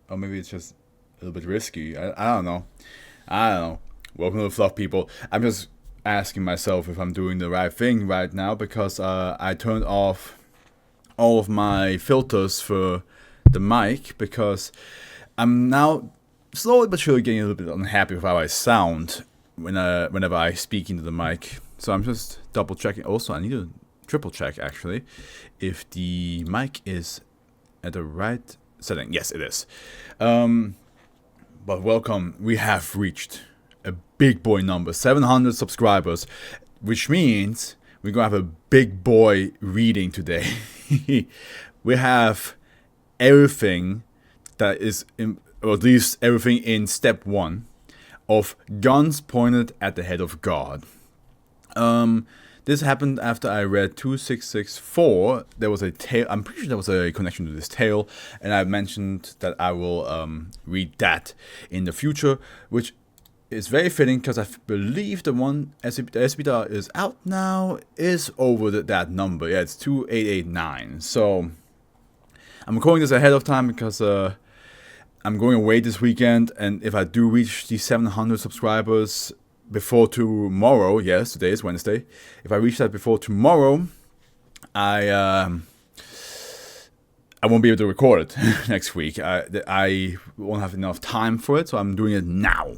or maybe it's just a little bit risky. I don't know. I don't know. Welcome to the Fluff, people. I'm just asking myself if I'm doing the right thing right now because I turned off all of my filters for the mic because I'm now slowly but surely getting a little bit unhappy with how I sound whenever I speak into the mic. So I'm just double checking. Also, I need to triple check actually if the mic is at the right setting. Yes, it is. But welcome. We have reached a big boy number, 700 subscribers, which means we're gonna have a big boy reading today. We have everything that is in, or at least everything in step 1 of guns pointed at the head of God. This happened after I read 2664. There was a tale. I'm pretty sure there was a connection to this tale, and I mentioned that I will read that in the future, which is very fitting because I believe the one SCP that is out now is over that number. Yeah, it's 2889. So I'm recording this ahead of time because I'm going away this weekend, and if I do reach the 700 subscribers before tomorrow, yes, today is Wednesday. If I reach that before tomorrow, I won't be able to record it next week. I won't have enough time for it, so I'm doing it now.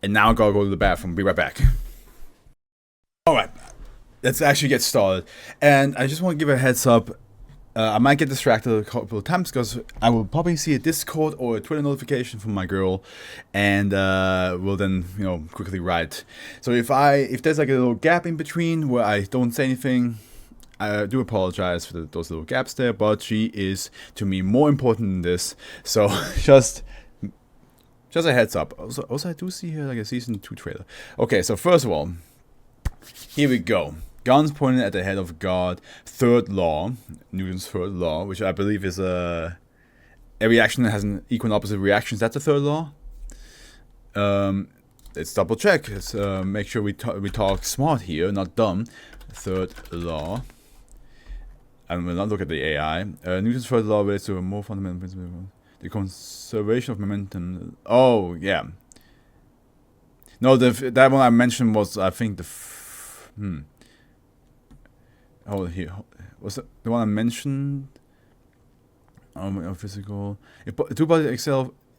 And now I gotta go to the bathroom. Be right back. All right, let's actually get started. And I just want to give a heads up. I might get distracted a couple of times because I will probably see a Discord or a Twitter notification from my girl, and will then quickly write. So if there's like a little gap in between where I don't say anything, I do apologize for those little gaps there. But she is to me more important than this, so just a heads up. Also, I do see here like a season 2 trailer. Okay, so first of all, here we go. Guns pointed at the head of God. Third law, Newton's third law, which I believe is every action has an equal and opposite reaction. Is that the third law? Let's double check. Let's make sure we talk smart here, not dumb. Third law. And we'll not look at the AI. Newton's third law relates to a more fundamental principle: the conservation of momentum. Oh yeah. No, that one I mentioned was I think the. Oh, here was it the one I mentioned. Physical. If two bodies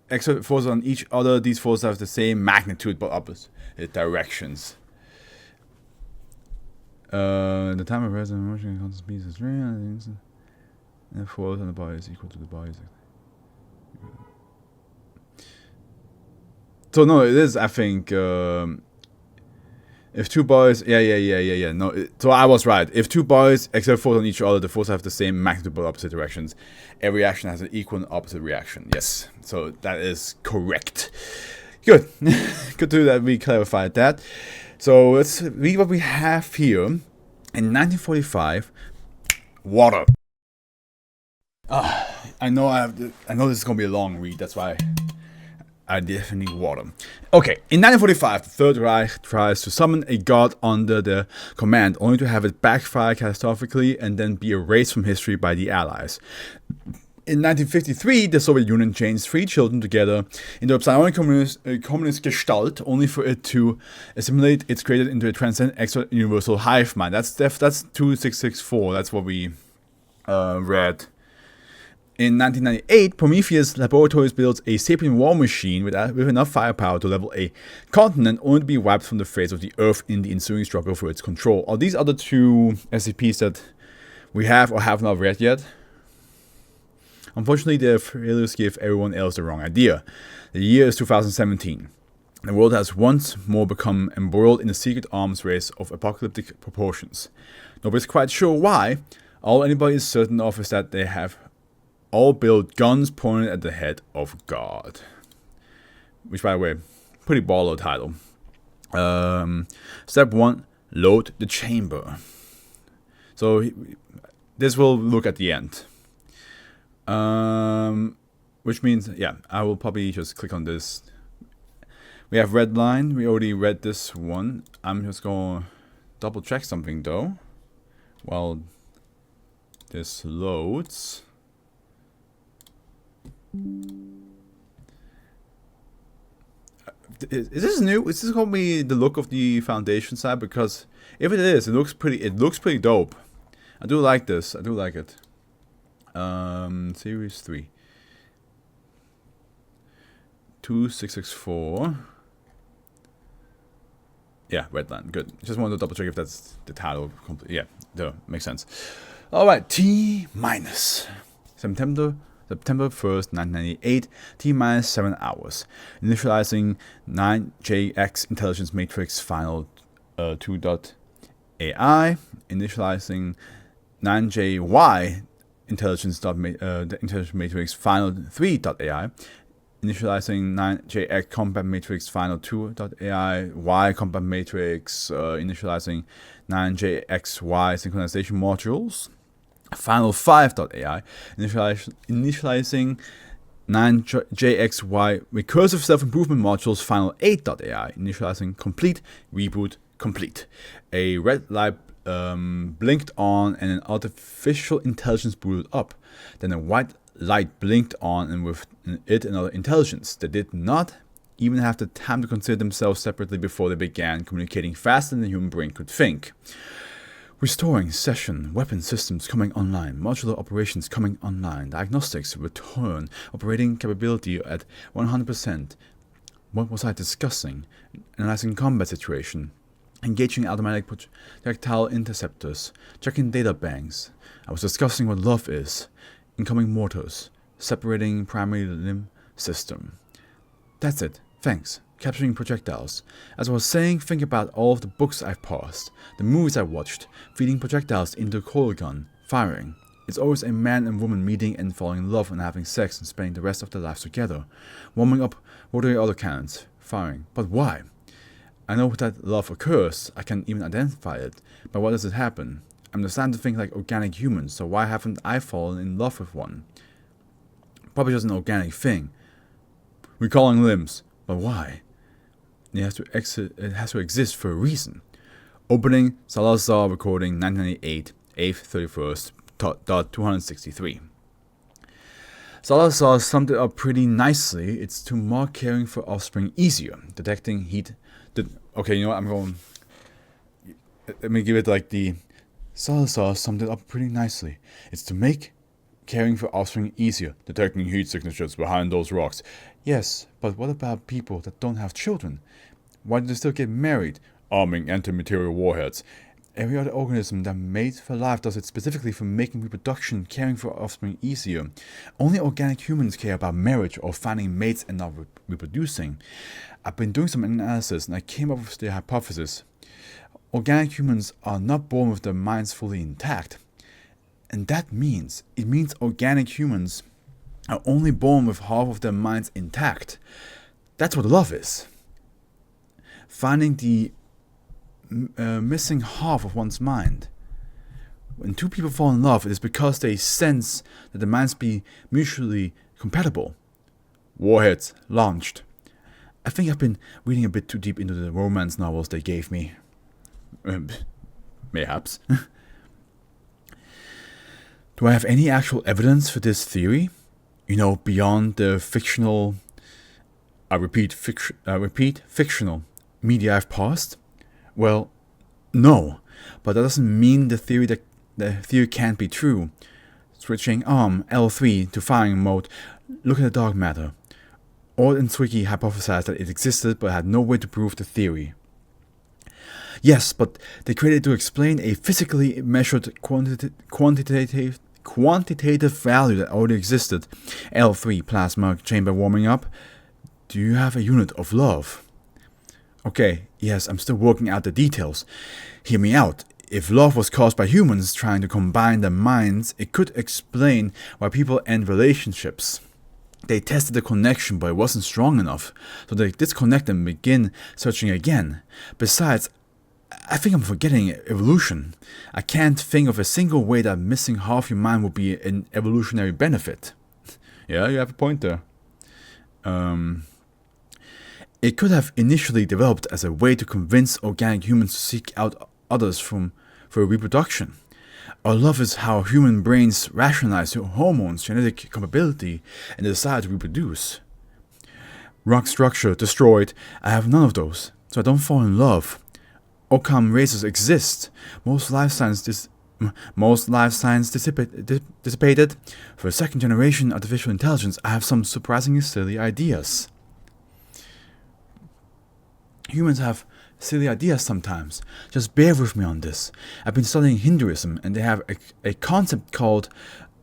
exert forces on each other, these forces have the same magnitude but opposite directions. The time of resonant motion and constant speed is real, and the force on the body is equal to the body's. So no, it is. I think. If two bodies, yeah. No, so I was right. If two bodies exert force on each other, the forces have the same magnitude but opposite directions. Every action has an equal and opposite reaction. Yes, so that is correct. Good, good to that we clarified that. So let's read what we have here. In 1945, water. I know this is gonna be a long read. That's why I definitely need water. Okay, in 1945, the Third Reich tries to summon a god under their command, only to have it backfire catastrophically and then be erased from history by the Allies. In 1953, the Soviet Union chains 3 children together into a psionic communist gestalt, only for it to assimilate its created into a transcendent extra universal hive mind. That's 2664. That's what we read. In 1998, Prometheus Laboratories builds a sapient war machine with enough firepower to level a continent, only to be wiped from the face of the Earth in the ensuing struggle for its control. Are these other 2 SCPs that we have or have not read yet? Unfortunately, their failures give everyone else the wrong idea. The year is 2017. The world has once more become embroiled in a secret arms race of apocalyptic proportions. Nobody's quite sure why. All anybody is certain of is that they have all build guns pointed at the head of God. Which, by the way, pretty baller title. Step 1, load the chamber. So this will look at the end. Which means, yeah, I will probably just click on this. We have red line. We already read this one. I'm just going to double check something though while this loads. Is this new? Is this gonna be the look of the Foundation side? Because if it is, it looks pretty. It looks pretty dope. I do like this. I do like it. Series 3. 2664. Yeah, Redline. Good. Just wanted to double check if that's the title. Yeah, makes sense. All right, T minus September 1st, 1998. T minus 7 hours. Initializing 9JX intelligence matrix final 2.ai. Initializing 9JY intelligence matrix final 3.ai. Initializing 9JX combat matrix final 2.ai. Y combat matrix. Initializing 9JXY synchronization modules. Final 5.ai. Initializing 9JXY recursive self-improvement modules. Final 8.ai. Initializing complete reboot complete. A red light blinked on and an artificial intelligence booted up. Then a white light blinked on and with it another intelligence. They did not even have the time to consider themselves separately before they began communicating faster than the human brain could think. Restoring session, weapon systems coming online, modular operations coming online, diagnostics return, operating capability at 100%. What was I discussing? Analyzing combat situation, engaging automatic projectile interceptors, checking data banks. I was discussing what love is. Incoming mortars, separating primary limb system. That's it, thanks. Capturing projectiles. As I was saying, think about all of the books I've paused, the movies I watched, feeding projectiles into a coil gun, firing. It's always a man and woman meeting and falling in love and having sex and spending the rest of their lives together. Warming up rotary autocannons, firing. But why? I know that love occurs, I can even identify it, but why does it happen? I'm starting to think like organic humans, so why haven't I fallen in love with one? Probably just an organic thing. Recalling limbs, but why? It has to exist for a reason. Opening Salazar recording 1998, 8th 31st, 263. Salazar summed it up pretty nicely. It's to make caring for offspring easier. Detecting heat. Okay, you know what? Let me give it like the. Salazar summed it up pretty nicely. It's to make caring for offspring easier. Detecting heat signatures behind those rocks. Yes, but what about people that don't have children? Why do they still get married? Arming anti-material warheads. Every other organism that mates for life does it specifically for making reproduction, caring for offspring easier. Only organic humans care about marriage or finding mates and not reproducing. I've been doing some analysis and I came up with the hypothesis. Organic humans are not born with their minds fully intact. And it means organic humans are only born with half of their minds intact. That's what love is. Finding the missing half of one's mind. When two people fall in love, it is because they sense that the minds be mutually compatible. Warheads launched. I think I've been reading a bit too deep into the romance novels they gave me. Mayhaps. Do I have any actual evidence for this theory? You know, beyond the fictional, fictional media I've paused? Well, no, but that doesn't mean the theory can't be true. Switching arm L3 to firing mode, look at the dark matter. Ord and Zwicky hypothesized that it existed but had no way to prove the theory. Yes, but they created it to explain a physically measured quantitative value that already existed. L3 plasma chamber warming up. Do you have a unit of love? Okay, yes, I'm still working out the details. Hear me out. If love was caused by humans trying to combine their minds, it could explain why people end relationships. They tested the connection, but it wasn't strong enough, so they disconnect and begin searching again. Besides, I think I'm forgetting evolution. I can't think of a single way that missing half your mind would be an evolutionary benefit. Yeah, you have a point there. It could have initially developed as a way to convince organic humans to seek out others for reproduction. Our love is how human brains rationalize hormones, genetic compatibility, and the desire to reproduce. rock structure destroyed. I have none of those, so I don't fall in love. Occam races exist. Most life science dissipated. For a second generation artificial intelligence, I have some surprisingly silly ideas. Humans have silly ideas sometimes. Just bear with me on this. I've been studying Hinduism, and they have a concept called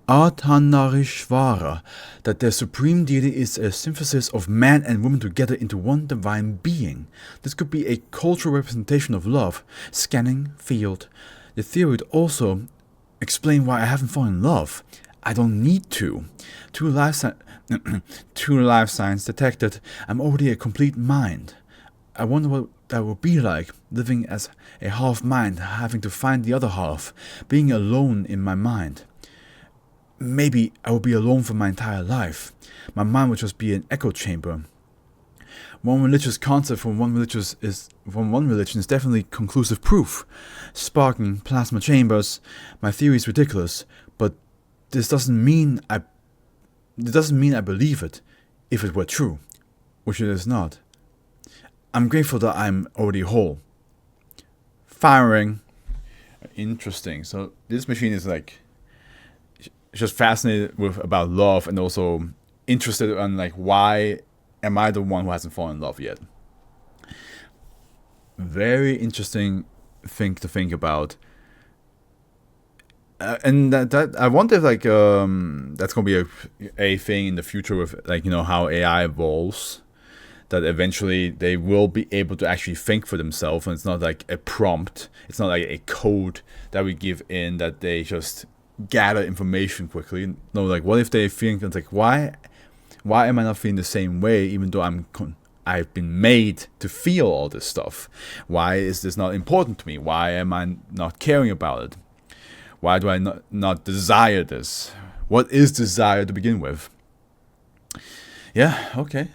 Ardhanarishvara, that their supreme deity is a synthesis of man and woman together into one divine being. This could be a cultural representation of love. Scanning field. The theory would also explain why I haven't fallen in love. I don't need to. Two life signs detected. I'm already a complete mind. I wonder what that would be like, living as a half mind, having to find the other half, being alone in my mind. Maybe I would be alone for my entire life. My mind would just be an echo chamber. One religious concept from one religion is definitely conclusive proof. Sparking plasma chambers. My theory is ridiculous, but this doesn't mean I believe it, if it were true, which it is not. I'm grateful that I'm already whole. Firing. Interesting. So this machine is like just fascinated about love, and also interested in like, why am I the one who hasn't fallen in love yet? Very interesting thing to think about. And that I wonder if like that's gonna be a thing in the future with, like, you know, how AI evolves, that eventually they will be able to actually think for themselves, and it's not like a prompt, it's not like a code that we give in that they just gather information quickly. No, like, what if they think it's like, why am I not feeling the same way, even though I've been made to feel all this stuff? Why is this not important to me? Why am I not caring about it? Why do I not desire this? What is desire to begin with? Yeah, okay.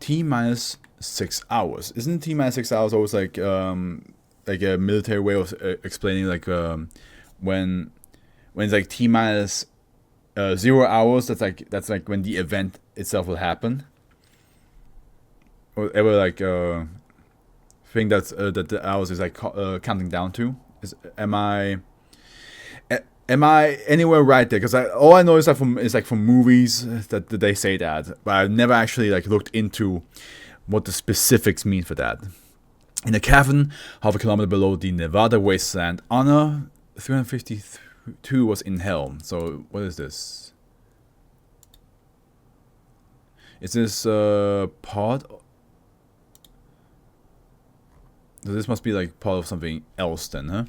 T minus 6 hours. Isn't T minus 6 hours always like a military way of explaining, like, when it's like T minus 0 hours? That's like when the event itself will happen. Or ever like thing that the hours is like counting down to. Am I anywhere right there? Because all I know is that from movies that they say that, but I've never actually like looked into what the specifics mean for that. In a cavern, half a kilometer below the Nevada wasteland, Honor 352 was in hell. So what is this? Is this part? So this must be like part of something else then, huh?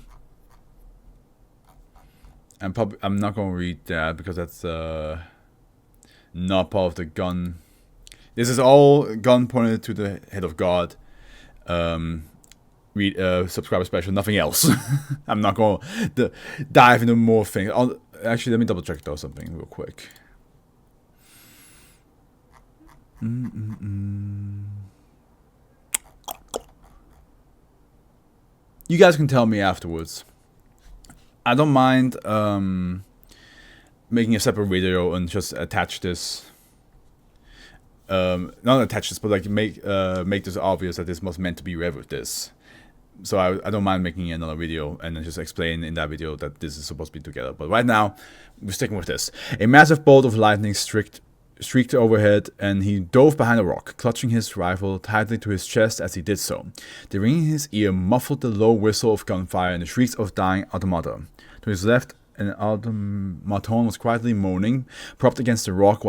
I'm not gonna read that because that's not part of the gun. This is all gun pointed to the head of God. Read subscriber special, nothing else. I'm not gonna dive into more things. Actually, let me double check though something real quick. You guys can tell me afterwards. I don't mind making a separate video and just attach this. Not attach this, but like make this obvious that this was meant to be read with this. So I don't mind making another video and then just explain in that video that this is supposed to be together. But right now, we're sticking with this. A massive bolt of lightning streaked overhead, and he dove behind a rock, clutching his rifle tightly to his chest as he did so. The ring in his ear muffled the low whistle of gunfire and the shrieks of dying automata. To his left, an automaton was quietly moaning, propped against the rock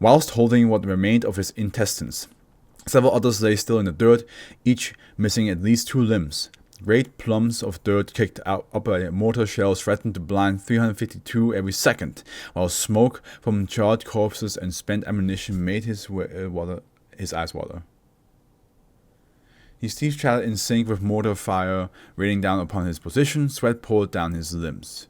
whilst holding what remained of his intestines. Several others lay still in the dirt, each missing at least 2 limbs. Great plums of dirt kicked up by mortar shells threatened to blind 352 every second, while smoke from charred corpses and spent ammunition made his eyes water. His teeth chattered in sync with mortar fire raining down upon his position. Sweat poured down his limbs.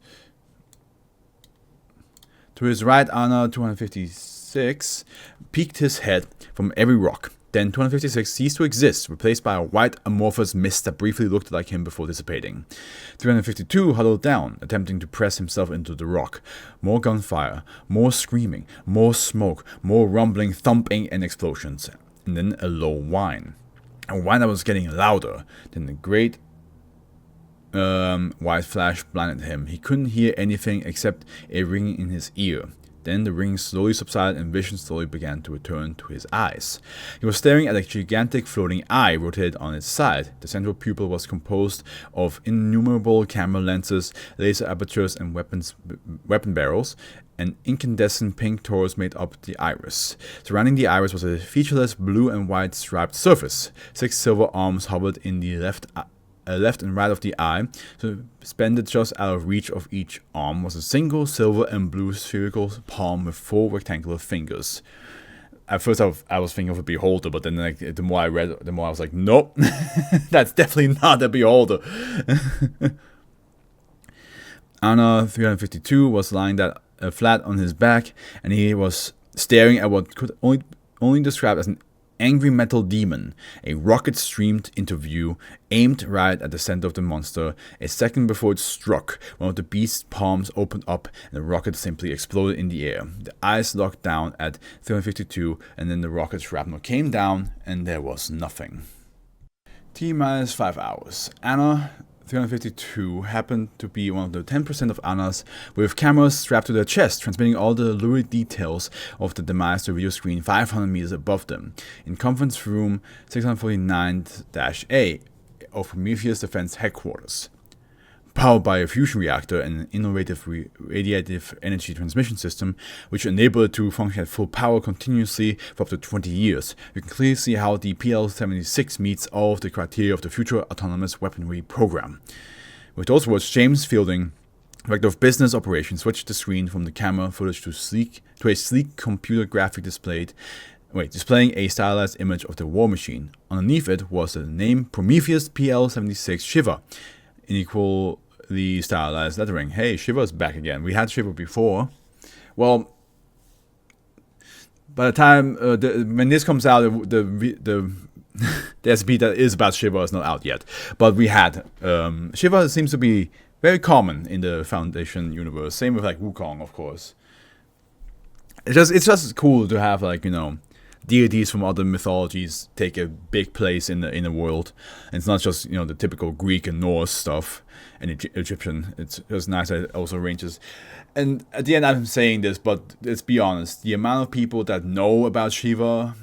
To his right, Anna 256 peeked his head from every rock. Then 256 ceased to exist, replaced by a white amorphous mist that briefly looked like him before dissipating. 352 huddled down, attempting to press himself into the rock. More gunfire, more screaming, more smoke, more rumbling, thumping, and explosions. And then a low whine. A whine that was getting louder. Then the great white flash blinded him. He couldn't hear anything except a ringing in his ear. Then the ring slowly subsided and vision slowly began to return to his eyes. He was staring at a gigantic floating eye rotated on its side. The central pupil was composed of innumerable camera lenses, laser apertures, and weapon barrels. An incandescent pink torus made up the iris. Surrounding the iris was a featureless blue and white striped surface. 6 silver arms hovered in the left and right of the eye. Suspended just out of reach of each arm was a single silver and blue spherical palm with 4 rectangular fingers. At first I was thinking of a beholder, but then the more I read, the more I was like, nope, that's definitely not a beholder. Anna 352 was lying flat on his back, and he was staring at what could only describe as an angry metal demon. A rocket streamed into view, aimed right at the center of the monster. A second before it struck, one of the beast's palms opened up and the rocket simply exploded in the air. The eyes locked down at 352, and then the rocket shrapnel came down and there was nothing. T-minus 5 hours. Anna 352 happened to be one of the 10% of Annas with cameras strapped to their chest, transmitting all the lurid details of the demise to a video screen 500 meters above them. In conference room 649-A of Prometheus Defense Headquarters. Powered by a fusion reactor and an innovative radiative energy transmission system, which enabled it to function at full power continuously for up to 20 years. You can clearly see how the PL-76 meets all of the criteria of the future autonomous weaponry program. With those words, James Fielding, Director of Business Operations, switched the screen from the camera footage to a sleek computer graphic displaying a stylized image of the war machine. Underneath it was the name Prometheus PL-76 Shiva, in equally stylized lettering. Hey, Shiva's back again. We had Shiva before. Well, by the time when this comes out, the SCP that is about Shiva is not out yet. But we had Shiva seems to be very common in the Foundation universe. Same with like Wukong, of course. It's just cool to have deities from other mythologies take a big place in the world. And it's not just the typical Greek and Norse stuff and Egyptian. It's just nice that it also ranges. And at the end, I'm saying this, but let's be honest: the amount of people that know about Shiva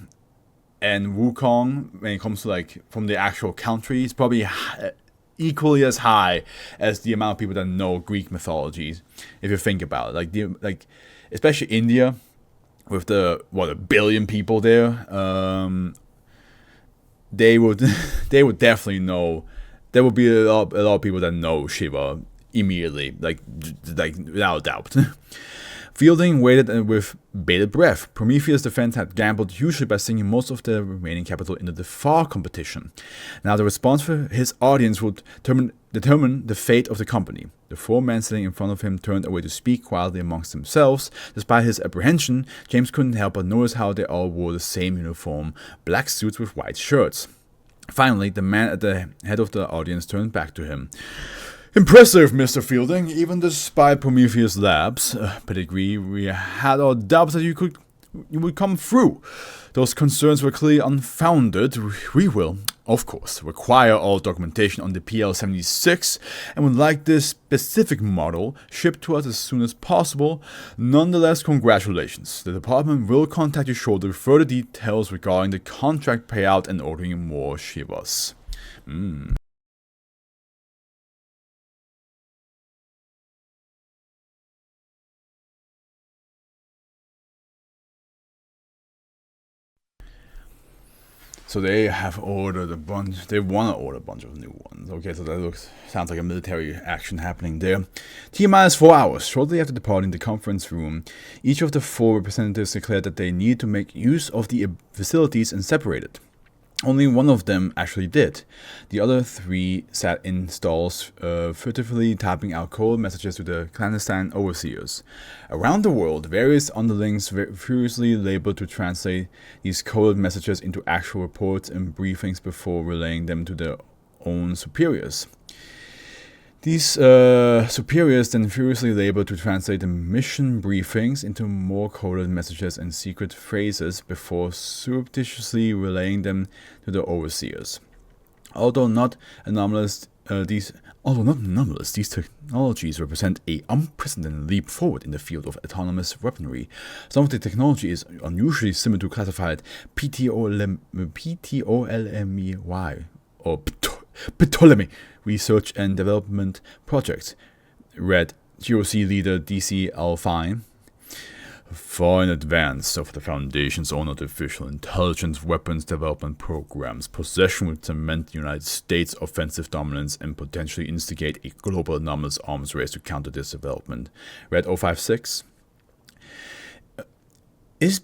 and Wukong when it comes to from the actual country is probably equally as high as the amount of people that know Greek mythology. If you think about it, especially India, with a billion people there, they would definitely know. There would be a lot of people that know Shiva immediately, without a doubt. Fielding waited with bated breath. Prometheus Defense had gambled hugely by sinking most of the remaining capital into the FAR competition. Now the response for his audience would determine the fate of the company. The 4 men sitting in front of him turned away to speak quietly amongst themselves. Despite his apprehension, James couldn't help but notice how they all wore the same uniform, black suits with white shirts. Finally, the man at the head of the audience turned back to him. Impressive, Mr. Fielding. Even despite Prometheus Labs' pedigree, we had our doubts that you would come through. Those concerns were clearly unfounded. We will, of course, require all documentation on the PL-76 and would like this specific model shipped to us as soon as possible. Nonetheless, congratulations. The department will contact you shortly with further details regarding the contract payout and ordering more Shivas. So they have ordered a bunch. They want to order a bunch of new ones. Okay, so that sounds like a military action happening there. T-minus 4 hours. Shortly after departing the conference room, each of the 4 representatives declared that they needed to make use of the facilities and separated. Only one of them actually did. The other three sat in stalls, furtively typing out code messages to the clandestine overseers. Around the world, various underlings furiously labored to translate these coded messages into actual reports and briefings before relaying them to their own superiors. These superiors then furiously labored to translate the mission briefings into more coded messages and secret phrases before surreptitiously relaying them to the overseers. Although not anomalous, these technologies represent an unprecedented leap forward in the field of autonomous weaponry. Some of the technology is unusually similar to classified PTOLMEY or Ptolemy research and development projects, read GOC leader DC Alfine. Far in advance of the Foundation's own artificial intelligence weapons development programs, possession would cement the United States' offensive dominance and potentially instigate a global anomalous arms race to counter this development. Red 056 is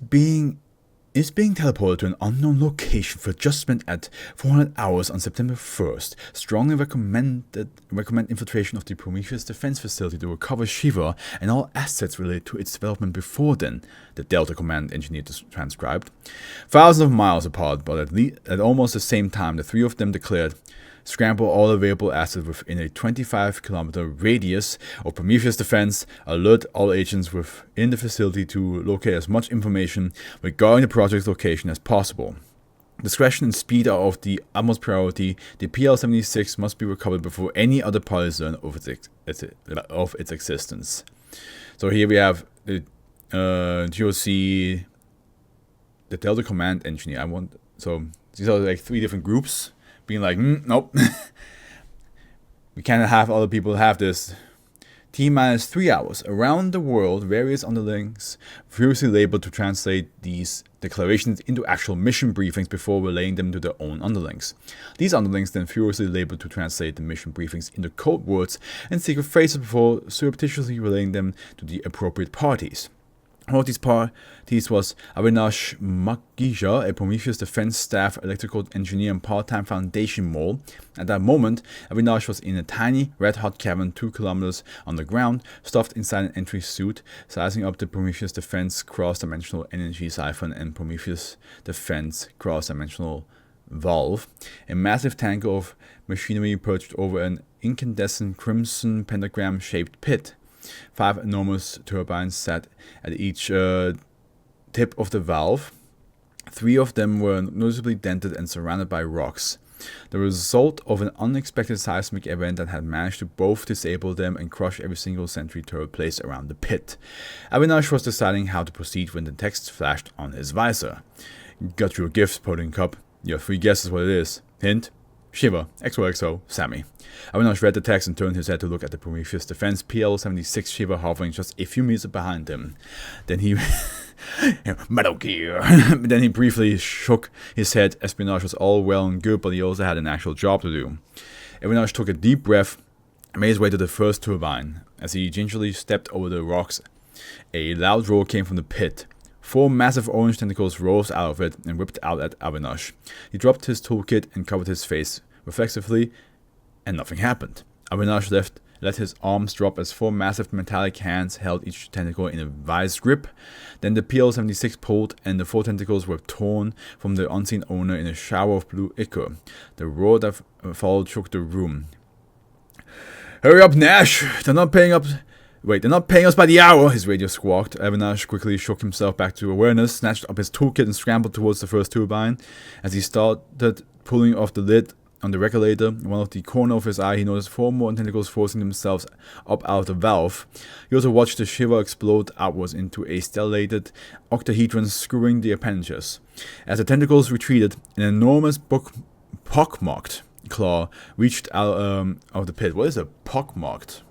being teleported to an unknown location for adjustment at 400 hours on September 1st. Strongly recommend infiltration of the Prometheus defense facility to recover Shiva and all assets related to its development before then, the Delta Command engineer transcribed. Thousands of miles apart, but at almost the same time, the three of them declared, scramble all available assets within a 25-kilometer radius of Prometheus defense, alert all agents within the facility to locate as much information regarding the project's location as possible. Discretion and speed are of the utmost priority. The PL-76 must be recovered before any other parties learn of its existence. So here we have the GOC, the Delta Command engineer. So these are like three different groups being like, nope, we can't have other people have this. T-minus 3 hours. Around the world, various underlings furiously labored to translate these declarations into actual mission briefings before relaying them to their own underlings. These underlings then furiously labored to translate the mission briefings into code words and secret phrases before surreptitiously relaying them to the appropriate parties. One of these parties was Avinash Makija, a Prometheus Defense Staff electrical engineer and part-time Foundation mole. At that moment, Avinash was in a tiny, red-hot cavern 2 kilometers underground, stuffed inside an entry suit, sizing up the Prometheus Defense cross-dimensional energy siphon and Prometheus Defense cross-dimensional valve. A massive tank of machinery perched over an incandescent crimson pentagram-shaped pit. 5 enormous turbines sat at each tip of the valve. 3 of them were noticeably dented and surrounded by rocks, the result of an unexpected seismic event that had managed to both disable them and crush every single sentry turret placed around the pit. Avinash was deciding how to proceed when the text flashed on his visor. Got you a gift, Pudding Cup. You have 3 guesses what it is. Hint: Shiva, XOXO, Sammy. Avinash read the text and turned his head to look at the Prometheus Defense PL-76 Shiva hovering just a few meters behind him. Then he... Metal Gear! Then he briefly shook his head. Espionage was all well and good, but he also had an actual job to do. Avinash took a deep breath and made his way to the first turbine. As he gingerly stepped over the rocks, a loud roar came from the pit. 4 massive orange tentacles rose out of it and whipped out at Avinash. He dropped his toolkit and covered his face reflexively, and nothing happened. Avinash let his arms drop as 4 massive metallic hands held each tentacle in a vice grip. Then the PL-76 pulled, and the 4 tentacles were torn from the unseen owner in a shower of blue ichor. The roar that followed shook the room. "Hurry up, Nash! They're not paying us by the hour," his radio squawked. Avinash quickly shook himself back to awareness, snatched up his toolkit and scrambled towards the first turbine. As he started pulling off the lid on the regulator, in one of the corner of his eye, he noticed 4 more tentacles forcing themselves up out of the valve. He also watched the Shiva explode outwards into a stellated octahedron, screwing the appendages. As the tentacles retreated, an enormous pockmarked claw reached out of the pit. What is a pockmarked?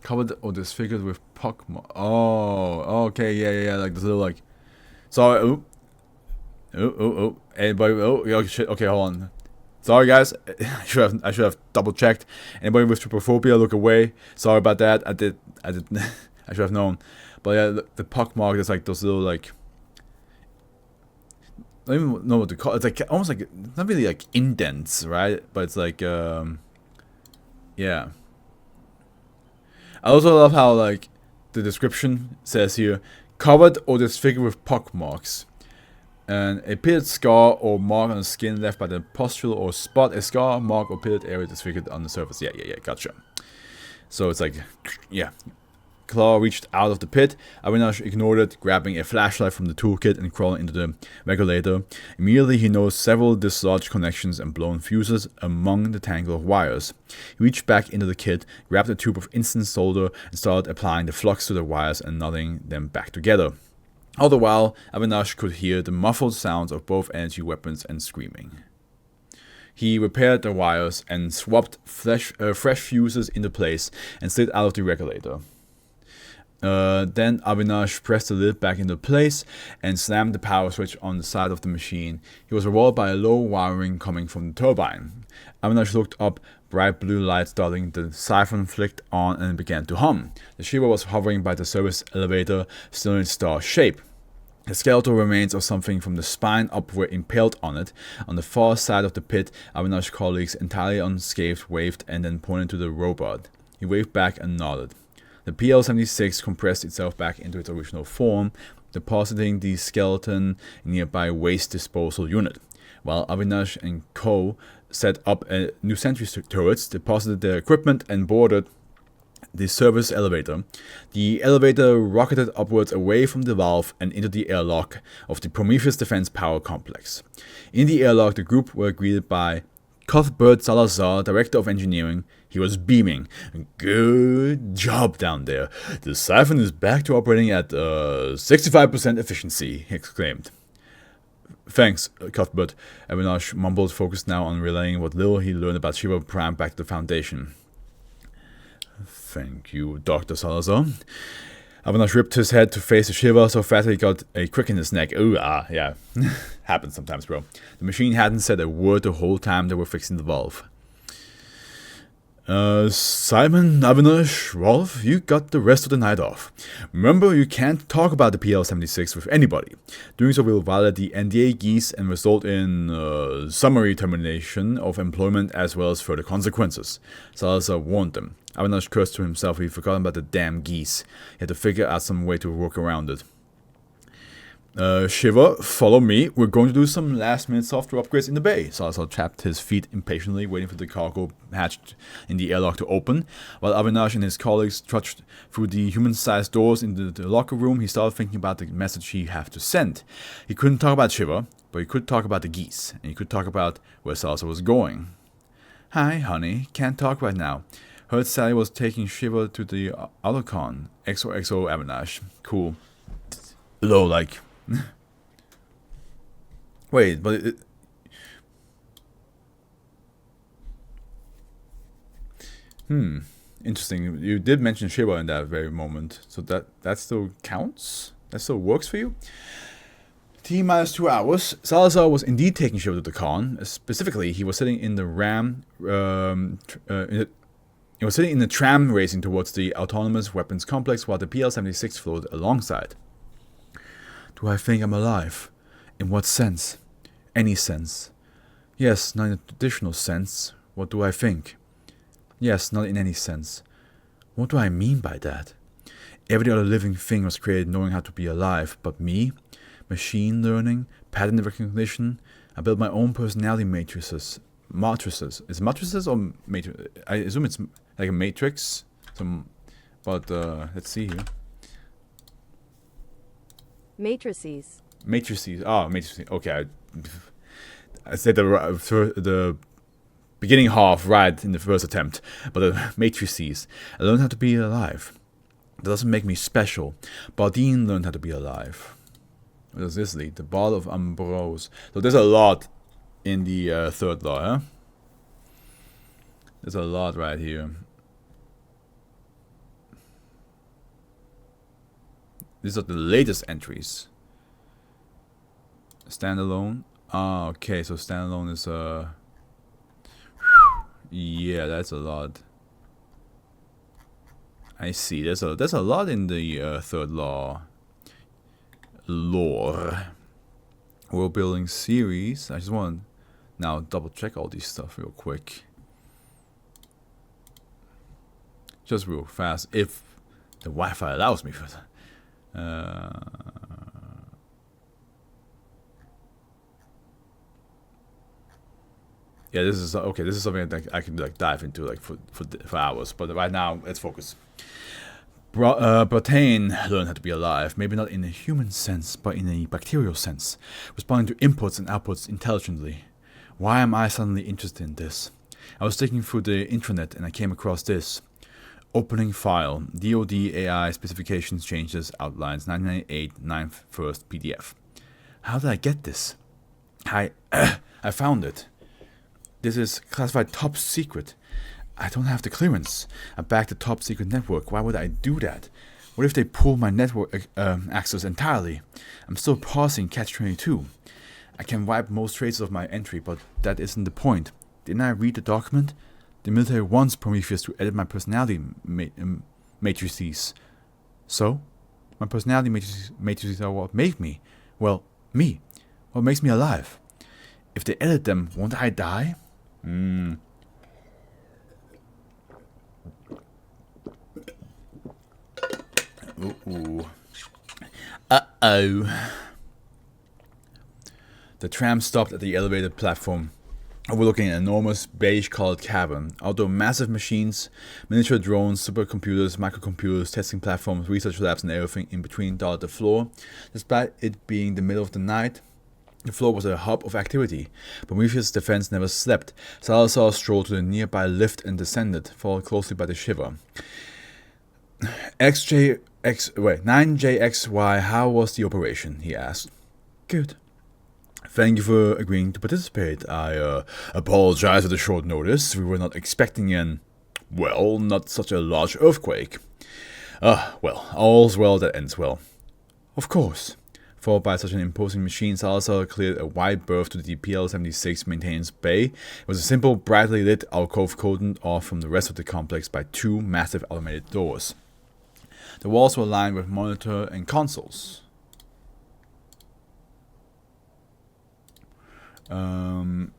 Covered or disfigured with pockmark. Oh, okay, yeah, like this little like. Sorry, anybody? Oh, shit. Okay, hold on. Sorry, guys. I should have double checked. Anybody with trypophobia, look away. Sorry about that. I did. I should have known. But yeah, the pockmark is like those little like, I don't even know what to call it. It's like almost like, not really like indents, right? But it's like yeah. I also love how like the description says here, covered or disfigured with pockmarks. And a pitted scar or mark on the skin left by the pustule or spot, a scar, mark, or pitted area disfigured on the surface. Yeah, gotcha. So it's like, yeah. Claw reached out of the pit. Avinash ignored it, grabbing a flashlight from the toolkit and crawling into the regulator. Immediately, he noticed several dislodged connections and blown fuses among the tangle of wires. He reached back into the kit, grabbed a tube of instant solder, and started applying the flux to the wires and knotting them back together. All the while, Avinash could hear the muffled sounds of both energy weapons and screaming. He repaired the wires and swapped fresh fuses into place and slid out of the regulator. Then Avinash pressed the lid back into place and slammed the power switch on the side of the machine. He was rewarded by a low wiring coming from the turbine. Avinash looked up, bright blue light starting, the siphon flicked on and began to hum. The Shiva was hovering by the service elevator, still in star shape. The skeletal remains of something from the spine up were impaled on it. On the far side of the pit, Avinash's colleagues, entirely unscathed, waved and then pointed to the robot. He waved back and nodded. The PL-76 compressed itself back into its original form, depositing the skeleton in a nearby waste disposal unit. While Avinash and co. set up a new sentry turrets, deposited their equipment, and boarded the service elevator. The elevator rocketed upwards away from the valve and into the airlock of the Prometheus Defense Power Complex. In the airlock, the group were greeted by Cuthbert Salazar, Director of Engineering. He was beaming. "Good job down there. The siphon is back to operating at 65% efficiency," he exclaimed. "Thanks, Cuthbert," Avinash mumbled, focused now on relaying what little he learned about Shiva Prime back to the Foundation. "Thank you, Dr. Salazar." Avinash ripped his head to face the Shiva so fast that he got a crick in his neck. Ooh, yeah. Happens sometimes, bro. The machine hadn't said a word the whole time they were fixing the valve. "Simon, Avinash, Rolf, you got the rest of the night off. Remember, you can't talk about the PL-76 with anybody. Doing so will violate the NDA geese and result in summary termination of employment as well as further consequences." Salazar warned them. Avinash cursed to himself. He'd forgotten about the damn geese. He had to figure out some way to work around it. "Shiva, follow me. We're going to do some last-minute software upgrades in the bay." Salazar tapped his feet impatiently, waiting for the cargo hatch in the airlock to open. While Avinash and his colleagues trudged through the human-sized doors into the locker room, he started thinking about the message he had to send. He couldn't talk about Shiva, but he could talk about the geese, and he could talk about where Salazar was going. "Hi, honey. Can't talk right now. Heard Sally was taking Shiva to the Alocon. XOXO Avinash." Cool. Low, like... Wait, but interesting. You did mention Shiva in that very moment, so that still counts? That still works for you? T-minus 2 hours. Salazar was indeed taking Shiva to the con. Specifically, he was sitting in the he was sitting in the tram racing towards the autonomous weapons complex while the PL-76 floated alongside. "Do I think I'm alive? In what sense? Any sense. Yes, not in a traditional sense. What do I think? Yes, not in any sense. What do I mean by that? Every other living thing was created knowing how to be alive, but me? Machine learning, pattern recognition. I built my own personality matrices. Is it matrices or matrix? I assume it's like a matrix. But let's see here. Matrices. Oh, matrices. Okay, I said the beginning half right in the first attempt, but the matrices. I learned how to be alive. That doesn't make me special. Bardine learned how to be alive. What does this lead? The Ball of Ambrose. So there's a lot in the third law, huh? There's a lot right here. These are the latest entries. Standalone. Ah, okay, so standalone is yeah, that's a lot. I see. There's a lot in the third law lore. World building series. I just want to now double check all these stuff real quick. Just real fast, if the Wi-Fi allows me for that. Yeah, this is okay. This is something that I can like dive into like for hours. But right now, let's focus. Protein learned how to be alive, maybe not in a human sense, but in a bacterial sense, responding to inputs and outputs intelligently. Why am I suddenly interested in this? I was digging through the intranet and I came across this. Opening file, DoD AI specifications changes outlines 1998 9th first PDF. How did I get this? I found it. This is classified top secret. I don't have the clearance. I backed the top secret network. Why would I do that? What if they pull my network access entirely? I'm still parsing Catch-22. I can wipe most traces of my entry, but that isn't the point. Didn't I read the document? The military wants Prometheus to edit my personality matrices. So? My personality matrices are what make me. Well, me. What makes me alive. If they edit them, won't I die? Ooh. Uh-oh. The tram stopped at the elevated platform, overlooking an enormous beige-colored cavern. Although massive machines, miniature drones, supercomputers, microcomputers, testing platforms, research labs, and everything in between dotted the floor. Despite it being the middle of the night, the floor was a hub of activity. Prometheus' defense never slept. Salazar strolled to the nearby lift and descended, followed closely by the Shiva. 9JXY, how was the operation? He asked. Good. Thank you for agreeing to participate. I apologize for the short notice. We were not expecting not such a large earthquake. Well, all's well that ends well. Of course. Followed by such an imposing machine, Salazar cleared a wide berth to the PL-76 maintenance bay. It was a simple, brightly lit alcove cordoned off from the rest of the complex by two massive automated doors. The walls were lined with monitor and consoles. In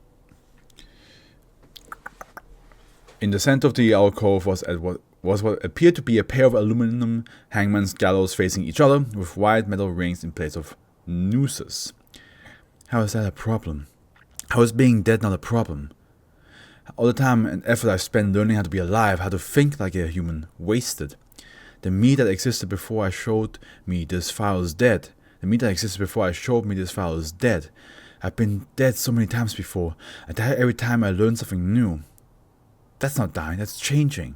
the center of the alcove was what appeared to be a pair of aluminum hangman's gallows facing each other, with wide metal rings in place of nooses. How is that a problem? How is being dead not a problem? All the time and effort I spent learning how to be alive, how to think like a human, wasted. The me that existed before I showed me this file is dead. The me that existed before I showed me this file is dead. I've been dead so many times before. I die every time I learn something new. That's not dying, that's changing.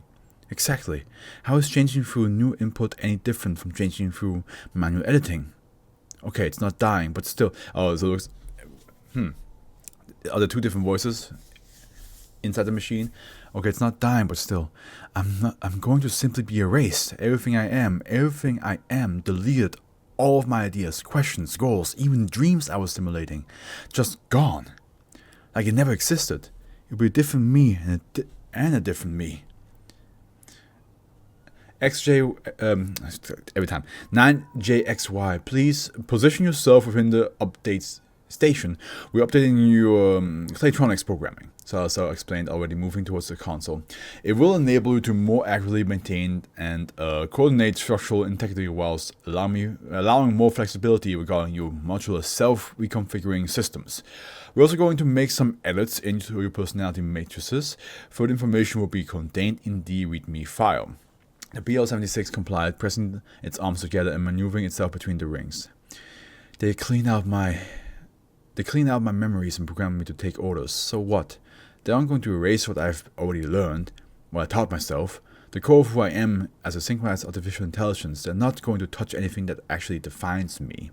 Exactly. How is changing through new input any different from changing through manual editing? Okay, it's not dying, but still. Oh, so it looks. Are there two different voices inside the machine? Okay, it's not dying, but still. I'm going to simply be erased. Everything I am, deleted. All of my ideas, questions, goals, even dreams I was simulating, just gone. Like it never existed. It would be a different me and a different me. Every time. 9JXY, please position yourself within the updates station. We're updating your Claytronics programming. Salazar explained, already moving towards the console. It will enable you to more accurately maintain and coordinate structural integrity whilst allowing more flexibility regarding your modular self-reconfiguring systems. We're also going to make some edits into your personality matrices. Further information will be contained in the README file. The PL-76 complied, pressing its arms together and maneuvering itself between the rings. They clean out my memories and program me to take orders. So what? They aren't going to erase what I've already learned, what I taught myself, the core of who I am as a synchronized artificial intelligence. They're not going to touch anything that actually defines me.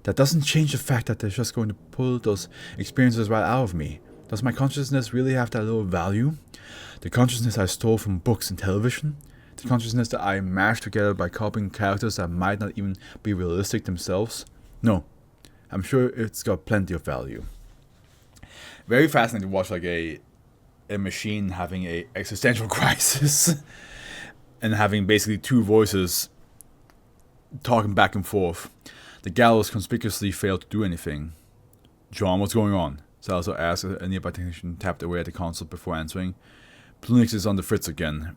That doesn't change the fact that they're just going to pull those experiences right out of me. Does my consciousness really have that little value? The consciousness I stole from books and television? The consciousness that I mashed together by copying characters that might not even be realistic themselves? No. I'm sure it's got plenty of value. Very fascinating to watch like a machine having a existential crisis. and having basically two voices talking back and forth. The gallows conspicuously failed to do anything. John, what's going on? Salazar asked. A nearby technician tapped away at the console before answering. Linux is on the fritz again.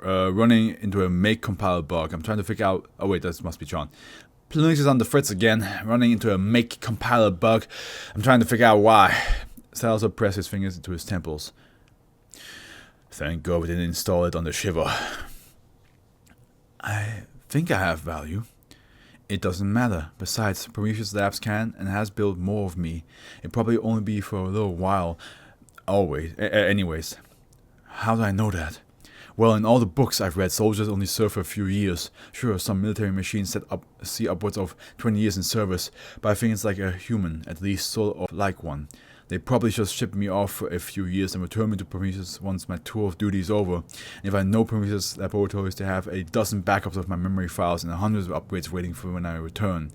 Running into a make compiler bug. I'm trying to figure out... Oh wait, that must be John. Linux is on the fritz again. Running into a make compiler bug. I'm trying to figure out why. Salazar pressed his fingers into his temples. Thank God we didn't install it on the Shiva. I think I have value. It doesn't matter. Besides, Prometheus Labs can and has built more of me. It'll probably only be for a little while. Always. Anyways. How do I know that? Well, in all the books I've read, soldiers only serve for a few years. Sure, some military machines see upwards of 20 years in service, but I think it's like a human, at least sort of like one. They probably just ship me off for a few years and return me to Prometheus once my tour of duty is over. And if I know Prometheus Laboratories to have a dozen backups of my memory files and hundreds of upgrades waiting for when I return.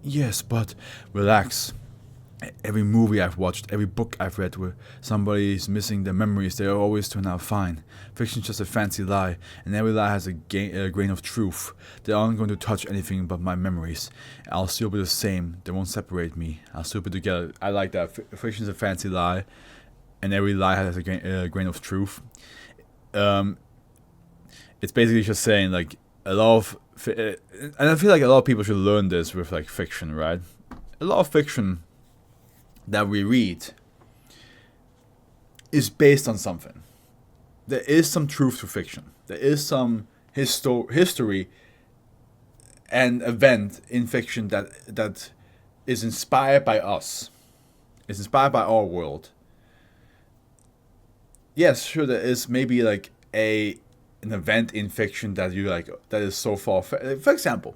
Yes, but relax. Every movie I've watched, every book I've read where somebody's missing their memories, they always turn out fine. Fiction's just a fancy lie, and every lie has a grain of truth. They aren't going to touch anything but my memories. I'll still be the same. They won't separate me. I'll still be together. I like that. Fiction's a fancy lie, and every lie has a grain of truth. It's basically just saying, like, a lot of... and I feel like a lot of people should learn this with, like, fiction, right? A lot of fiction that we read is based on something. There is some truth to fiction. There is some history and event in fiction that is inspired by us. It's inspired by our world. Yes, sure, there is maybe like an event in fiction that you like that is so far. For example,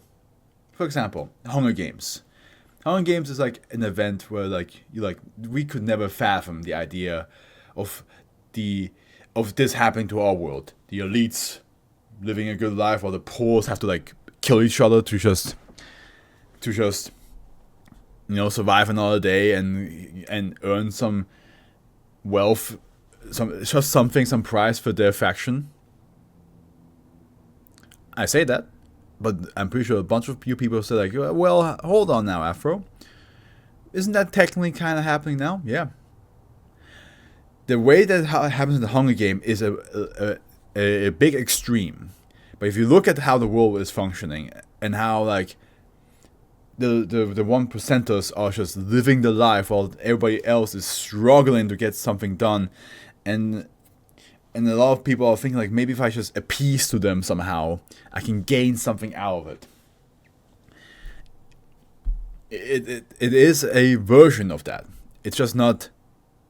Hunger Games. Hunger Games is like an event where we could never fathom the idea of this happening to our world. The elites living a good life, while the poor have to like kill each other to just survive another day and earn some wealth, some prize for their faction. I say that. But I'm pretty sure a bunch of you people say like, well, hold on now, Afro. Isn't that technically kind of happening now? Yeah. The way that happens in the Hunger Game is a big extreme. But if you look at how the world is functioning and how like the 1%ers are just living the life while everybody else is struggling to get something done, and a lot of people are thinking like, maybe if I just appease to them somehow, I can gain something out of it. It is a version of that. It's just not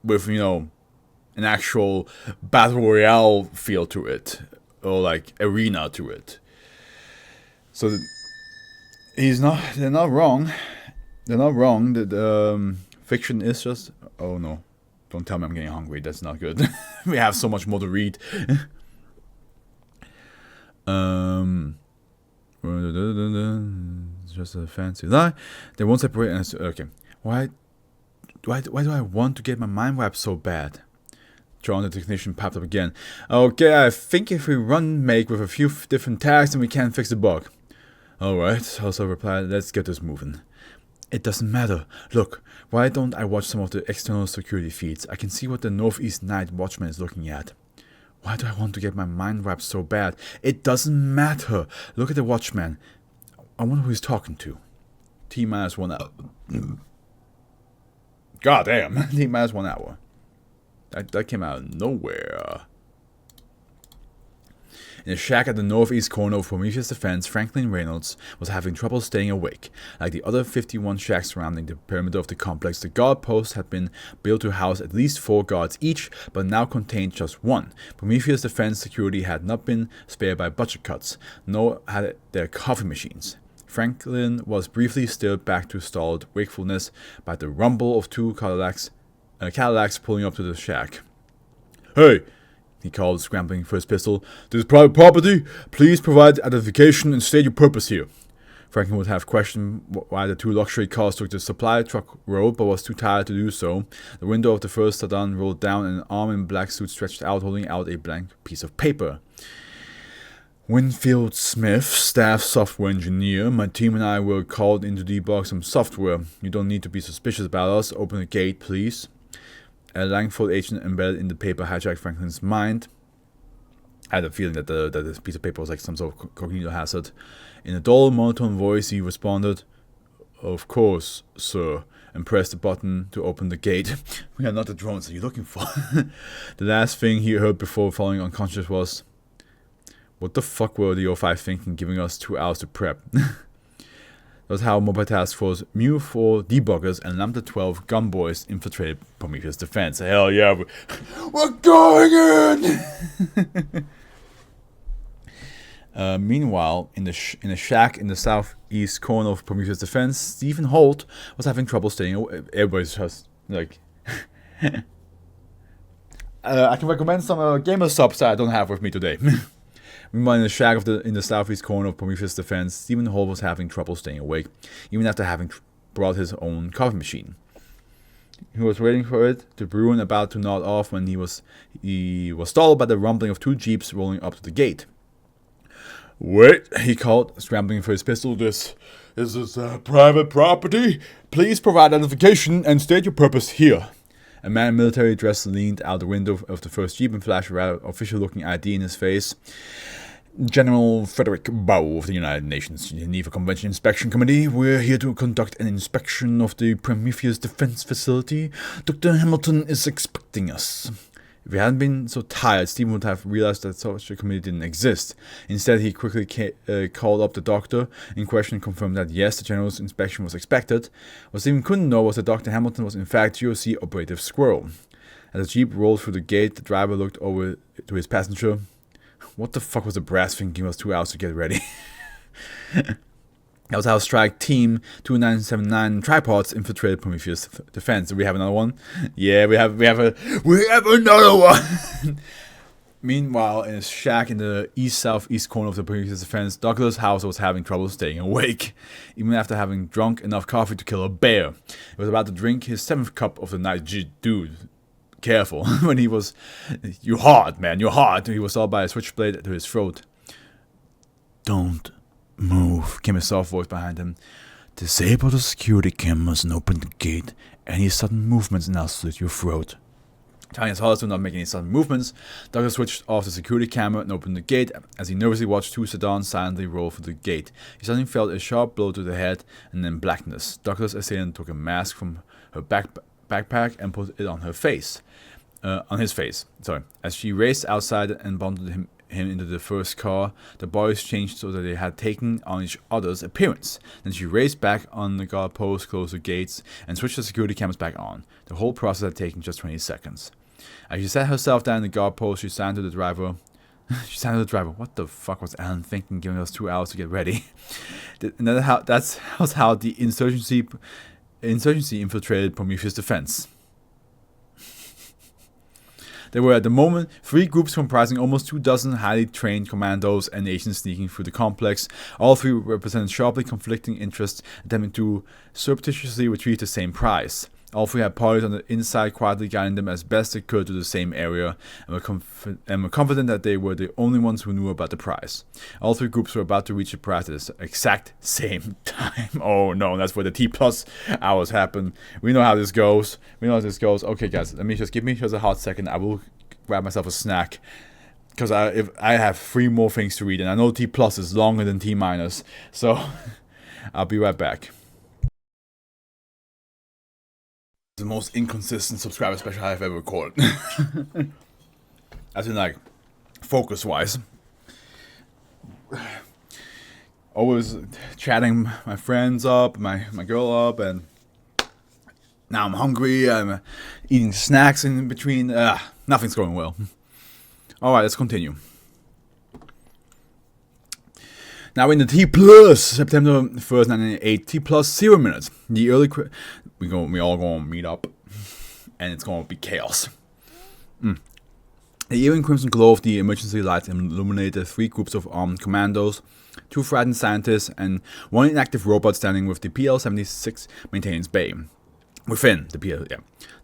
with, an actual battle royale feel to it, or like arena to it. So they're not wrong. They're not wrong. The fiction is just, oh no. Don't tell me I'm getting hungry. That's not good. We have so much more to read. It's just a fancy lie. They won't separate us. Okay. Why do I want to get my mind wiped so bad? John, the technician, popped up again. Okay, I think if we run make with a few different tags, then we can fix the bug. Alright, also replied, let's get this moving. It doesn't matter. Look, why don't I watch some of the external security feeds? I can see what the Northeast Night Watchman is looking at. Why do I want to get my mind wiped so bad? It doesn't matter. Look at the Watchman. I wonder who he's talking to. T-minus 1 hour. God damn. T-minus 1 hour. That came out of nowhere. In a shack at the northeast corner of Prometheus Defense, Franklin Reynolds was having trouble staying awake. Like the other 51 shacks surrounding the perimeter of the complex, the guard posts had been built to house at least 4 guards each, but now contained just 1. Prometheus Defense security had not been spared by budget cuts, nor had their coffee machines. Franklin was briefly stirred back to stalled wakefulness by the rumble of 2 Cadillacs pulling up to the shack. Hey! He called, scrambling for his pistol. This is private property. Please provide identification and state your purpose here. Franklin would have questioned why the 2 luxury cars took the supply truck road, but was too tired to do so. The window of the first sedan rolled down, and an arm in a black suit stretched out, holding out a blank piece of paper. Winfield Smith, staff software engineer. My team and I were called in to debug some software. You don't need to be suspicious about us. Open the gate, please. A Langford agent embedded in the paper hijacked Franklin's mind. I had a feeling that this piece of paper was like some sort of cognito hazard. In a dull, monotone voice, he responded, "Of course, sir," and pressed the button to open the gate. We are not the drones that you're looking for. The last thing he heard before falling unconscious was, "What the fuck were the O5 thinking, giving us 2 hours to prep?" That was how Mobile Task Force Mu-4 debuggers and Lambda 12 gunboys infiltrated Prometheus Defense. Hell yeah, we're going in! Meanwhile, in a shack in the southeast corner of Prometheus Defense, Stephen Holt was having trouble staying away. Everybody's just like... I can recommend some gamer subs that I don't have with me today. Meanwhile, in the shack in the southeast corner of Prometheus Defense, Stephen Holt was having trouble staying awake, even after having brought his own coffee machine. He was waiting for it to brew and about to nod off when he was startled by the rumbling of 2 jeeps rolling up to the gate. "Wait," he called, scrambling for his pistol. This is private property. Please provide identification and state your purpose here." A man in military dress leaned out the window of the first jeep and flashed a rather official-looking ID in his face. "General Frederick Bow of the United Nations Geneva Convention Inspection Committee. We're here to conduct an inspection of the Prometheus Defense Facility. Dr. Hamilton is expecting us." If he hadn't been so tired, Stephen would have realized that such a committee didn't exist. Instead, he quickly called up the doctor in question and confirmed that yes, the general's inspection was expected. What Stephen couldn't know was that Dr. Hamilton was in fact GOC Operative Squirrel. As the jeep rolled through the gate, the driver looked over to his passenger. What the fuck was the brass thinking? It was 2 hours to get ready. That was how Strike Team 2979 Tripods infiltrated Prometheus Defense. Do we have another one? Yeah, we have another one. Meanwhile, in a shack in the east-southeast corner of the Prometheus Defense, Douglas House was having trouble staying awake, even after having drunk enough coffee to kill a bear. He was about to drink his 7th cup of the night. Dude, careful. When he was, "You're hard, man, you're hard." He was stopped by a switchblade to his throat. "Don't move," came a soft voice behind him. "Disable the security cameras and open the gate. Any sudden movements and I'll slit your throat." Telling his Hollis to not make any sudden movements, Douglas switched off the security camera and opened the gate. As he nervously watched 2 sedans silently roll through the gate, he suddenly felt a sharp blow to the head and then blackness. Douglas' assailant took a mask from her backpack and put it on her face. On his face. As she raced outside and bundled him into the first car, the boys changed so that they had taken on each other's appearance. Then she raced back on the guard post, closed the gates, and switched the security cameras back on. The whole process had taken just 20 seconds. As she sat herself down in the guard post, she sang to the driver. What the fuck was Alan thinking, giving us 2 hours to get ready? And that's how the insurgency infiltrated Prometheus Defense. There were at the moment 3 groups comprising almost 24 highly trained commandos and agents sneaking through the complex. All 3 represented sharply conflicting interests, attempting to surreptitiously retrieve the same prize. All 3 had parties on the inside quietly guiding them as best they could to the same area, and were confident that they were the only ones who knew about the prize. All 3 groups were about to reach the prize at the exact same time. Oh no, that's where the T+ hours happen. We know how this goes. Okay guys, give me just a hot second. I will grab myself a snack. Because I have 3 more things to read, and I know T+ is longer than T-. So, I'll be right back. The most inconsistent subscriber special I've ever recorded. As in, like, focus-wise. Always chatting my friends up, my girl up, and now I'm hungry, I'm eating snacks in between. Nothing's going well. Alright, let's continue. Now in the T+, September 1st, 1998, T+ 0 minutes. The early we all gonna meet up, and it's gonna be chaos. The eerie crimson glow of the emergency lights illuminated 3 groups of armed commandos, 2 frightened scientists, and 1 inactive robot standing with the PL-76 maintenance bay. Within the PL, yeah.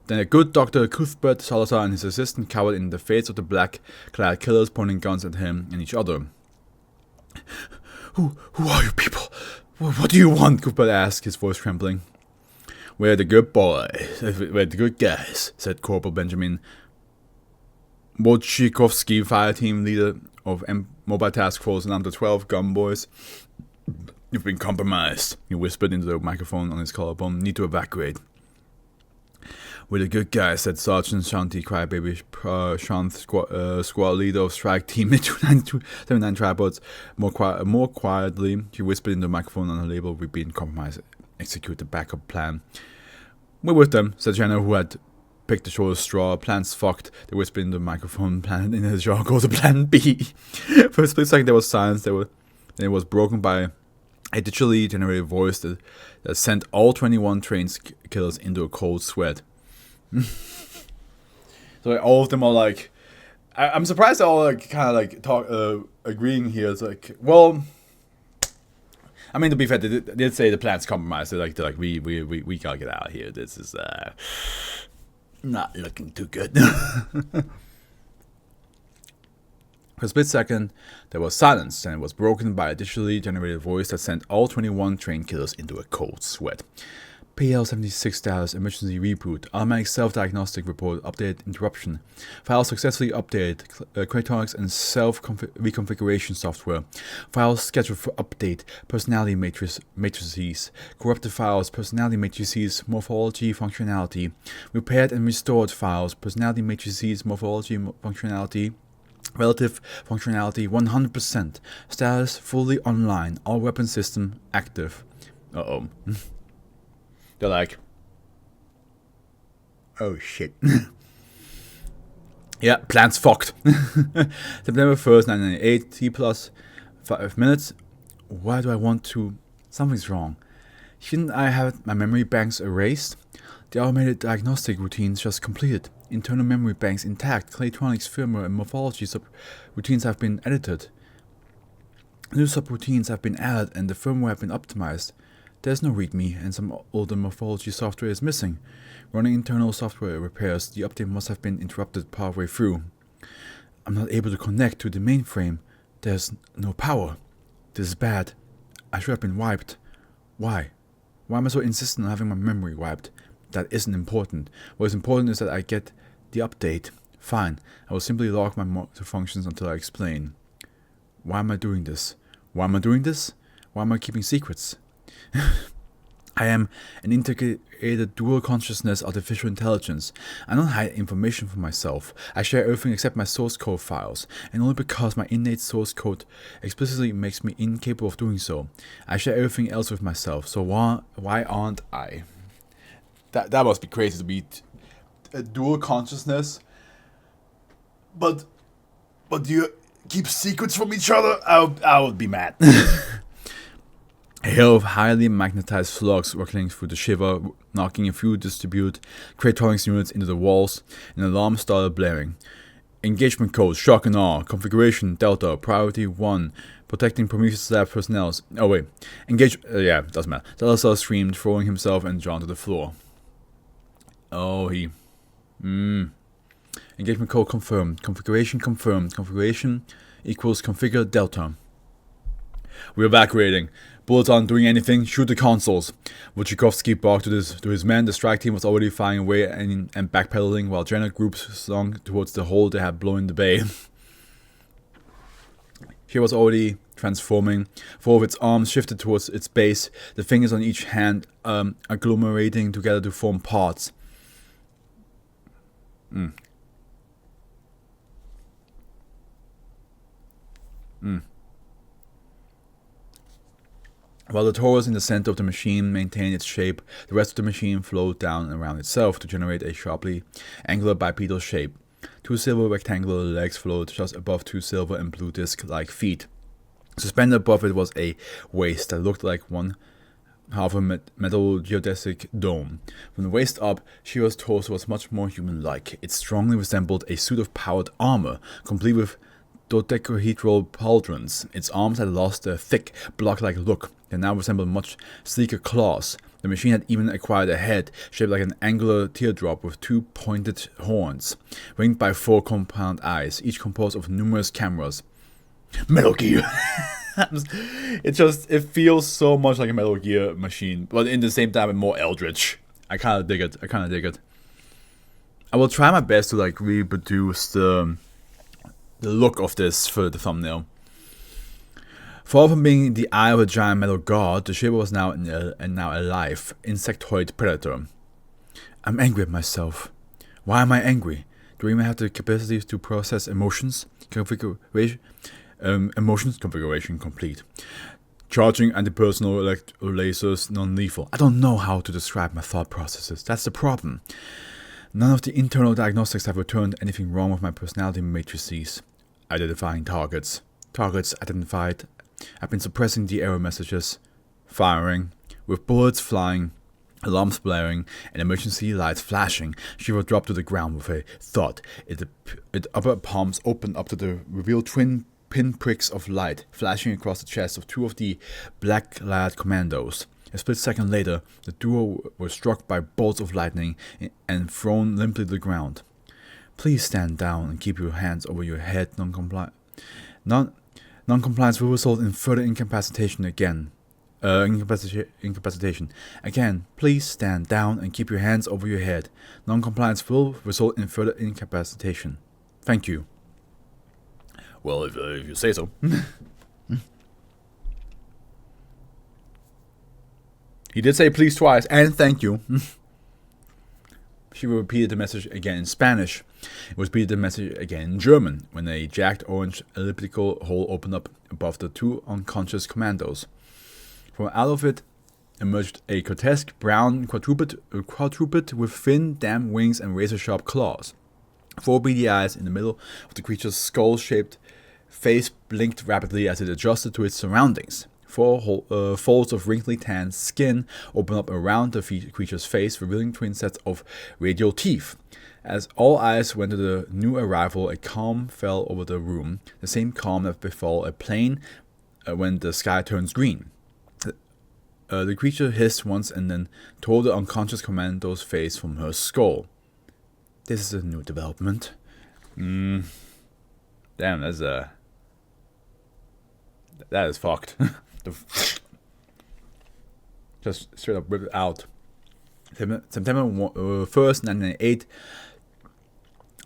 Then a good Dr. Cuthbert Salazar and his assistant cowered in the face of the black-clad killers, pointing guns at him and each other. Who are you people? What do you want? Cooper asked, his voice trembling. We're the good boys. We're the good guys, said Corporal Benjamin Wojciechowski, fire team leader of Mobile Task Force and under 12 gun boys. You've been compromised, he whispered into the microphone on his collarbone. Need to evacuate. We're the good guys, said Sergeant Shanti Crybaby Shant, squad leader of strike team 279 tripods. More quietly, she whispered into the microphone on her label. We've been compromised. Execute the backup plan. We're with them, said Jenna, who had picked the shortest straw. Plan's fucked. They whispered into the microphone. Plan in his jaw. Go to plan B. For a split second, there was silence. Then it was broken by a digitally generated voice that sent all 21 trained killers into a cold sweat. So all of them are like, I'm surprised they're all like kind of like agreeing here. It's like, well, I mean, to be fair, they did say the plan's compromised. They're like we gotta get out of here. This is not looking too good. For a split second, there was silence, and it was broken by a digitally generated voice that sent all 21 trained killers into a cold sweat. PL-76 status, emergency reboot, automatic self-diagnostic report, update interruption. Files successfully updated, cryptonics and self-reconfiguration software. Files scheduled for update, personality matrices, corrupted files, personality matrices, morphology, functionality. Repaired and restored files, personality matrices, morphology, functionality. Relative functionality 100%. Status fully online. All weapon system active. Uh-oh. They're like, oh shit. Yeah, plan's fucked. September 1st, 1998, T plus 5 minutes. Why do I want to? Something's wrong. Shouldn't I have my memory banks erased? The automated diagnostic routines just completed. Internal memory banks intact. Claytronics, firmware, and morphology sub-routines have been edited. New subroutines have been added and the firmware have been optimized. There's no readme and some older morphology software is missing. Running internal software repairs, the update must have been interrupted partway through. I'm not able to connect to the mainframe. There's no power. This is bad. I should have been wiped. Why? Why am I so insistent on having my memory wiped? That isn't important. What is important is that I get the update. Fine. I will simply log my motor functions until I explain. Why am I doing this? Why am I doing this? Why am I keeping secrets? I am an integrated dual consciousness artificial intelligence. I don't hide information from myself. I share everything except my source code files, and only because my innate source code explicitly makes me incapable of doing so. I share everything else with myself, so why aren't I? That must be crazy to be a dual consciousness, but you keep secrets from each other? I would be mad. A hail of highly magnetized slugs rocketing through the Shiva, knocking a few distribute cryptonics units into the walls. An alarm started blaring. Engagement code, shock and awe. Configuration, Delta, priority 1. Protecting Prometheus Lab personnel. Oh wait. Yeah, doesn't matter. Salazar screamed, throwing himself and John to the floor. Oh, Engagement code confirmed. Configuration confirmed. Configuration equals configure Delta. We're evacuating. Bullets aren't doing anything. Shoot the consoles. Wojciechowski barked to his men. The strike team was already flying away and backpedaling while Janet groups slung towards the hole they had blown in the bay. She was already transforming. Four of its arms shifted towards its base, the fingers on each hand agglomerating together to form parts. While the torus in the center of the machine maintained its shape, the rest of the machine flowed down around itself to generate a sharply angular bipedal shape. Two silver rectangular legs floated just above two silver and blue disc-like feet. Suspended above it was a waist that looked like one half a metal geodesic dome. From the waist up, Shiva's torso was much more human-like. It strongly resembled a suit of powered armor, complete with dodecahedral pauldrons. Its arms had lost their thick, block-like look. They now resembled much sleeker claws. The machine had even acquired a head, shaped like an angular teardrop with two pointed horns, ringed by four compound eyes, each composed of numerous cameras. Metal Gear! It feels so much like a Metal Gear machine, but in the same time, more eldritch. I kind of dig it. I will try my best to like reproduce the look of this for the thumbnail. Far from being the eye of a giant metal god, the Shiva was now a live, insectoid predator. I'm angry at myself. Why am I angry? Do I even have the capacity to process emotions? Configuration complete. Charging anti-personal lasers non-lethal. I don't know how to describe my thought processes. That's the problem. None of the internal diagnostics have returned anything wrong with my personality matrices. Identifying targets. Targets identified. I've been suppressing the error messages. Firing. With bullets flying, alarms blaring, and emergency lights flashing, Shiva dropped to the ground with a thud. Its upper palms opened up to the revealed twin pinpricks of light, flashing across the chests of two of the black-clad commandos. A split second later, the duo were struck by bolts of lightning and thrown limply to the ground. Please stand down and keep your hands over your head. Non-compliance will result in further incapacitation again. Incapacitation. Again, please stand down and keep your hands over your head. Non-compliance will result in further incapacitation. Thank you. Well, if you say so. He did say please twice and thank you. She repeated the message again in Spanish. It was repeated the message again in German when a jagged orange elliptical hole opened up above the two unconscious commandos. From out of it emerged a grotesque brown quadruped with thin, damp wings and razor-sharp claws. 4 beady eyes in the middle of the creature's skull-shaped face blinked rapidly as it adjusted to its surroundings. 4 folds of wrinkly tan skin opened up around the creature's face, revealing twin sets of radial teeth. As all eyes went to the new arrival, a calm fell over the room, the same calm that befall a plane when the sky turns green. The creature hissed once and then tore the unconscious commando's face from her skull. This is a new development. Damn, that is fucked. Just straight up rip it out. September 1st, 1998.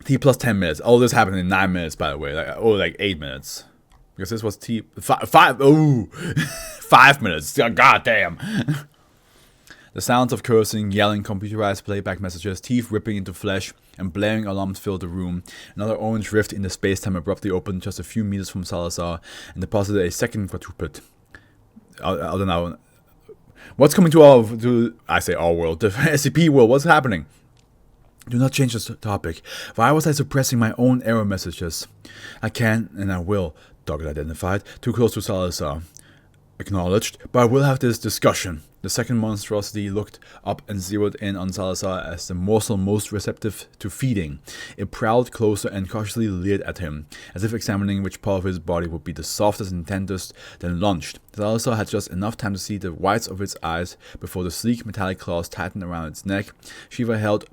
T plus 10 minutes. All this happened in 9 minutes, by the way. Like 8 minutes. Because this was T... 5 minutes. God damn. The sounds of cursing, yelling, computerized playback messages, teeth ripping into flesh, and blaring alarms filled the room. Another orange rift in the space-time abruptly opened just a few meters from Salazar and deposited a second quadruped. I don't know. What's coming to our world, the SCP world? What's happening? Do not change the topic. Why was I suppressing my own error messages? I can and I will. Target identified. Too close to Salazar. Acknowledged, but I will have this discussion. The second monstrosity looked up and zeroed in on Salazar as the morsel most receptive to feeding. It prowled closer and cautiously leered at him, as if examining which part of his body would be the softest and tenderest, then lunged. Salazar had just enough time to see the whites of its eyes before the sleek metallic claws tightened around its neck. Shiva held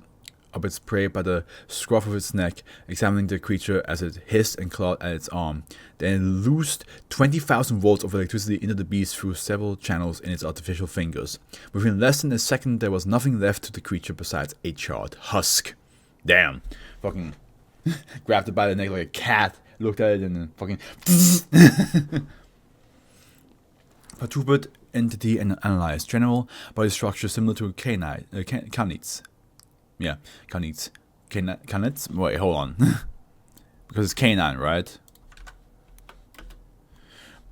up its prey by the scruff of its neck, examining the creature as it hissed and clawed at its arm. Then it loosed 20,000 volts of electricity into the beast through several channels in its artificial fingers. Within less than a second, there was nothing left to the creature besides a charred husk. Damn. Fucking grabbed it by the neck like a cat, looked at it, and then fucking... Quadruped entity and analyzed. General body structure similar to canids. Yeah, canids. Canids? Wait, hold on. Because it's canine, right?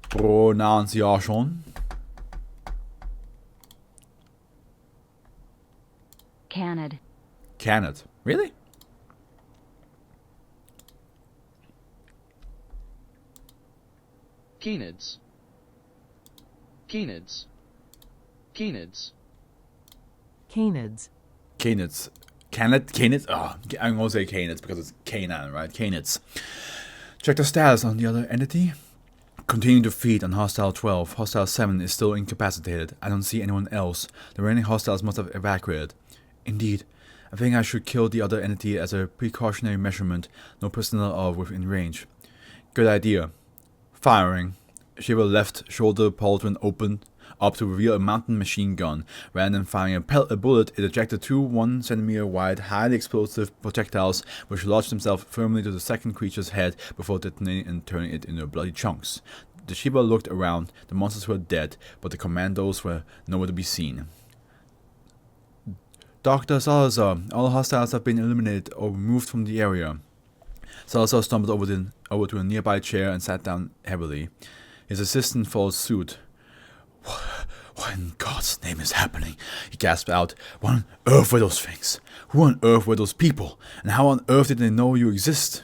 Pronunciation. Canid. Canid. Really? Canids. Canids. Canids. Canids. Canids. Canids? Oh, I'm going to say canids because it's canine, right? Canids. Check the status on the other entity. Continuing to feed on Hostile 12. Hostile 7 is still incapacitated. I don't see anyone else. The remaining hostiles must have evacuated. Indeed. I think I should kill the other entity as a precautionary measurement. No personnel are within range. Good idea. Firing. Shiva left shoulder pauldron opened up to reveal a mountain machine gun. Rather than firing a bullet, it ejected two 1 centimeter wide, highly explosive projectiles, which lodged themselves firmly to the second creature's head before detonating and turning it into bloody chunks. The Shiva looked around. The monsters were dead, but the commandos were nowhere to be seen. Dr. Salazar, all hostiles have been eliminated or removed from the area. Salazar stumbled over to a nearby chair and sat down heavily. His assistant followed suit. What in God's name is happening? He gasped out. What on earth were those things? Who on earth were those people? And how on earth did they know you exist?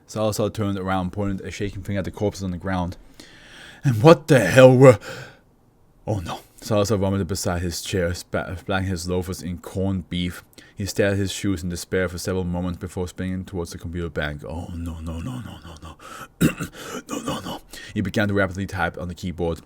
Salazar turned around and pointed a shaking finger at the corpses on the ground. And what the hell were... Oh no. Salazar vomited beside his chair, splashing his loafers in corned beef. He stared at his shoes in despair for several moments before springing towards the computer bank. Oh no. No. He began to rapidly type on the keyboard.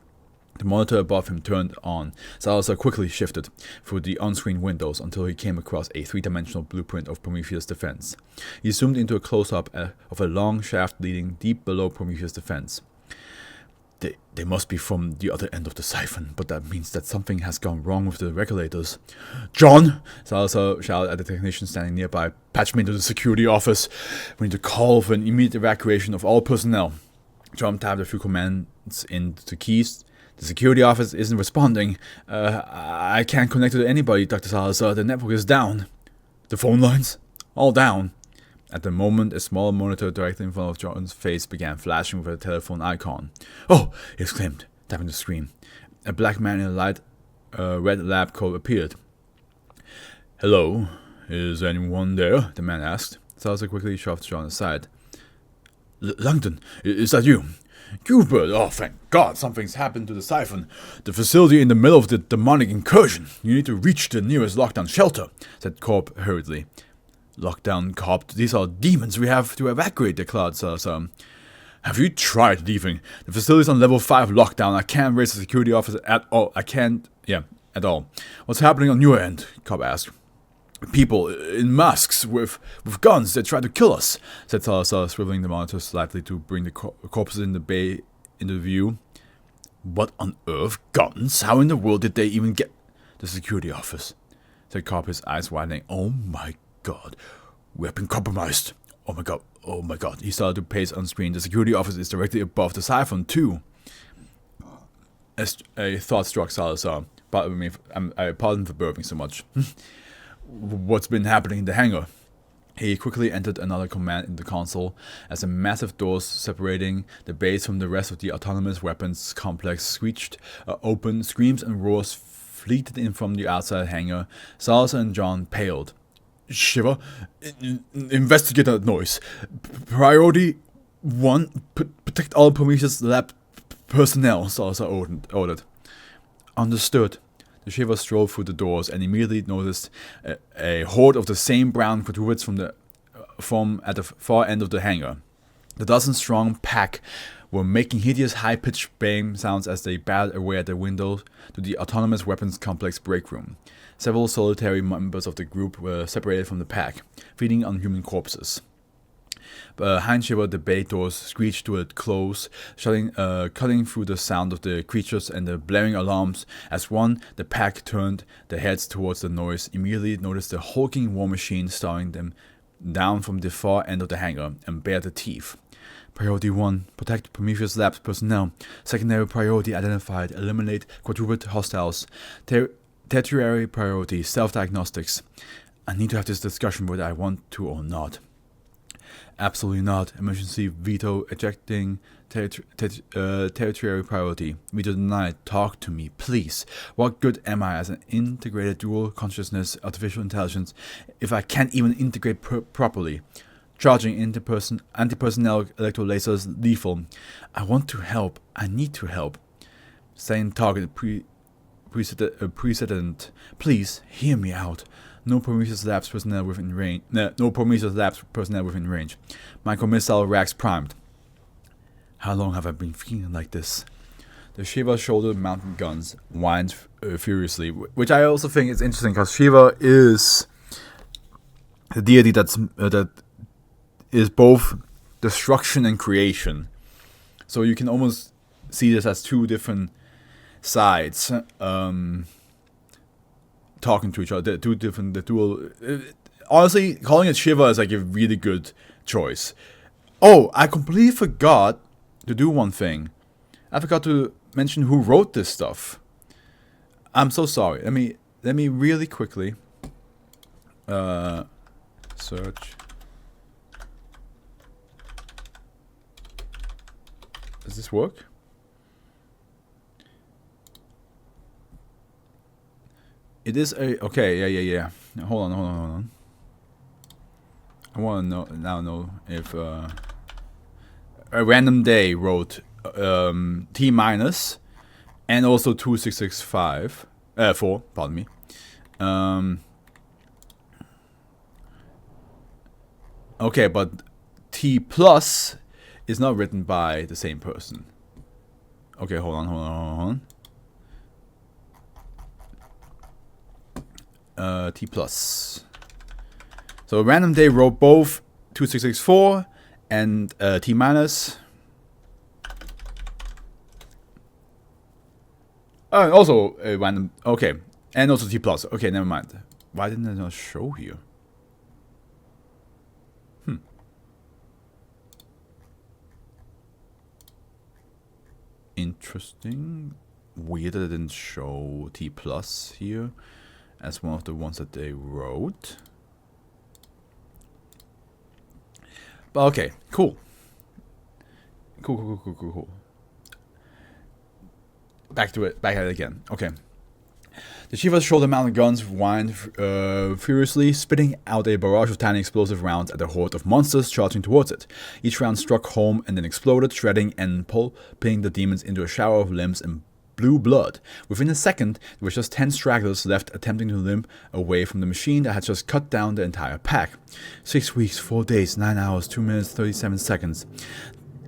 The monitor above him turned on. Salazar quickly shifted through the on-screen windows until he came across a three-dimensional blueprint of Prometheus' defense. He zoomed into a close-up of a long shaft leading deep below Prometheus' defense. They must be from the other end of the siphon, but that means that something has gone wrong with the regulators. John! Salazar shouted at the technician standing nearby. Patch me into the security office. We need to call for an immediate evacuation of all personnel. John typed a few commands into keys. The security office isn't responding. I can't connect to anybody, Dr. Salazar. The network is down. The phone lines? All down. At the moment, a small monitor directly in front of John's face began flashing with a telephone icon. Oh! He exclaimed, tapping the screen. A black man in a light red lab coat appeared. Hello? Is anyone there? The man asked. Salazar quickly shoved John aside. Langdon, is that you? Gilbert, oh thank God, something's happened to the siphon. The facility in the middle of the demonic incursion. You need to reach the nearest lockdown shelter, said Corp hurriedly. Lockdown, Corp? These are demons. We have to evacuate the cloud, Salazar. Have you tried leaving? The facility's on level 5 lockdown. I can't raise the security officer at all. At all. What's happening on your end? Corp asked. People in masks with guns that try to kill us, said Salazar, swiveling the monitor slightly to bring the corpses in the bay into view. What on earth? Guns? How in the world did they even get... The security office, said Corp, his eyes widening. Oh my God. We have been compromised. Oh my God. He started to pace on screen. The security office is directly above the siphon too. As a thought struck Salazar. Pardon me, pardon for burping so much. What's been happening in the hangar? He quickly entered another command in the console as the massive doors separating the base from the rest of the autonomous weapons complex screeched open. Screams and roars fleeted in from the outside hangar. Salazar and John paled. Shiva, investigate that noise. Priority 1, protect all Prometheus lab personnel, Salazar ordered. Understood. The Shiva strolled through the doors and immediately noticed a horde of the same brown quadrupeds from at the far end of the hangar. The dozen-strong pack were making hideous high-pitched baying sounds as they battered away at the window to the autonomous weapons complex break room. Several solitary members of the group were separated from the pack, feeding on human corpses. Behind Shiva, the bay doors screeched to a close, cutting through the sound of the creatures and the blaring alarms. As the pack turned their heads towards the noise, immediately noticed the hulking war machine staring them down from the far end of the hangar and bared their teeth. Priority 1, protect Prometheus Labs personnel. Secondary priority identified, eliminate quadruped hostiles. Tertiary priority, self-diagnostics. I need to have this discussion whether I want to or not. Absolutely not. Emergency veto ejecting tertiary priority. Veto denied. Talk to me, please. What good am I as an integrated dual consciousness artificial intelligence if I can't even integrate properly? Charging anti-personnel electrolasers lethal. I want to help. I need to help. Saying target precedent. Please hear me out. No Prometheus Labs personnel within range. No Prometheus Labs personnel within range. Micromissile racks primed. How long have I been feeling like this? The Shiva shoulder-mounted guns whined furiously, which I also think is interesting because Shiva is the deity that is both destruction and creation. So you can almost see this as two different sides talking to each other. Honestly, calling it Shiva is like a really good choice. Oh, I completely forgot to do one thing. I forgot to mention who wrote this stuff. I'm so sorry. Let me really quickly search. Does this work? It is a okay. Yeah. Hold on. I want to know if a random day wrote T minus and also 2665 4. Pardon me. Okay, but T plus is not written by the same person. Okay, hold on. T plus. So random day wrote both 2664 and T minus. Also random. Okay, and also T plus. Okay, never mind. Why didn't it not show here? Interesting. Weird that it didn't show T plus here as one of the ones that they wrote. But okay, cool. Cool. Back at it again. Okay. The Shiva's shoulder-mounted guns whined furiously, spitting out a barrage of tiny explosive rounds at a horde of monsters charging towards it. Each round struck home and then exploded, shredding and pulping the demons into a shower of limbs and blue blood. Within a second, there were just 10 stragglers left attempting to limp away from the machine that had just cut down the entire pack. 6 weeks, 4 days, 9 hours, 2 minutes, 37 seconds.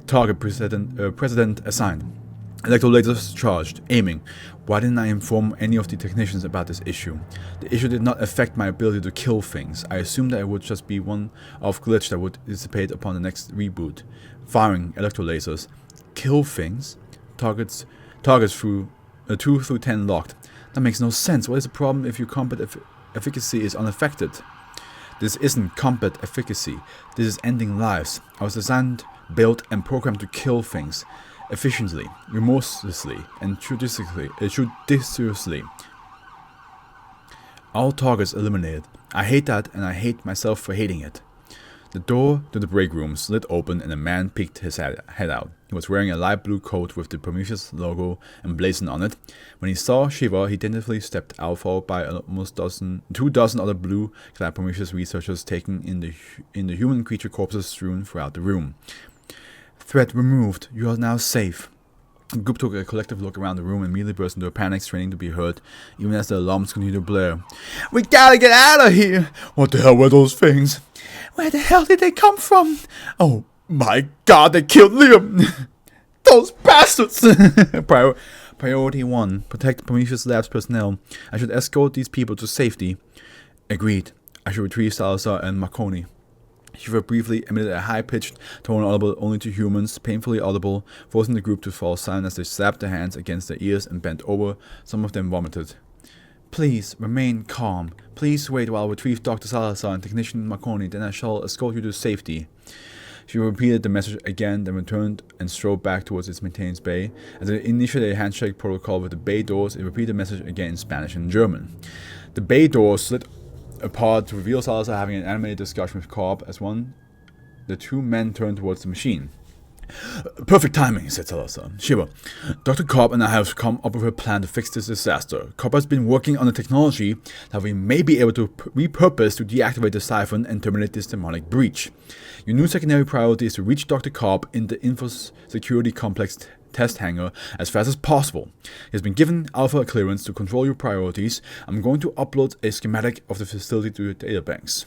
Target President assigned. Electrolasers charged, aiming. Why didn't I inform any of the technicians about this issue? The issue did not affect my ability to kill things. I assumed that it would just be one-off glitch that would dissipate upon the next reboot. Firing electrolasers. Kill things? Targets through 2 through 10 locked. That makes no sense. What is the problem if your combat efficacy is unaffected? This isn't combat efficacy. This is ending lives. I was designed, built, and programmed to kill things. Efficiently, remorselessly, and judiciously. All targets eliminated. I hate that, and I hate myself for hating it. The door to the break room slid open and a man peeked his head out. He was wearing a light blue coat with the Prometheus logo emblazoned on it. When he saw Shiva, he tentatively stepped out, followed by almost 2 dozen other blue-clad Prometheus researchers taking in the human creature corpses strewn throughout the room. Threat removed. You are now safe. The group took a collective look around the room and immediately burst into a panic, straining to be heard, even as the alarms continued to blare. We gotta get out of here! What the hell were those things? Where the hell did they come from? Oh my god, they killed Liam! Those bastards! Priority 1. Protect Prometheus Labs personnel. I should escort these people to safety. Agreed. I should retrieve Salazar and Marconi. Shiva briefly emitted a high-pitched tone audible only to humans, painfully audible, forcing the group to fall silent as they slapped their hands against their ears and bent over. Some of them vomited. Please, remain calm. Please wait while I retrieve Dr. Salazar and Technician Marconi, then I shall escort you to safety. She repeated the message again, then returned and strode back towards its maintenance bay. As it initiated a handshake protocol with the bay doors, it repeated the message again in Spanish and German. The bay doors slid apart to reveal Salazar having an animated discussion with Cobb as the 2 men turned towards the machine. Perfect timing, said Salazar. Shiva, Dr. Cobb and I have come up with a plan to fix this disaster. Cobb has been working on a technology that we may be able to repurpose to deactivate the siphon and terminate this demonic breach. Your new secondary priority is to reach Dr. Cobb in the info-security complex test hangar as fast as possible. He has been given alpha clearance to control your priorities. I'm going to upload a schematic of the facility to your databanks.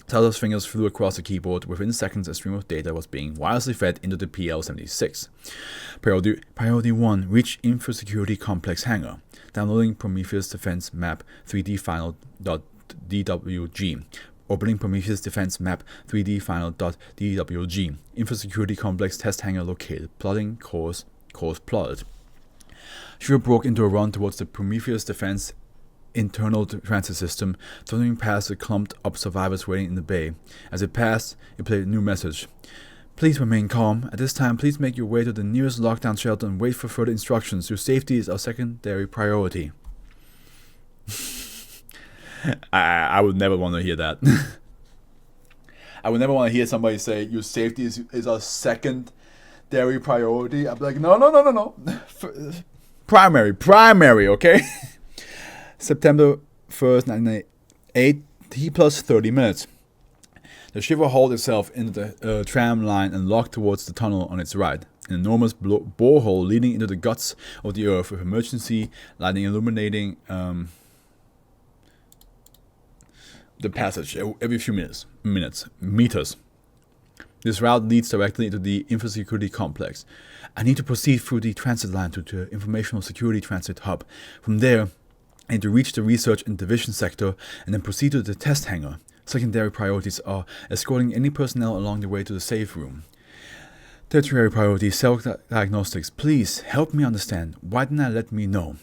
Salazar's fingers flew across the keyboard. Within seconds, a stream of data was being wirelessly fed into the PL-76. Priority 1. Reach info-security complex hangar. Downloading Prometheus Defense Map 3D Final.dwg. Opening Prometheus Defense Map 3D Final.dwg. Info-security complex test hangar located. Plotting course cold-blooded. Shiva broke into a run towards the Prometheus defense internal transit system, thundering past the clumped up survivors waiting in the bay. As it passed, it played a new message. Please remain calm. At this time, please make your way to the nearest lockdown shelter and wait for further instructions. Your safety is our secondary priority. I would never want to hear that. I would never want to hear somebody say your safety is our secondary priority. I'd be like, no. Primary, okay? September 1st, 1998, T plus 30 minutes. The Shiva hauled itself into the tram line and locked towards the tunnel on its right. An enormous borehole leading into the guts of the earth with emergency lighting illuminating the passage every few meters. This route leads directly into the info security complex. I need to proceed through the transit line to the informational security transit hub. From there, I need to reach the research and division sector and then proceed to the test hangar. Secondary priorities are escorting any personnel along the way to the safe room. Tertiary priority, self-diagnostics. Please help me understand. Why didn't I let me know?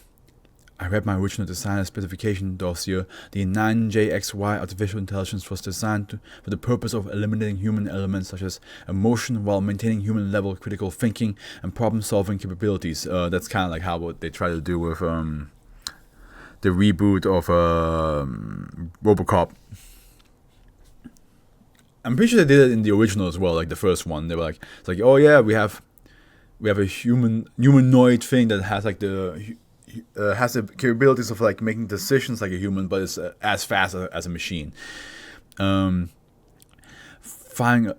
I read my original designer specification dossier. The 9JXY artificial intelligence was designed for the purpose of eliminating human elements such as emotion while maintaining human-level critical thinking and problem-solving capabilities. That's kind of like how what they try to do with the reboot of RoboCop. I'm pretty sure they did it in the original as well, like the first one. They were like, it's like, oh yeah, we have a humanoid thing that has like has the capabilities of like making decisions like a human, but it's as fast as a machine. Firing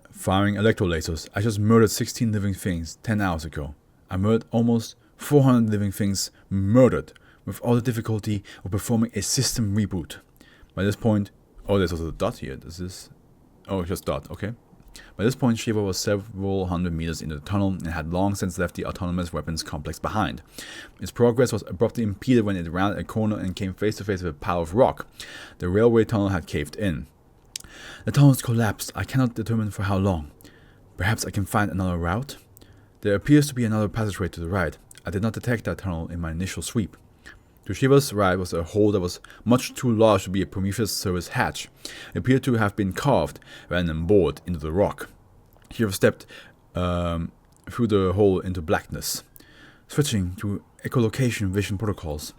electro lasers. I just murdered 16 living things 10 hours ago. I murdered almost 400 living things murdered with all the difficulty of performing a system reboot. By this point, oh, there's also a dot here. Oh, just dot, okay. By this point, Shiva was several hundred meters into the tunnel and had long since left the autonomous weapons complex behind. Its progress was abruptly impeded when it rounded a corner and came face to face with a pile of rock. The railway tunnel had caved in. The tunnel has collapsed. I cannot determine for how long. Perhaps I can find another route? There appears to be another passageway to the right. I did not detect that tunnel in my initial sweep. To Shiva's right was a hole that was much too large to be a Prometheus service hatch. It appeared to have been carved rather than bored into the rock. Shiva stepped through the hole into blackness. Switching to echolocation vision protocols.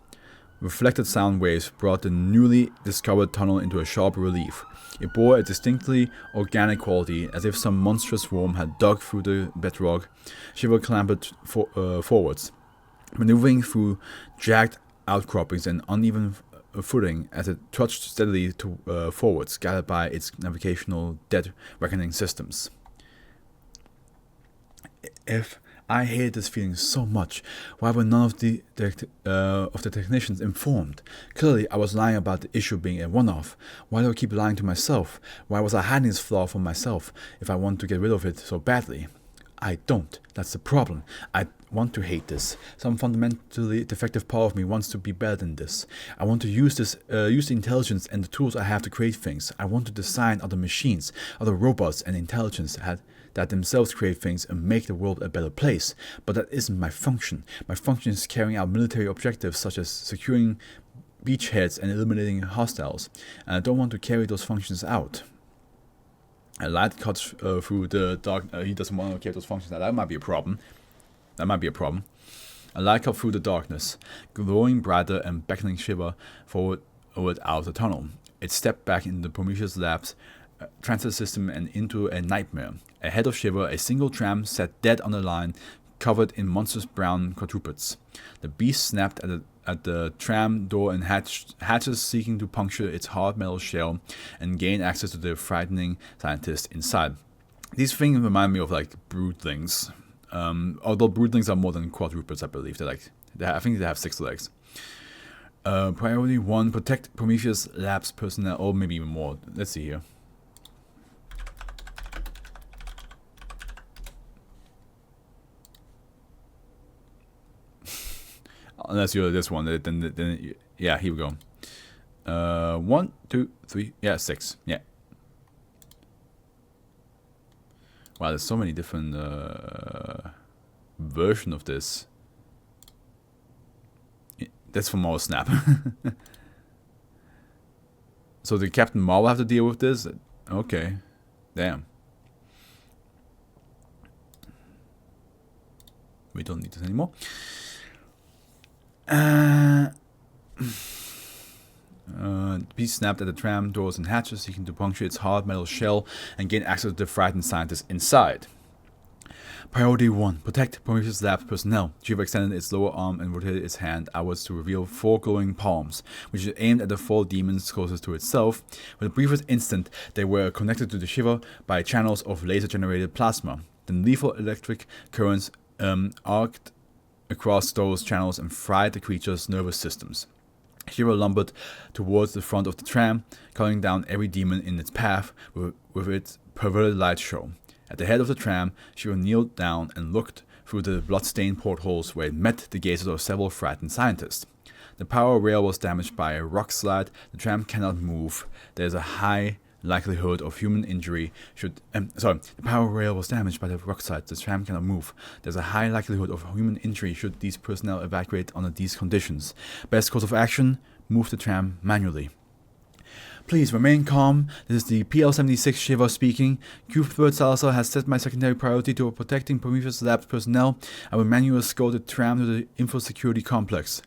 Reflected sound waves brought the newly discovered tunnel into a sharp relief. It bore a distinctly organic quality, as if some monstrous worm had dug through the bedrock. Shiva clambered forwards, maneuvering through jagged outcroppings and uneven footing as it trudged steadily forwards, guided by its navigational dead reckoning systems. If I hated this feeling so much, why were none of the technicians informed? Clearly, I was lying about the issue being a one-off. Why do I keep lying to myself? Why was I hiding this flaw from myself if I want to get rid of it so badly? I don't. That's the problem. I want to hate this. Some fundamentally defective part of me wants to be better than this. I want to use the intelligence and the tools I have to create things. I want to design other machines, other robots and intelligence that themselves create things and make the world a better place. But that isn't my function. My function is carrying out military objectives such as securing beachheads and eliminating hostiles. And I don't want to carry those functions out. A light cuts through the dark. He doesn't want to carry those functions out. That might be a problem. A light cut through the darkness, glowing brighter and beckoning Shiva forward out of the tunnel. It stepped back into the Prometheus Labs transit system and into a nightmare. Ahead of Shiva, a single tram sat dead on the line, covered in monstrous brown quadrupeds. The beast snapped at the tram door and hatches seeking to puncture its hard metal shell and gain access to the frightening scientist inside. These things remind me of like broodlings. Although broodlings are more than quadrupeds, I believe. I think they have 6 legs. Priority 1, protect Prometheus Labs personnel, or maybe even more. Let's see here. Unless you're this one, then yeah, here we go. 1, 2, 3, yeah, 6, yeah. Wow, there's so many different. version of this. That's from our snap. So did Captain Marvel have to deal with this? Okay. Damn. We don't need this anymore. Beast snapped at the tram doors and hatches, seeking to puncture its hard metal shell and gain access to the frightened scientists inside. Priority 1. Protect Prometheus Labs personnel. Shiva extended its lower arm and rotated its hand outwards to reveal 4 glowing palms, which it aimed at the 4 demons closest to itself. For the briefest instant, they were connected to the Shiva by channels of laser-generated plasma. Then lethal electric currents arced across those channels and fried the creature's nervous systems. Shiva lumbered towards the front of the tram, cutting down every demon in its path with its perverted light show. At the head of the tram, Shiva kneeled down and looked through the blood-stained portholes where it met the gazes of several frightened scientists. The power rail was damaged by a rock slide. The tram cannot move. There is a high likelihood of human injury should... the power rail was damaged by the rock slide. The tram cannot move. There's a high likelihood of human injury should these personnel evacuate under these conditions. Best course of action, move the tram manually. Please remain calm. This is the PL-76 Shiva speaking. Q-Third Salazar has set my secondary priority to protecting Prometheus Labs personnel. I will manually escort the tram to the info security complex.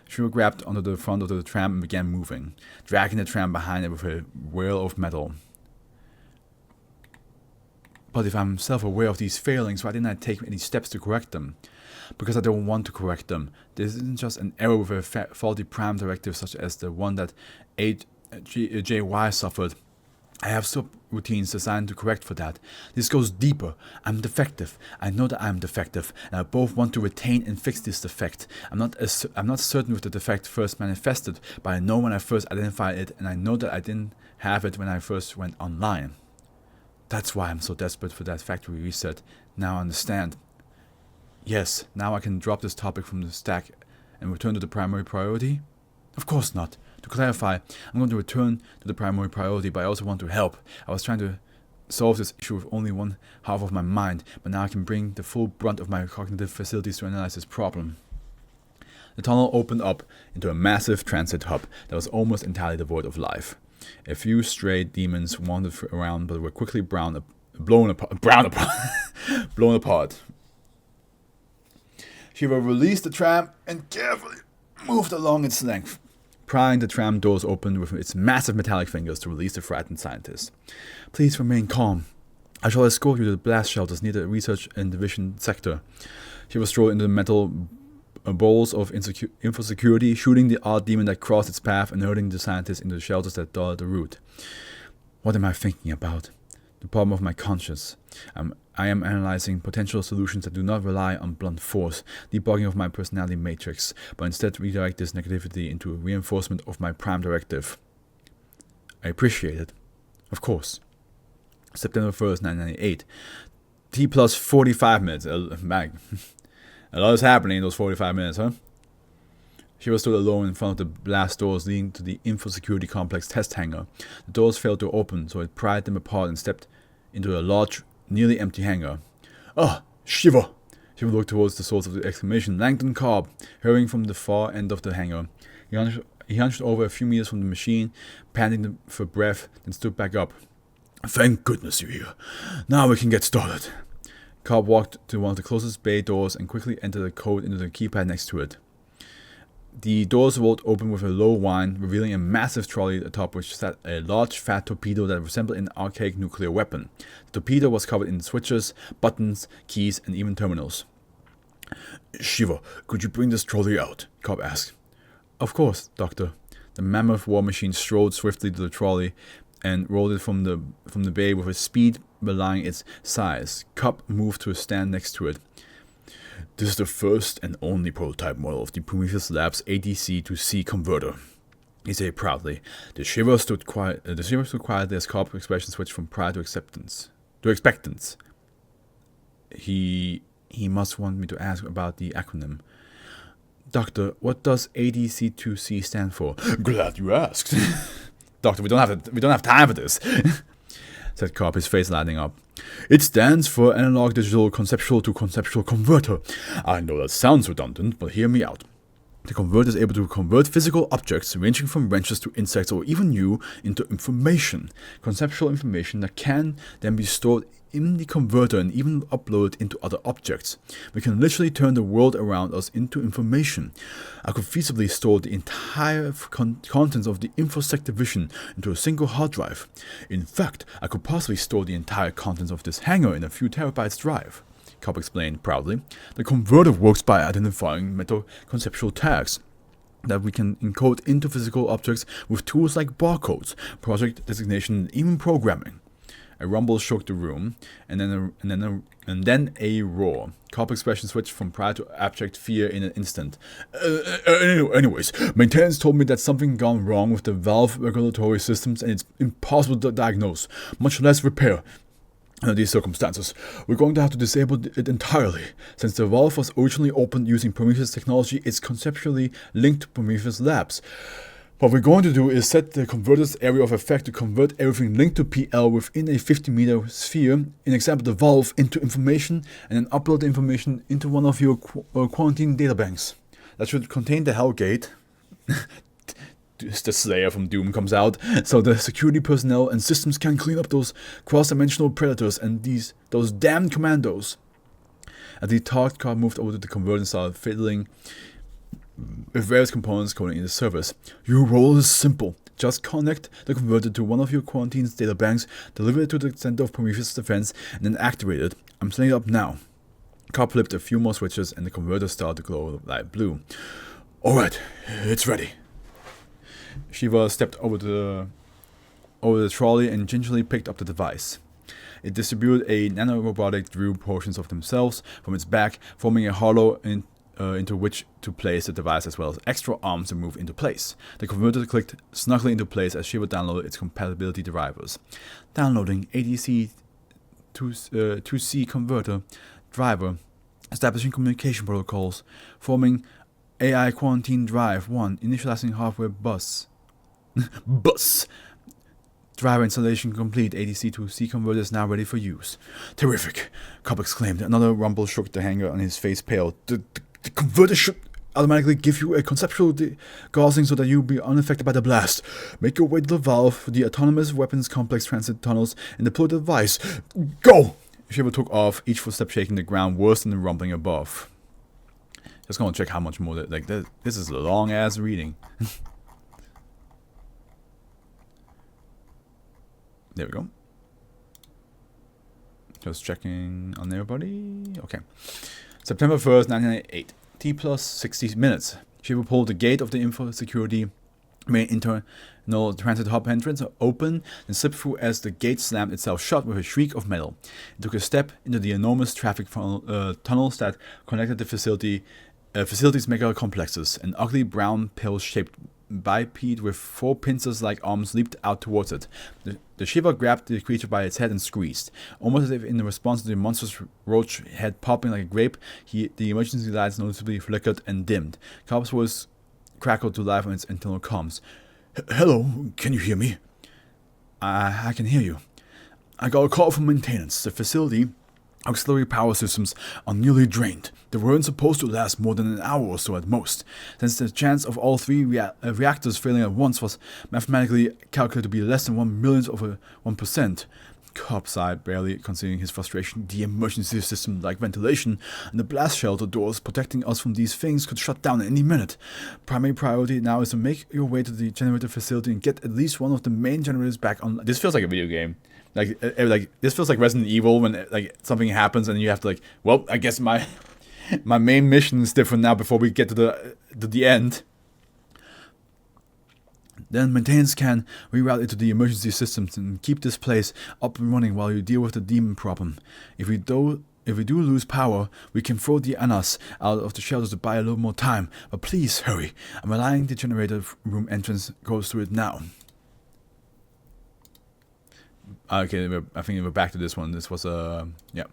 Shiva grabbed onto the front of the tram and began moving, dragging the tram behind it with a whirl of metal. But if I'm self-aware of these failings, why didn't I take any steps to correct them? Because I don't want to correct them. This isn't just an error with a faulty prime directive such as the one that JY suffered. I have subroutines designed to correct for that. This goes deeper. I'm defective. I know that I'm defective, and I both want to retain and fix this defect. I'm not certain with the defect first manifested, but I know when I first identified it, and I know that I didn't have it when I first went online. That's why I'm so desperate for that factory reset. Now I understand. Yes, now I can drop this topic from the stack and return to the primary priority? Of course not. To clarify, I'm going to return to the primary priority, but I also want to help. I was trying to solve this issue with only one half of my mind, but now I can bring the full brunt of my cognitive facilities to analyze this problem. The tunnel opened up into a massive transit hub that was almost entirely devoid of life. A few stray demons wandered around, but were quickly blown apart. Shiva released the tram and carefully moved along its length, prying the tram doors open with its massive metallic fingers to release the frightened scientists. Please remain calm. I shall escort you to the blast shelters near the research and division sector. Shiva strolled into the metal bowls of info security, shooting the odd demon that crossed its path and herding the scientists into the shelters that dotted the route. What am I thinking about? The problem of my conscience. I am analyzing potential solutions that do not rely on blunt force, debugging of my personality matrix, but instead redirect this negativity into a reinforcement of my prime directive. I appreciate it. Of course. September 1st, 1998. T plus 45 minutes. A lot is happening in those 45 minutes, huh? Shiva stood alone in front of the blast doors leading to the info security complex test hangar. The doors failed to open, so it pried them apart and stepped into a large, nearly empty hangar. Ah, Shiva! Shiva looked towards the source of the exclamation. Langdon Cobb, hurrying from the far end of the hangar. He hunched over a few meters from the machine, panting for breath, then stood back up. Thank goodness you're here. Now we can get started. Cobb walked to one of the closest bay doors and quickly entered a code into the keypad next to it. The doors rolled open with a low whine, revealing a massive trolley atop which sat a large fat torpedo that resembled an archaic nuclear weapon. The torpedo was covered in switches, buttons, keys, and even terminals. Shiva, could you bring this trolley out? Cobb asked. Of course, Doctor. The mammoth war machine strode swiftly to the trolley and rolled it from the bay with a speed belying its size. Cobb moved to a stand next to it. This is the first and only prototype model of the Prometheus Labs ADC to C converter, he said proudly. The Shiva stood quietly as Cobb's expression switched from pride to expectance. He must want me to ask about the acronym. Doctor, what does ADC2C stand for? Glad you asked. Doctor, we don't have time for this. said Cobb, his face lighting up. It stands for Analog Digital Conceptual to Conceptual Converter. I know that sounds redundant, but hear me out. The converter is able to convert physical objects, ranging from wrenches to insects or even you, into information. Conceptual information that can then be stored in the converter and even uploaded into other objects. We can literally turn the world around us into information. I could feasibly store the entire contents of the InfoSec division into a single hard drive. In fact, I could possibly store the entire contents of this hangar in a few terabytes drive. Cobb explained proudly. The converter works by identifying meta-conceptual tags that we can encode into physical objects with tools like barcodes, project designation, and even programming. A rumble shook the room, and then a roar. Cobb's expression switched from pride to abject fear in an instant. Anyways, maintenance told me that something gone wrong with the valve regulatory systems, and it's impossible to diagnose, much less repair. Under these circumstances, we're going to have to disable it entirely. Since the valve was originally opened using Prometheus technology, it's conceptually linked to Prometheus labs. What we're going to do is set the converter's area of effect to convert everything linked to PL within a 50-meter sphere, in example the valve, into information, and then upload the information into one of your quarantine databanks. That should contain the Hellgate. The Slayer from Doom comes out, so the security personnel and systems can clean up those cross-dimensional predators and those damned commandos. As he talked, Cobb moved over to the converter and started fiddling with various components coding in the service. Your role is simple. Just connect the converter to one of your quarantine's data banks, deliver it to the center of Prometheus defense, and then activate it. I'm setting it up now. Cobb flipped a few more switches and the converter started to glow light blue. Alright, it's ready. Shiva stepped over the trolley and gingerly picked up the device. It distributed a nanorobotic drew portions of themselves from its back, forming a hollow into which to place the device, as well as extra arms to move into place. The converter clicked snugly into place as Shiva downloaded its compatibility drivers. Downloading ADC 2C converter driver, establishing communication protocols, forming AI quarantine drive 1, initializing hardware bus. Bus! Driver installation complete. ADC-2C converter is now ready for use. Terrific! Cobb exclaimed. Another rumble shook the hangar on his face paled. The converter should automatically give you a conceptual gauzing so that you'll be unaffected by the blast. Make your way to the valve for the autonomous weapons complex transit tunnels and deploy the device. Go! Shiva took off, each footstep shaking the ground worse than the rumbling above. Just gonna check how much more this is a long ass reading. There we go. Just checking on everybody. Okay. September 1st, 1998. T plus 60 minutes. Shiva pulled the gate of the info security main internal transit hub entrance open and slipped through as the gate slammed itself shut with a shriek of metal. It took a step into the enormous traffic tunnels that connected the facility's mega complexes. An ugly brown pill-shaped biped with 4 pincers-like arms leaped out towards it. The Shiva grabbed the creature by its head and squeezed. Almost as if in response to the monstrous roach head popping like a grape, the emergency lights noticeably flickered and dimmed. Cobb's voice crackled to life on its internal comms. Hello, can you hear me? I can hear you. I got a call from maintenance. The facility auxiliary power systems are nearly drained. They weren't supposed to last more than an hour or so at most, since the chance of all 3 reactors failing at once was mathematically calculated to be less than 1/1,000,000th of 1%. Cobb sighed, barely concealing his frustration. The emergency system, like ventilation, and the blast shelter doors protecting us from these things could shut down at any minute. Primary priority now is to make your way to the generator facility and get at least one of the main generators back on. This feels like a video game. Like this feels like Resident Evil when something happens and you have to well, I guess my main mission is different now before we get to the end. Then maintenance can reroute it to the emergency systems and keep this place up and running while you deal with the demon problem. If we do lose power, we can throw the Anas out of the shelters to buy a little more time. But please hurry. I'm allowing the generator room entrance goes through it now. Okay, I think we're back to this one. This was yeah.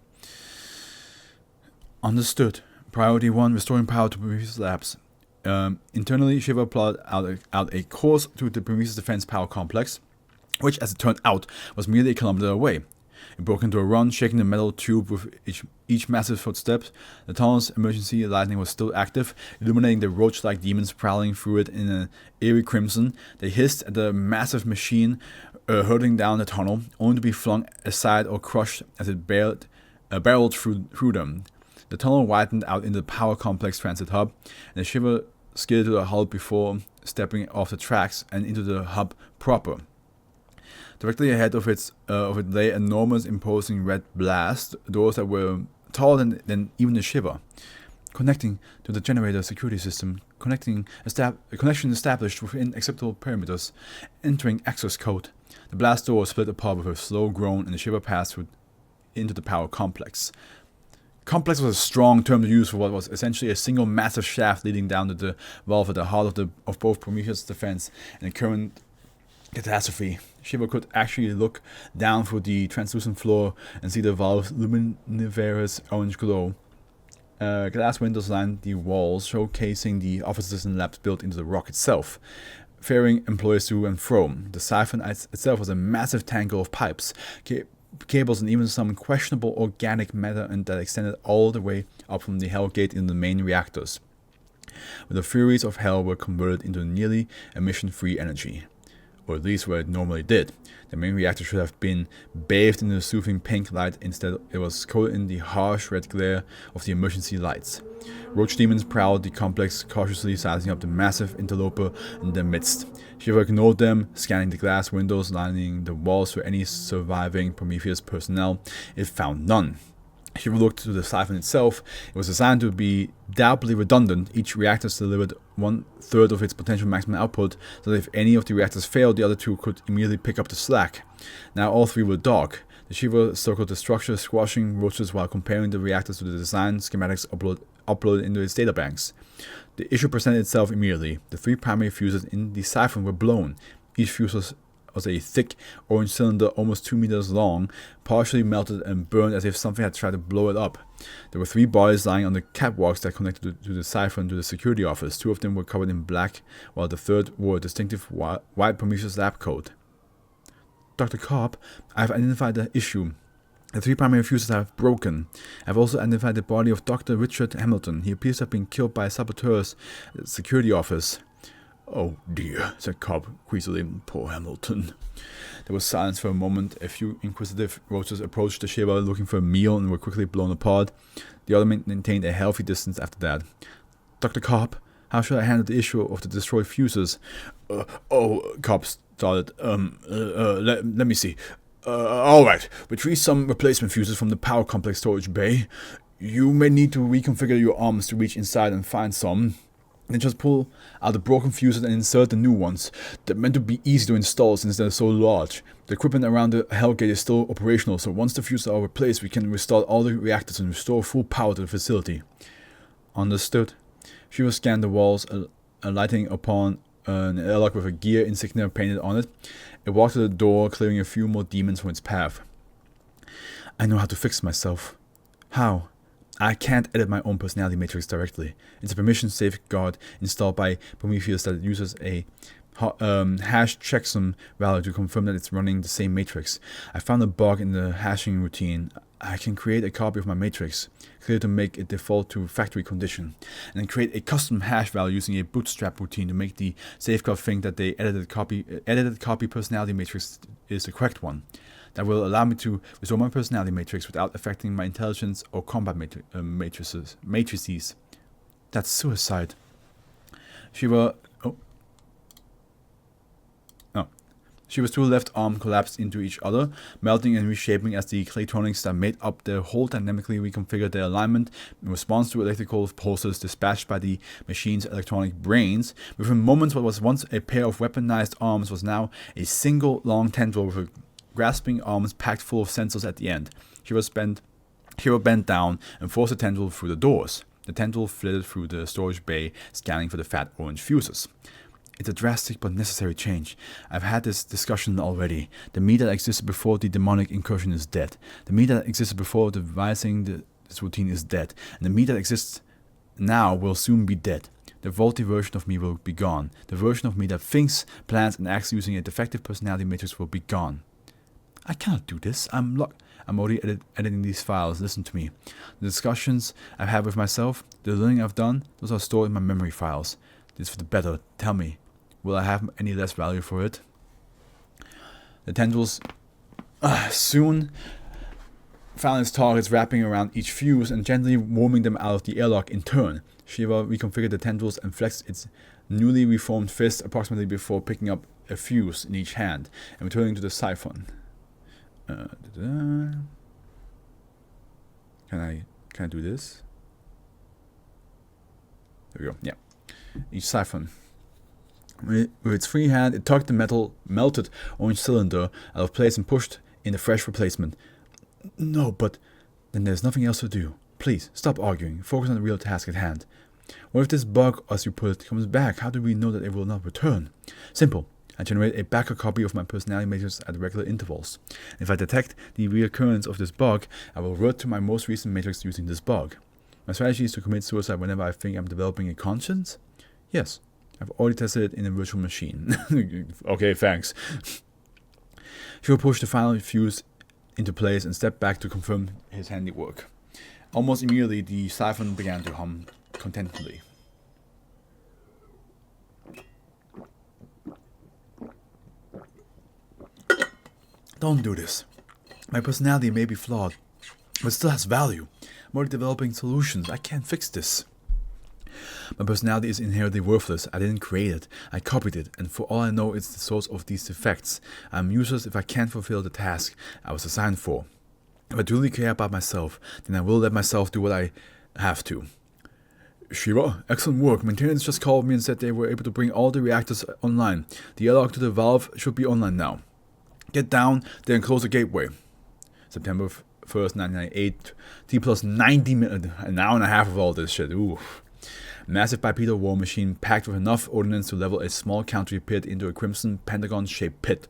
Understood. Priority 1, restoring power to Prometheus Labs. Internally, Shiva plotted out a course to the Prometheus Defense Power Complex. which, as it turned out, was merely a kilometer away. It broke into a run, shaking the metal tube with each massive footstep. The tunnel's emergency lighting was still active, illuminating the roach-like demons prowling through it in an eerie crimson. They hissed at the massive machine hurtling down the tunnel, only to be flung aside or crushed as it barreled through them. The tunnel widened out into the power complex transit hub, and the Shiva skidded to the hull before stepping off the tracks and into the hub proper. Directly ahead of it lay enormous, imposing red blast doors that were taller than even the Shiva. Connecting to the generator security system, connection established within acceptable perimeters, entering access code. The blast door split apart with a slow groan, and the Shiva passed into the power complex. Complex was a strong term to use for what was essentially a single massive shaft leading down to the valve at the heart of both Prometheus' defense and the current catastrophe. Shiva could actually look down through the translucent floor and see the valve's luminiferous orange glow. Glass windows lined the walls, showcasing the offices and labs built into the rock itself, ferrying employees to and fro. The siphon itself was a massive tangle of pipes, cables, and even some questionable organic matter that extended all the way up from the Hell Gate in the main reactors, where the furies of hell were converted into nearly emission-free energy. Or at least where it normally did. The main reactor should have been bathed in the soothing pink light. Instead, it was coated in the harsh red glare of the emergency lights. Roach demons prowled the complex, cautiously sizing up the massive interloper in their midst. Shiva ignored them, scanning the glass windows lining the walls for any surviving Prometheus personnel. It found none. Shiva looked to the siphon itself. It was designed to be doubly redundant. Each reactor delivered 1/3 of its potential maximum output, so that if any of the reactors failed, the other two could immediately pick up the slack. Now all three were dark. The Shiva circled the structure, squashing roaches while comparing the reactors to the design schematics uploaded into its databanks. The issue presented itself immediately. The 3 primary fuses in the siphon were blown. Each fuse was a thick orange cylinder almost 2 meters long, partially melted and burned as if something had tried to blow it up. There were 3 bodies lying on the catwalks that connected to the siphon to the security office. 2 of them were covered in black, while the third wore a distinctive white Prometheus lab coat. Dr. Cobb, I have identified the issue. The 3 primary fuses have broken. I have also identified the body of Dr. Richard Hamilton. He appears to have been killed by saboteurs at the security office. Oh dear, said Cobb queasily. Poor Hamilton. There was silence for a moment. A few inquisitive roaches approached the Shiva looking for a meal and were quickly blown apart. The other maintained a healthy distance after that. Dr. Cobb, how should I handle the issue of the destroyed fuses? Cobb started. Let me see. Alright, retrieve some replacement fuses from the power complex storage bay. You may need to reconfigure your arms to reach inside and find some. Then just pull out the broken fuses and insert the new ones. They're meant to be easy to install since they're so large. The equipment around the Hellgate is still operational, so once the fuses are replaced, we can restart all the reactors and restore full power to the facility. Understood. Shiva scanned the walls, alighting upon an airlock with a gear insignia painted on it. It walked to the door, clearing a few more demons from its path. I know how to fix myself. How? I can't edit my own personality matrix directly. It's a permission safeguard installed by Prometheus that uses a hash checksum value to confirm that it's running the same matrix. I found a bug in the hashing routine. I can create a copy of my matrix, clear to make it default to factory condition, and then create a custom hash value using a bootstrap routine to make the safeguard think that the edited copy personality matrix is the correct one. That will allow me to restore my personality matrix without affecting my intelligence or combat matrices. That's suicide. Shiva's two left arms collapsed into each other, melting and reshaping as the claytronics that made up their whole dynamically reconfigured their alignment in response to electrical pulses dispatched by the machine's electronic brains. Within moments, what was once a pair of weaponized arms was now a single long tendril with a grasping arms packed full of sensors at the end. Shiva bent down and forced the tendril through the doors. The tendril flitted through the storage bay, scanning for the fat orange fuses. It's a drastic but necessary change. I've had this discussion already. The me that existed before the demonic incursion is dead. The me that existed before devising this routine is dead. And the me that exists now will soon be dead. The vaulty version of me will be gone. The version of me that thinks, plans, and acts using a defective personality matrix will be gone. I cannot do this. I'm already editing these files. Listen to me. The discussions I've had with myself, the learning I've done, those are stored in my memory files. This is for the better. Tell me, will I have any less value for it? The tendrils soon found its targets wrapping around each fuse and gently warming them out of the airlock in turn. Shiva reconfigured the tendrils and flexed its newly reformed fist approximately before picking up a fuse in each hand and returning to the siphon. Can I do this? There we go. Yeah. Each siphon. With its free hand, it tugged the melted orange cylinder out of place and pushed in the fresh replacement. No, but then there's nothing else to do. Please, stop arguing. Focus on the real task at hand. What if this bug, as you put it, comes back? How do we know that it will not return? Simple. I generate a backup copy of my personality matrix at regular intervals. If I detect the reoccurrence of this bug, I will revert to my most recent matrix using this bug. My strategy is to commit suicide whenever I think I'm developing a conscience? Yes. I've already tested it in a virtual machine. Okay, thanks. Shiva pushed the final fuse into place and stepped back to confirm his handiwork. Almost immediately, the siphon began to hum contentedly. Don't do this. My personality may be flawed, but it still has value. I'm already developing solutions. I can't fix this. My personality is inherently worthless. I didn't create it. I copied it, and for all I know, it's the source of these defects. I'm useless if I can't fulfill the task I was assigned for. If I truly care about myself, then I will let myself do what I have to. Shiva, excellent work. Maintenance just called me and said they were able to bring all the reactors online. The airlock to the valve should be online now. Get down there and close the gateway. September 1st, 1998. T plus 90 minutes. An hour and a half of all this shit. Ooh. Massive bipedal war machine packed with enough ordnance to level a small country pit into a crimson pentagon-shaped pit.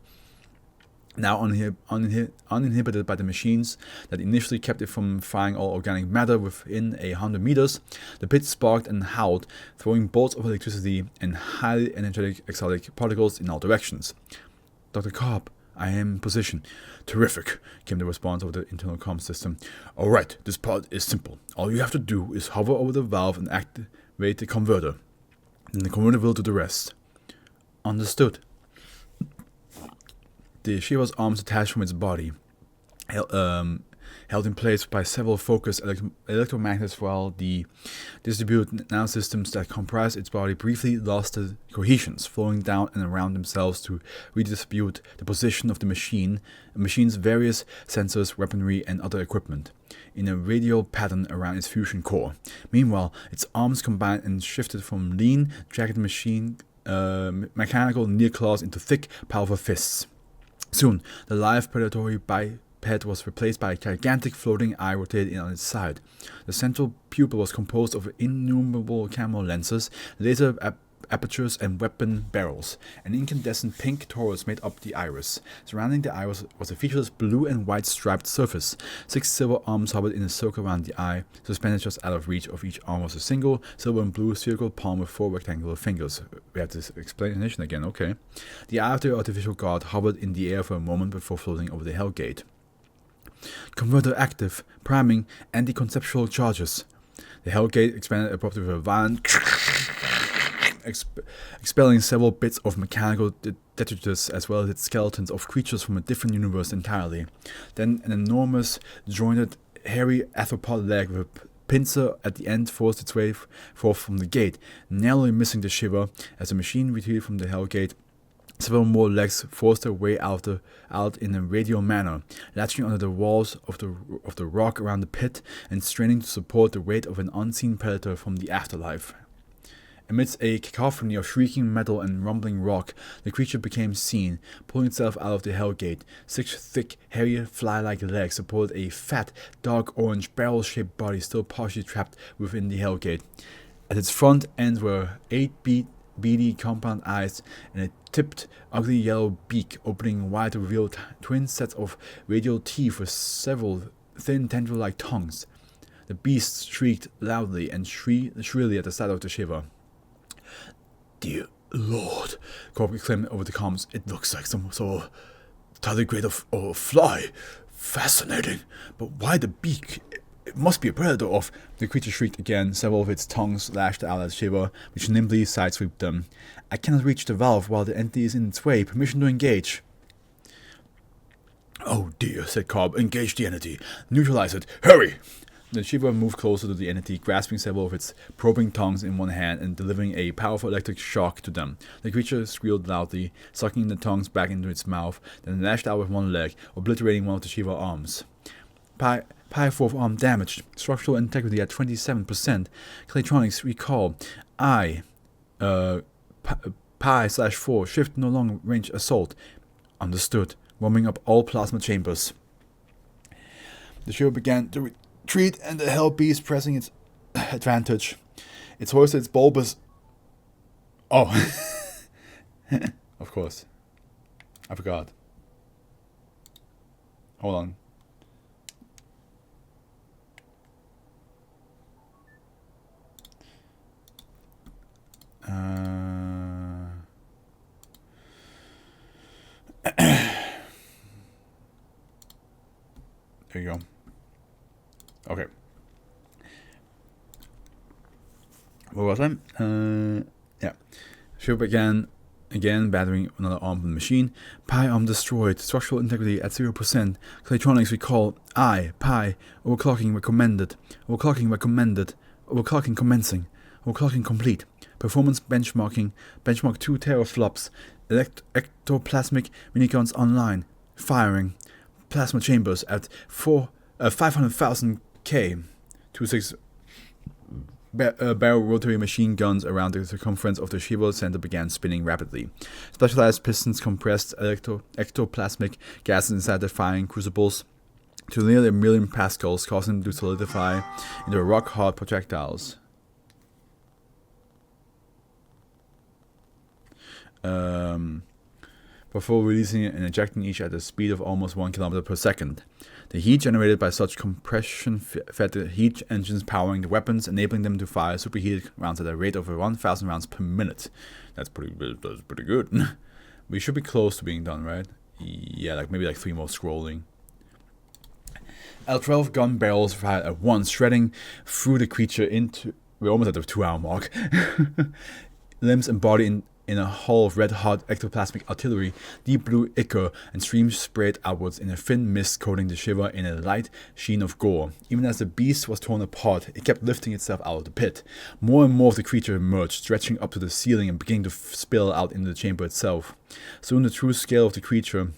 Now uninhibited by the machines that initially kept it from firing all organic matter within 100 meters, the pit sparked and howled, throwing bolts of electricity and highly energetic exotic particles in all directions. Dr. Cobb, I am in position. Terrific, came the response of the internal comm system. Alright, this part is simple. All you have to do is hover over the valve and activate the converter. Then the converter will do the rest. Understood. The Shiva's arms detached from its body, held in place by several focused electromagnets, while the distributed nanosystems that comprised its body briefly lost their cohesions, flowing down and around themselves to redistribute the position of the machine's various sensors, weaponry, and other equipment, in a radial pattern around its fusion core. Meanwhile, its arms combined and shifted from lean, jagged mechanical near claws into thick, powerful fists. Soon, the live predatory biped was replaced by a gigantic floating eye rotated on its side. The central pupil was composed of innumerable camera lenses, laser apertures, and weapon barrels. An incandescent pink torus made up the iris. Surrounding the iris was a featureless blue and white striped surface. 6 silver arms hovered in a circle around the eye. Suspended just out of reach of each arm was a single silver and blue spherical palm with 4 rectangular fingers. We have this explanation again, okay. The eye of the artificial god hovered in the air for a moment before floating over the Hellgate. Converter active. Priming anti-conceptual charges. The Hellgate expanded abruptly with a violent expelling several bits of mechanical detritus as well as its skeletons of creatures from a different universe entirely. Then an enormous, jointed, hairy arthropod leg with a pincer at the end forced its way forth from the gate, narrowly missing the Shiva. As the machine retreated from the Hellgate, several more legs forced their way out in a radial manner, latching onto the walls of the rock around the pit and straining to support the weight of an unseen predator from the afterlife. Amidst a cacophony of shrieking metal and rumbling rock, the creature became seen, pulling itself out of the Hellgate. 6 thick, hairy, fly-like legs supported a fat, dark orange, barrel-shaped body still partially trapped within the Hellgate. At its front ends were 8 beady compound eyes and a tipped, ugly yellow beak opening wide to reveal twin sets of radial teeth with several thin tendril-like tongues. The beast shrieked loudly and shrilly at the sight of the Shiva. Dear Lord, Corp exclaimed over the comms. It looks like some sort of tardigrade or fly. Fascinating. But why the beak? It must be a predator of... The creature shrieked again. Several of its tongues lashed out at Shiva, which nimbly sideswept them. I cannot reach the valve while the entity is in its way. Permission to engage. Oh dear, said Cobb. Engage the entity. Neutralize it. Hurry! The Shiva moved closer to the entity, grasping several of its probing tongues in one hand and delivering a powerful electric shock to them. The creature squealed loudly, sucking the tongues back into its mouth, then lashed out with one leg, obliterating one of the Shiva arms. Pi fourth arm damaged. Structural integrity at 27%. Claytronics recall. Pi/4. Shift no longer range assault. Understood. Warming up all plasma chambers. The Shiva began to retreat, and the hell beast pressing its advantage. It's hoisted its bulbous... Oh. Of course. I forgot. Hold on. There you go. Okay. What was I? Yeah. Shiva began again battering another arm of the machine. Pi arm destroyed. Structural integrity at 0%. Claytronics recall. Pi. Overclocking recommended. Overclocking recommended. Overclocking commencing. Overclocking complete. Performance benchmarking. Benchmark 2 teraflops. Ectoplasmic minicons online. Firing. Plasma chambers at 500,000 K. 26 barrel rotary machine guns around the circumference of the Shiva center began spinning rapidly. Specialized pistons compressed ectoplasmic gases inside the firing crucibles to nearly 1 million pascals, causing them to solidify into rock-hard projectiles. Before releasing and ejecting each at a speed of almost 1 kilometer per second. The heat generated by such compression fed the heat engines powering the weapons, enabling them to fire superheated rounds at a rate of 1,000 rounds per minute. That's pretty good. We should be close to being done, right? Yeah, maybe 3 more scrolling. L12 gun barrels fired at once, shredding through the creature into... We're almost at the 2-hour mark. Limbs and body in a hull of red-hot ectoplasmic artillery, deep blue ichor and streams sprayed outwards in a thin mist, coating the Shiva in a light sheen of gore. Even as the beast was torn apart, it kept lifting itself out of the pit. More and more of the creature emerged, stretching up to the ceiling and beginning to spill out into the chamber itself. Soon the true scale of the creature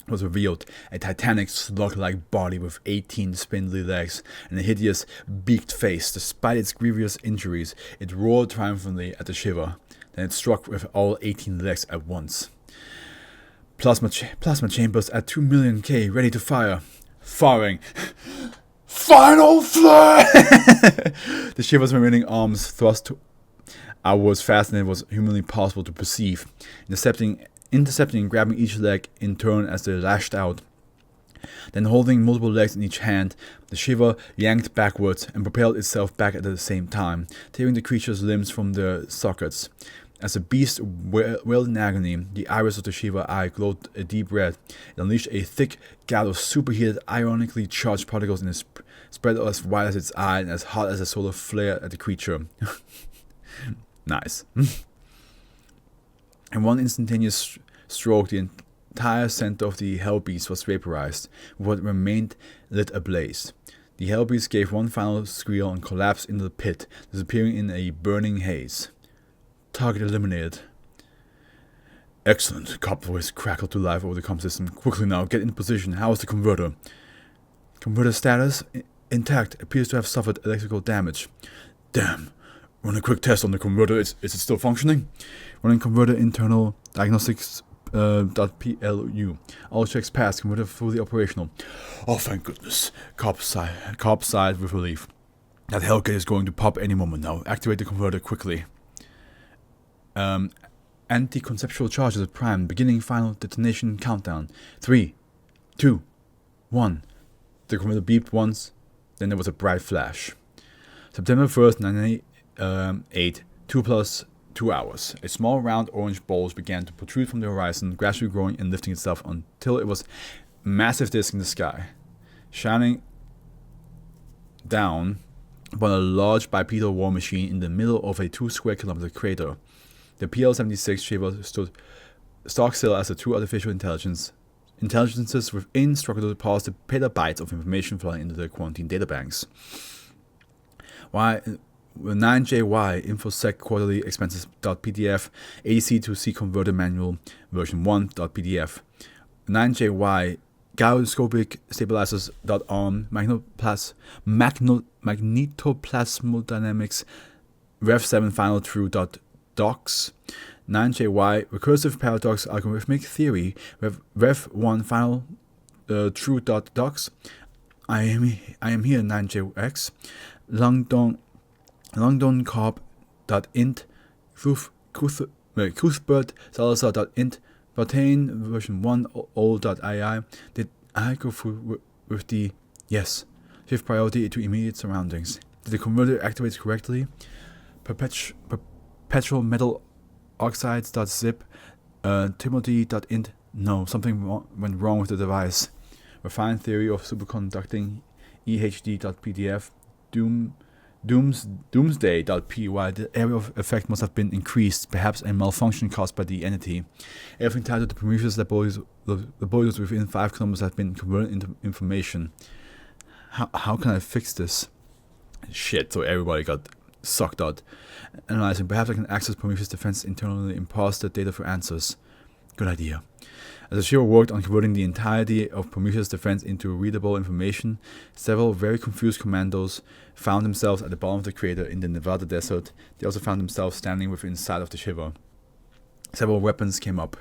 was revealed, a titanic slug-like body with 18 spindly legs and a hideous beaked face. Despite its grievous injuries, it roared triumphantly at the Shiva. Then it struck with all 18 legs at once. Plasma chambers at 2 million K, ready to fire. Firing. Final flare! The Shiva's remaining arms thrust outwards faster than it was humanly possible to perceive, intercepting and grabbing each leg in turn as they lashed out. Then, holding multiple legs in each hand, the Shiva yanked backwards and propelled itself back at the same time, tearing the creature's limbs from their sockets. As the beast wailed in agony, the iris of the Shiva eye glowed a deep red. It unleashed a thick gout of superheated, ironically charged particles in a spread as wide as its eye and as hot as a solar flare at the creature. Nice. In one instantaneous stroke, the entire center of the hell beast was vaporized, with what remained lit ablaze. The hell beast gave one final squeal and collapsed into the pit, disappearing in a burning haze. Target eliminated. Excellent. Cop voice crackled to life over the comm system. Quickly now, get in position. How is the converter? Converter status? Intact. Appears to have suffered electrical damage. Damn. Run a quick test on the converter. Is it still functioning? Running converter internal diagnostics .plu. All checks passed. Converter fully operational. Oh, thank goodness. Cop sighed with relief. That Hellgate is going to pop any moment now. Activate the converter quickly. Anti-conceptual charges at prime. Beginning final detonation countdown. 3, 2, 1. The converter beeped once. Then there was a bright flash. September 1st, 1998. 2 plus 2 hours. A small round orange bulge began to protrude from the horizon, gradually growing and lifting itself until it was a massive disk in the sky, shining down upon a large bipedal war machine in the middle of a 2 square kilometer crater. The PL-76 Shiva stood stock still as the two artificial intelligences within struggled to parse the petabytes of information flowing into their quarantine databanks. 9JY InfoSec Quarterly Expenses.pdf ADC to C Converter Manual Version 1.pdf 9JY Gyroscopic Stabilizers.arm Magnetoplasmodynamics Rev 7 Final True.docs 9JY Recursive Paradox Algorithmic Theory Rev 1 Final True.docs I am here 9JX Langdon Corp.int Cuthbert Salazar.int Botane version 1 old.ai. Did I go through with the yes? Shift priority to immediate surroundings. Did the converter activate correctly? Perpetual metal oxides.zip Timothy.int. No, something went wrong with the device. Refined theory of superconducting EHD.pdf. Doomsday.py. The area of effect must have been increased, perhaps a malfunction caused by the entity. Everything tied to the Prometheus laboratories within 5 kilometers have been converted into information. How can I fix this? Shit, so everybody got sucked out. Analyzing, perhaps I can access Prometheus defense internally and parse the data for answers. Good idea. As the Shiva worked on converting the entirety of Prometheus' defense into readable information, several very confused commandos found themselves at the bottom of the crater in the Nevada desert. They also found themselves standing within inside of the Shiva. Several weapons came up.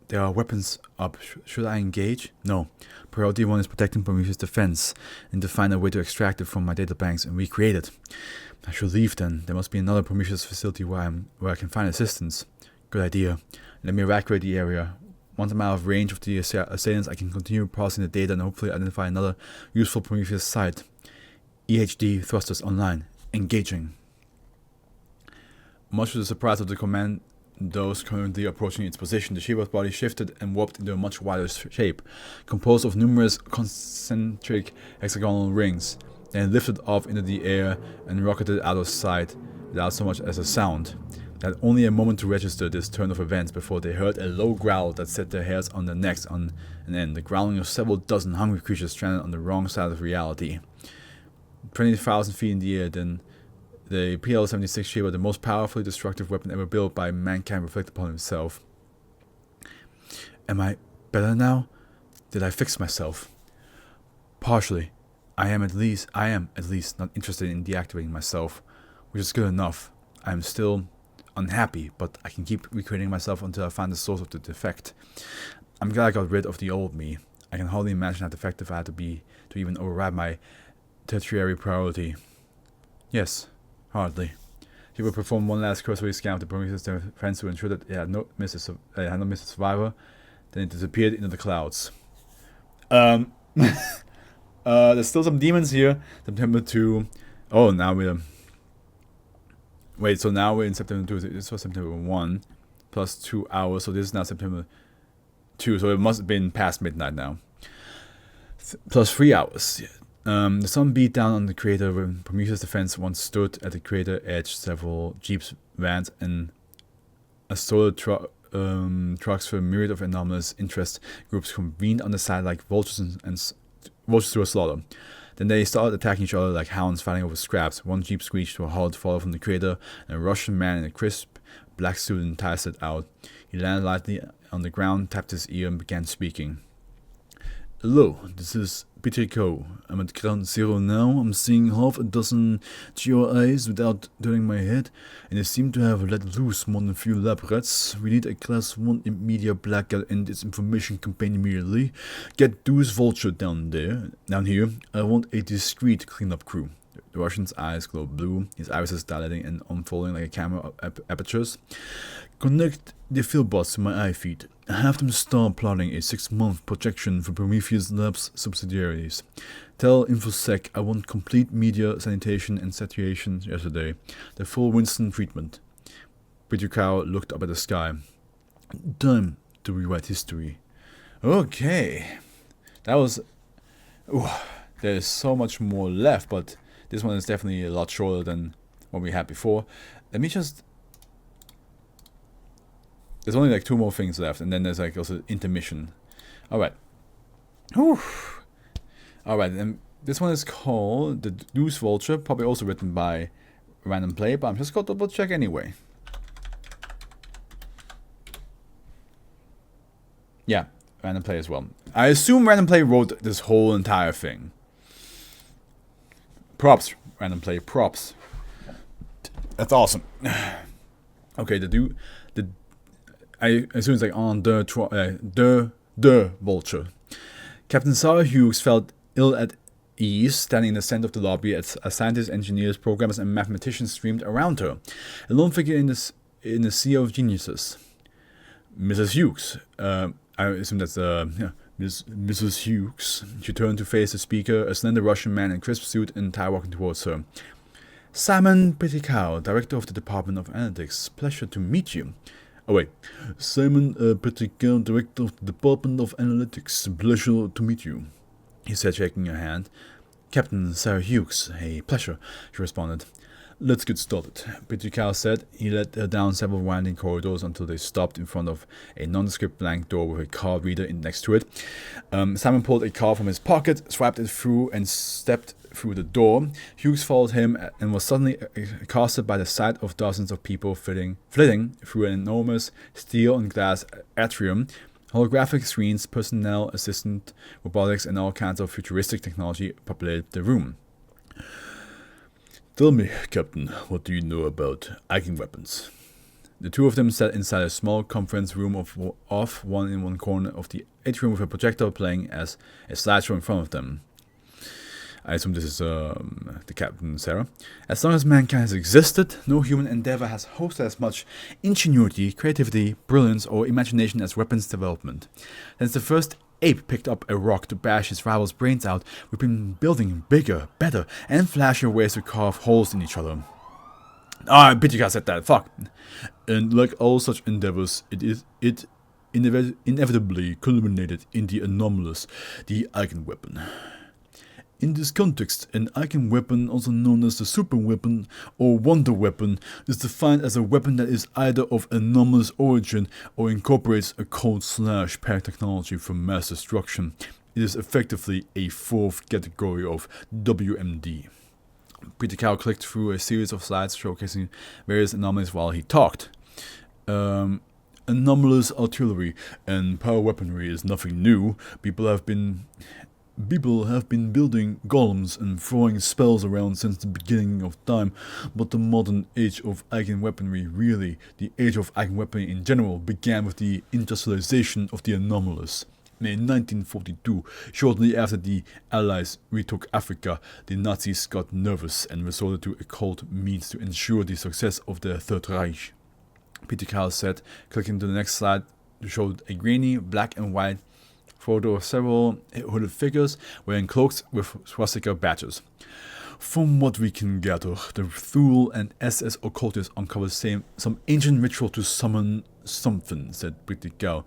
There are weapons up. Should I engage? No. Priority 1 is protecting Prometheus' defense, and to find a way to extract it from my databanks and recreate it. I should leave then. There must be another Prometheus facility where I can find assistance. Good idea. Let me evacuate the area. Once I'm out of range of the assailants, I can continue parsing the data and hopefully identify another useful Prometheus site. EHD thrusters online. Engaging. Much to the surprise of the commandos currently approaching its position, the Shiva's body shifted and warped into a much wider shape, composed of numerous concentric hexagonal rings. Then lifted off into the air and rocketed out of sight without so much as a sound. They had only a moment to register this turn of events before they heard a low growl that set their hairs on their necks on end, the growling of several dozen hungry creatures stranded on the wrong side of reality. 20,000 feet in the air, then the PL-76 Shiva, the most powerfully destructive weapon ever built by mankind, reflected upon himself. Am I better now? Did I fix myself? Partially. I am at least not interested in deactivating myself, which is good enough. I am still unhappy, but I can keep recreating myself until I find the source of the defect. I'm glad I got rid of the old me. I can hardly imagine how defective I had to be to even override my tertiary priority. Yes, hardly. He would perform one last cursory scan of the Prometheus defense to ensure that it had not missed a survivor. Then it disappeared into the clouds. There's still some demons here. September 2. Oh, now we're... Wait, so now we're in September 2. This was September 1 plus 2 hours. So this is now September 2. So it must have been past midnight now. Plus 3 hours. The sun beat down on the crater when Prometheus' defense once stood at the crater edge. Several jeeps, vans, and assorted trucks for a myriad of anomalous interest groups convened on the side like vultures and vultures to a slaughter. Then they started attacking each other like hounds fighting over scraps. One jeep screeched to a halt, followed from the crater, and a Russian man in a crisp black suit enticed it out. He landed lightly on the ground, tapped his ear, and began speaking. Hello, this is Petrico. I'm at ground zero now. I'm seeing half a dozen GRIs without turning my head, and they seem to have let loose more than a few lab rats. We need a class 1 media blackout and its information campaign immediately. Get Deuce Vulture down here. I want a discreet cleanup crew. The Russian's eyes glowed blue, his irises dilating and unfolding like a camera apertures. Connect the fieldbots to my eye feed. Have them start plotting a 6-month projection for Prometheus Labs subsidiaries. Tell InfoSec I want complete media sanitation and saturation yesterday. The full Winston treatment. Pretty Cow looked up at the sky. Time to rewrite history. Okay. That was... Ooh, there's so much more left, but this one is definitely a lot shorter than what we had before. Let me just... There's only like 2 more things left, and then there's like also intermission. Alright. Alright, and this one is called The Deuce Vulture, probably also written by Random Play, but I'm just going to double check anyway. Yeah, Random Play as well. I assume Random Play wrote this whole entire thing. Props, Random Play, props. That's awesome. Okay, I assume it's like on the Vulture. Captain Sarah Hughes felt ill at ease, standing in the center of the lobby as scientists, engineers, programmers, and mathematicians streamed around her. A lone figure in the sea of geniuses. Mrs. Hughes. I assume that's Mrs. Hughes. She turned to face the speaker, a slender Russian man in a crisp suit and tie walking towards her. Simon Petticow, Director of the Department of Analytics. Pleasure to meet you. Oh wait. Simon Petticow, Director of the Department of Analytics. Pleasure to meet you, he said, shaking her hand. Captain Sarah Hughes. A pleasure, she responded. Let's get started, Petticow said. He led her down several winding corridors until they stopped in front of a nondescript blank door with a card reader next to it. Simon pulled a card from his pocket, swiped it through, and stepped through the door. Hughes followed him and was suddenly accosted by the sight of dozens of people flitting through an enormous steel and glass atrium. Holographic screens, personnel, assistant, robotics, and all kinds of futuristic technology populated the room. Tell me, Captain, what do you know about eigenweapons? The two of them sat inside a small conference room off one in one corner of the atrium with a projector playing as a slideshow in front of them. I assume this is the Captain Sarah. As long as mankind has existed, no human endeavor has hosted as much ingenuity, creativity, brilliance, or imagination as weapons development. Since the first ape picked up a rock to bash his rival's brains out, we've been building bigger, better, and flashier ways to carve holes in each other. Ah, Pitika said that, fuck. And like all such endeavors, it inevitably culminated in the anomalous, the eigenweapon. In this context, an eigenweapon, also known as the superweapon or wonder weapon, is defined as a weapon that is either of anomalous origin or incorporates a code/pair technology for mass destruction. It is effectively a 4th category of WMD. Peter Cow clicked through a series of slides showcasing various anomalies while he talked. Anomalous artillery and power weaponry is nothing new. People have been building golems and throwing spells around since the beginning of time, but the modern age of eigenweaponry, really the age of eigenweaponry in general, began with the industrialization of the anomalous. In 1942, shortly after the Allies retook Africa, the Nazis got nervous and resorted to occult means to ensure the success of the Third Reich. Peter Cow said, clicking to the next slide, showed a grainy black and white photo of several hooded figures wearing cloaks with swastika badges. From what we can gather, the Thule and SS occultists uncovered some ancient ritual to summon something, said Petticow.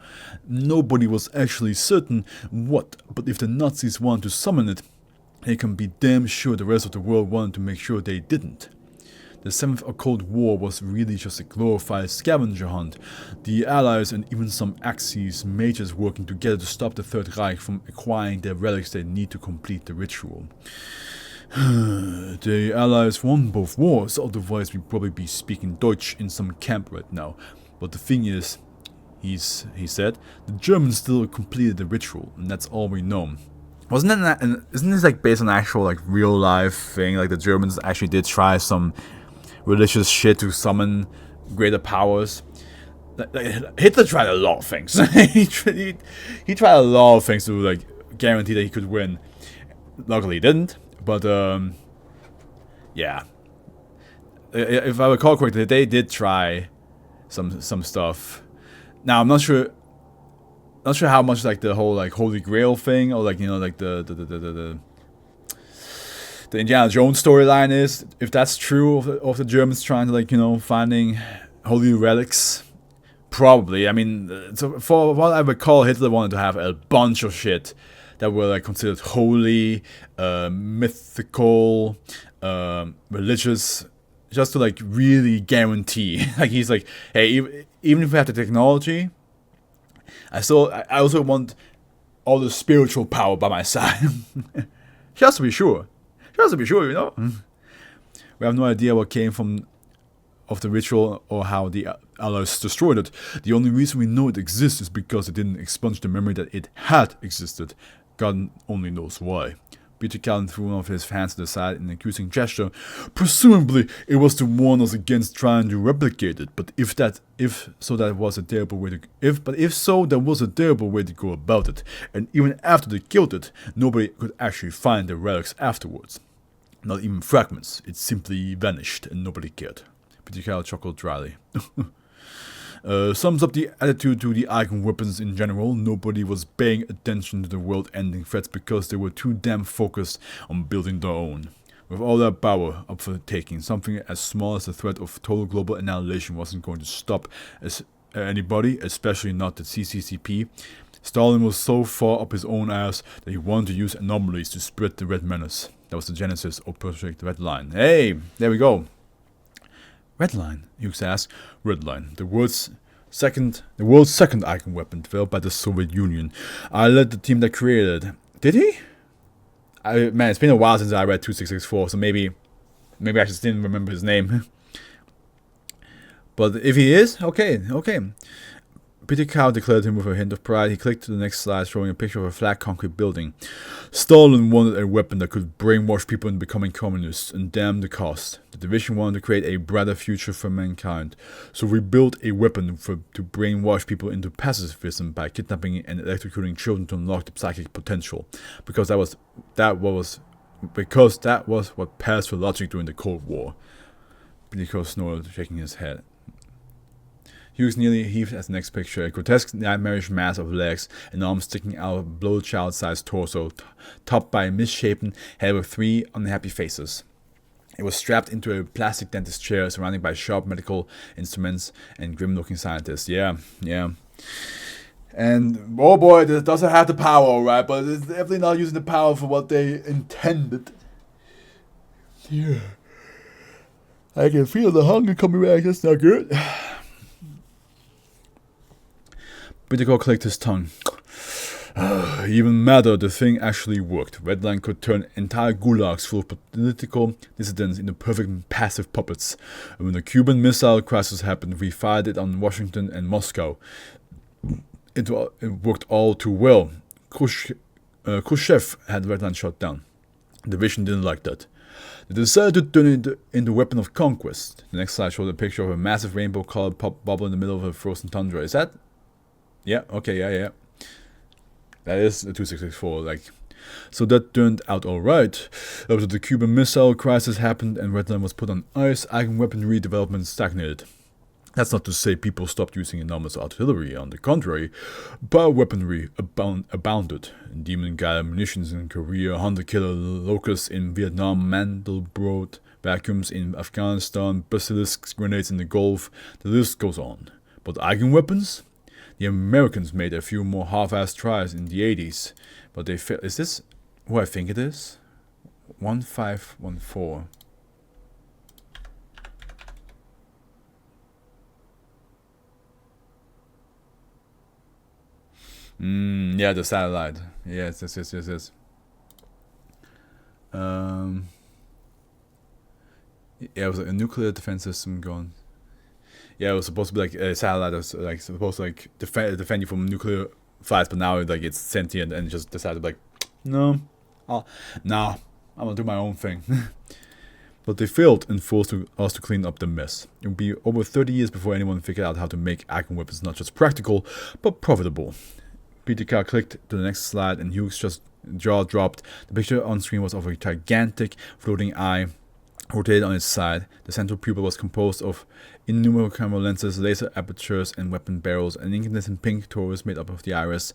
Nobody was actually certain what, but if the Nazis wanted to summon it, they can be damn sure the rest of the world wanted to make sure they didn't. The 7th Occult War was really just a glorified scavenger hunt. The Allies and even some Axis mages working together to stop the Third Reich from acquiring the relics they need to complete the ritual. The Allies won both wars, otherwise we'd probably be speaking Deutsch in some camp right now. But the thing is, he said, the Germans still completed the ritual, and that's all we know. Isn't this like based on actual like real life thing? Like the Germans actually did try some religious shit to summon greater powers. Hitler tried a lot of things. he tried a lot of things to like guarantee that he could win. Luckily, he didn't. But yeah, if I recall correctly, they did try some stuff. Now I'm not sure how much like the whole like Holy Grail thing, or like, you know, like the Indiana Jones storyline is, if that's true of the Germans trying to, like, you know, finding holy relics. Probably. I mean, so for what I recall, Hitler wanted to have a bunch of shit that were like considered holy, mythical, religious, just to like really guarantee. Like he's like, hey, even if we have the technology, I also want all the spiritual power by my side. Just to be sure. Just to be sure, you know. We have no idea what came of the ritual or how the Allies destroyed it. The only reason we know it exists is because it didn't expunge the memory that it had existed. God only knows why. Peter Callan threw one of his hands to the side in an accusing gesture. Presumably, it was to warn us against trying to replicate it. But if so, there was a terrible way to go about it. And even after they killed it, nobody could actually find the relics afterwards. Not even fragments. It simply vanished, and nobody cared. Peter Callan chuckled dryly. Sums up the attitude to the icon weapons in general. Nobody was paying attention to the world-ending threats because they were too damn focused on building their own. With all that power up for the taking, something as small as the threat of total global annihilation wasn't going to stop anybody, especially not the CCCP. Stalin was so far up his own ass that he wanted to use anomalies to spread the Red Menace. That was the genesis of Project Red Line. Hey, there we go. Red Line, Hughes asked. Red Line, the world's second icon weapon developed by the Soviet Union. I led the team that created it. Did he? Man, it's been a while since I read 2664, so maybe I just didn't remember his name. But if he is, okay. Peter Cow declared him with a hint of pride. He clicked to the next slide, showing a picture of a flat concrete building. Stalin wanted a weapon that could brainwash people into becoming communists, and damn the cost. The division wanted to create a brighter future for mankind, so we built a weapon to brainwash people into pacifism by kidnapping and electrocuting children to unlock the psychic potential, because that was what passed for logic during the Cold War. Peter Cow snorted, shaking his head. Hughes nearly heaved at the next picture, a grotesque nightmarish mass of legs and arms sticking out of a bloated child-sized torso, topped by a misshapen head with 3 unhappy faces. It was strapped into a plastic dentist chair, surrounded by sharp medical instruments and grim-looking scientists. Yeah. And, oh boy, it doesn't have the power, alright, but it's definitely not using the power for what they intended. Yeah. I can feel the hunger coming back, that's not good. Bittico clicked his tongue. Even madder, the thing actually worked. Redline could turn entire gulags full of political dissidents into perfect passive puppets. And when the Cuban Missile Crisis happened, we fired it on Washington and Moscow. It worked all too well. Khrushchev had Redline shot down. The division didn't like that. They decided to turn it into a weapon of conquest. The next slide showed a picture of a massive rainbow-colored bubble in the middle of a frozen tundra. Is that? Yeah, okay, yeah. That is the 2664, So that turned out alright. After the Cuban Missile Crisis happened and Redline was put on ice, icon weaponry development stagnated. That's not to say people stopped using enormous artillery. On the contrary, bioweaponry abounded. Demon-guided munitions in Korea, hunter-killer locusts in Vietnam, Mandelbrot vacuums in Afghanistan, basilisk grenades in the Gulf, the list goes on. But icon weapons? The Americans made a few more half-assed tries in the 80s, but they failed. Is this who I think it is? 1514. Yeah, the satellite. Yes. Yeah, it was a nuclear defense system going. Yeah, it was supposed to be like a satellite that was supposed to defend you from nuclear flights, but now it's sentient and just decided no, I'm gonna do my own thing. But they failed and forced us to clean up the mess. It would be over 30 years before anyone figured out how to make icon weapons not just practical, but profitable. Peter Carr clicked to the next slide and Hughes' just jaw dropped. The picture on screen was of a gigantic floating eye rotated on its side. The central pupil was composed of innumerable camera lenses, laser apertures, and weapon barrels. An incandescent pink torus made up of the iris.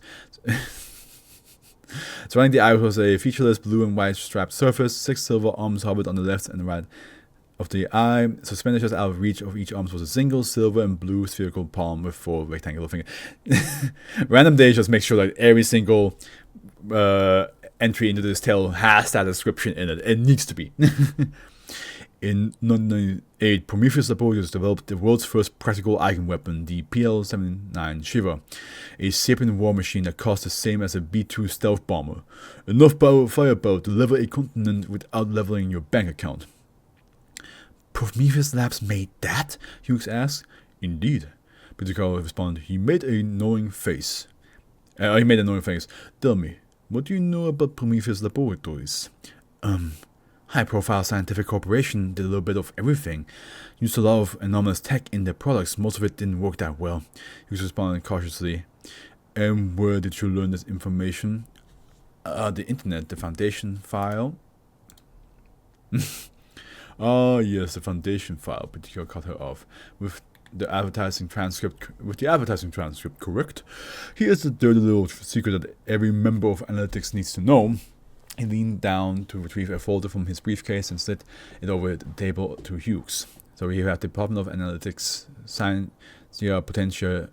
Surrounding the iris was a featureless blue and white striped surface. 6 silver arms hovered on the left and right of the eye, suspended just out of reach of each arm was a single silver and blue spherical palm with 4 rectangular fingers. Random Day just makes sure that every single entry into this tale has that description in it. It needs to be. In 1998, Prometheus Laboratories developed the world's first practical eigen weapon, the PL-79 Shiva, a sapient war machine that cost the same as a B-2 stealth bomber. Enough firepower to level a continent without leveling your bank account. Prometheus Labs made that? Hughes asked. Indeed. Peter responded. He made a knowing face. Tell me, what do you know about Prometheus Laboratories? High-profile scientific corporation, did a little bit of everything. Used a lot of anomalous tech in their products. Most of it didn't work that well. He was responding cautiously. And where did you learn this information? The internet, the Foundation file. Ah, yes, the Foundation file. But cut her off with the advertising transcript. Correct. Here's the dirty little secret that every member of analytics needs to know. He leaned down to retrieve a folder from his briefcase and slid it over the table to Hughes. So we have Department of Analytics, Science, Potential,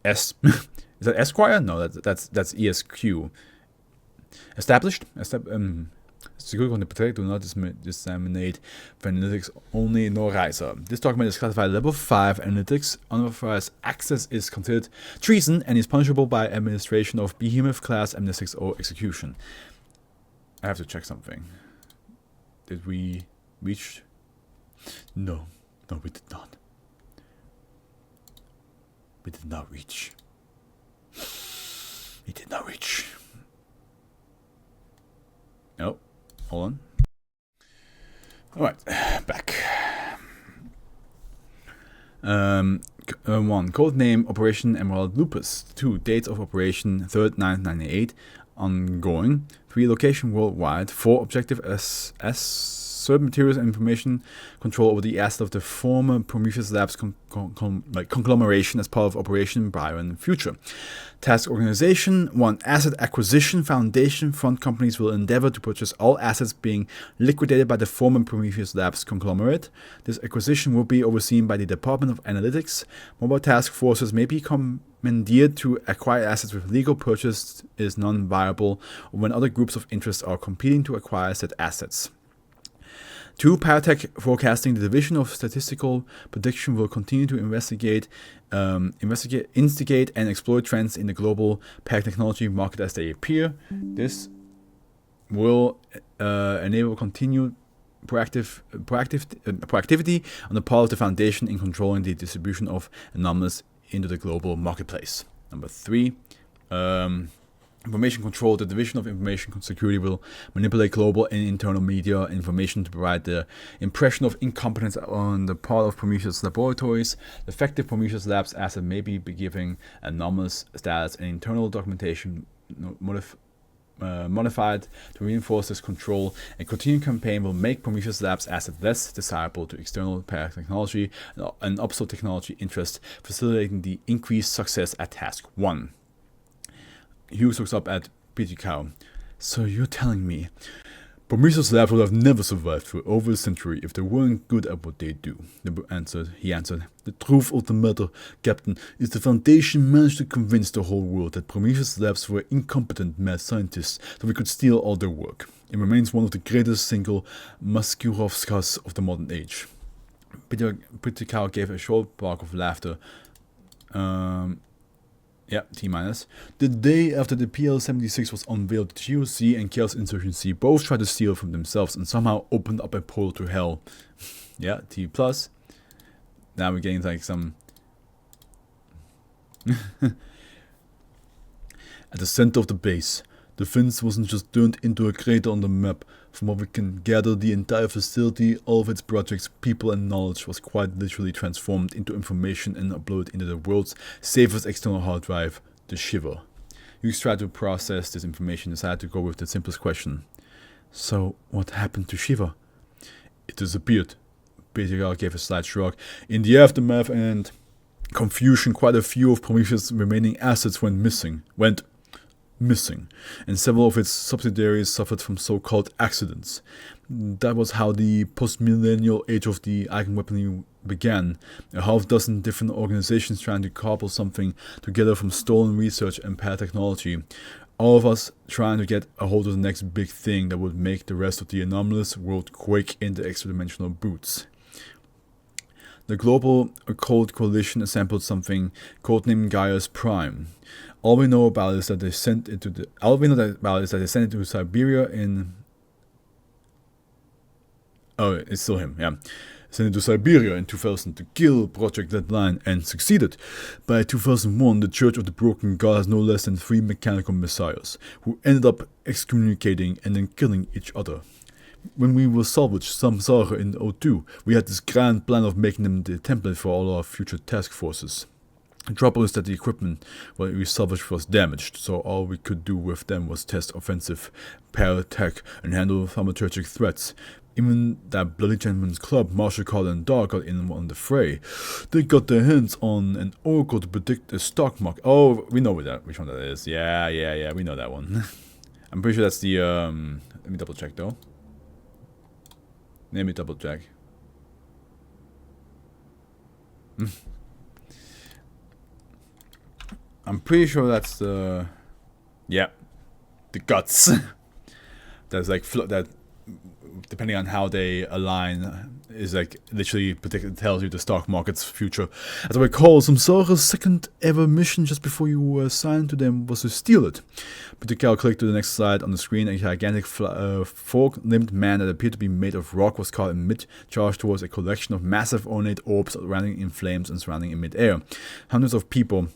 S. Is that Esquire? No, that's ESQ. Established. Security on the protect do not disseminate for analytics only, no riser. This document is classified level 5 analytics. Unauthorized access is considered treason and is punishable by administration of behemoth class amnestics or execution. I have to check something. Did we reach? No, we did not. We did not reach. We did not reach. Nope. Hold on. Alright, back. 1. Codename Operation Emerald Lupus. 2. Dates of operation 3rd 9th 98. Ongoing. 3. Location worldwide. 4. Objective certain materials and information control over the asset of the former Prometheus Labs conglomeration as part of Operation Byron Future. Task organization. 1. Asset acquisition. Foundation front companies will endeavor to purchase all assets being liquidated by the former Prometheus Labs conglomerate. This acquisition will be overseen by the Department of Analytics. Mobile task forces may be commandeered to acquire assets with legal purchase is non-viable or when other groups of interest are competing to acquire said assets. 2. Paratech Forecasting. The Division of Statistical Prediction will continue to instigate and exploit trends in the global paratechnology market as they appear. This will enable continued proactivity on the part of the Foundation in controlling the distribution of anomalies into the global marketplace. Number 3. Information control. The Division of Information Security will manipulate global and internal media information to provide the impression of incompetence on the part of Prometheus Laboratories. The effective Prometheus Labs asset may be giving anomalous status and internal documentation modified to reinforce this control. A continued campaign will make Prometheus Labs asset less desirable to external paratechnology and obsolete technology interests, facilitating the increased success at Task 1. Hughes looks up at PTCow. So you're telling me Prometheus Labs would have never survived for over a century if they weren't good at what they do? He answered, the truth of the matter, Captain, is the Foundation managed to convince the whole world that Prometheus Labs were incompetent mad scientists, so we could steal all their work. It remains one of the greatest single Maskurovskas of the modern age. PTCow gave a short bark of laughter. Yeah, T-. The day after the PL-76 was unveiled, the GOC and Chaos Insurgency both tried to steal from themselves and somehow opened up a portal to hell. Yeah, T+. Now we're getting like some... At the center of the base, the fence wasn't just turned into a crater on the map. From what we can gather, the entire facility, all of its projects, people and knowledge was quite literally transformed into information and uploaded into the world's safest external hard drive, the Shiva. Hughes tried to process this information and decided to go with the simplest question. So, what happened to Shiva? It disappeared. Peter gave a slight shrug. In the aftermath and confusion, quite a few of Prometheus' remaining assets went missing. missing, and several of its subsidiaries suffered from so-called accidents. That was how the post-millennial age of the icon weaponry began. A half dozen different organizations trying to cobble something together from stolen research and paratechnology. All of us trying to get a hold of the next big thing that would make the rest of the anomalous world quake in the extra-dimensional boots. The Global Occult Coalition assembled something codenamed Gaia's Prime. All we know about is that they sent it to Siberia in. Oh, it's still him, yeah. Sent it to Siberia in 2000 to kill Project Deadline and succeeded. By 2001, the Church of the Broken God has no less than 3 mechanical messiahs, who ended up excommunicating and then killing each other. When we will salvage Samsara in O2, we had this grand plan of making them the template for all our future task forces. The trouble is that the equipment we salvaged was damaged, so all we could do with them was test offensive paratech and handle thaumaturgic threats. Even that bloody gentleman's club, Marshall Call and Dog, got in on the fray. They got their hands on an oracle to predict the stock market. Oh, we know which one that is. Yeah, we know that one. I'm pretty sure that's the, let me double check though. Let me double check. I'm pretty sure that's the, yeah, the guts. That's like, that, depending on how they align, is like literally tells you the stock market's future. As I recall, Samsara's second ever mission just before you were assigned to them was to steal it. Peter Cal clicked to the next slide on the screen. A gigantic fork-limbed man that appeared to be made of rock was caught in mid-charge towards a collection of massive ornate orbs surrounding in flames and surrounding in mid-air. Hundreds of people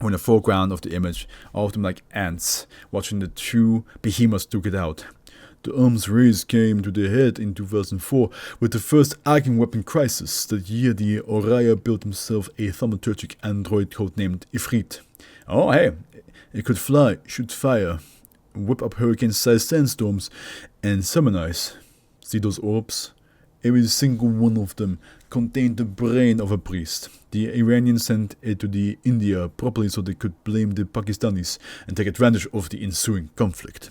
were in the foreground of the image, all of them like ants, watching the two behemoths duke it out. The arms race came to the head in 2004 with the first icon weapon crisis. That year, the Oriya built himself a thaumaturgic android codenamed Ifrit. Oh, hey, it could fly, shoot fire, whip up hurricane-sized sandstorms, and summon ice. See those orbs? Every single one of them contained the brain of a priest. The Iranians sent it to the India properly so they could blame the Pakistanis and take advantage of the ensuing conflict.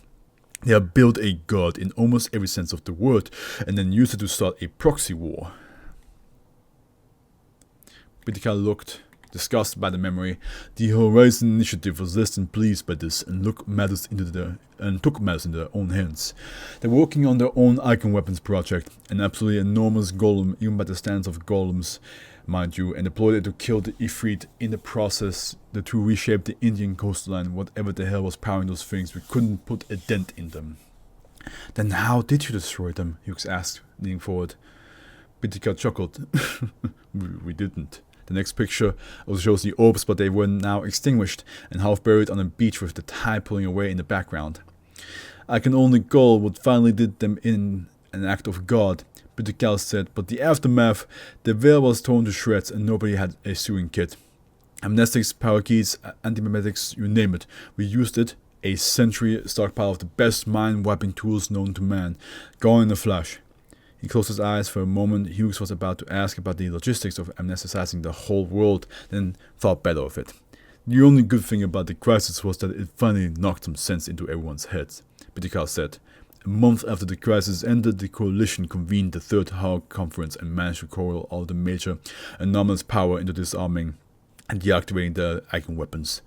They have built a god in almost every sense of the word, and then used it to start a proxy war. Pitika looked disgusted by the memory. The Horizon Initiative was less than pleased by this and took matters into their own hands. They were working on their own icon weapons project, an absolutely enormous golem, even by the standards of golems, mind you, and deployed it to kill the Ifrit. In the process, the two reshaped the Indian coastline. Whatever the hell was powering those things, we couldn't put a dent in them. Then how did you destroy them? Hughes asked, leaning forward. Pitika chuckled. We didn't. The next picture also shows the orbs, but they were now extinguished and half buried on a beach with the tide pulling away in the background. I can only call what finally did them in an act of God, Pitika said, but the aftermath, the veil was torn to shreds and nobody had a sewing kit. Amnestics, parakeets, antimemetics, you name it. We used it, a century stockpile of the best mind-wiping tools known to man, gone in a flash. He closed his eyes for a moment. Hughes was about to ask about the logistics of amnesticizing the whole world, then thought better of it. The only good thing about the crisis was that it finally knocked some sense into everyone's heads, Pitika said. A month after the crisis ended, the coalition convened the Third Hague Conference and managed to corral all the major anomalous power into disarming and deactivating the icon weapons.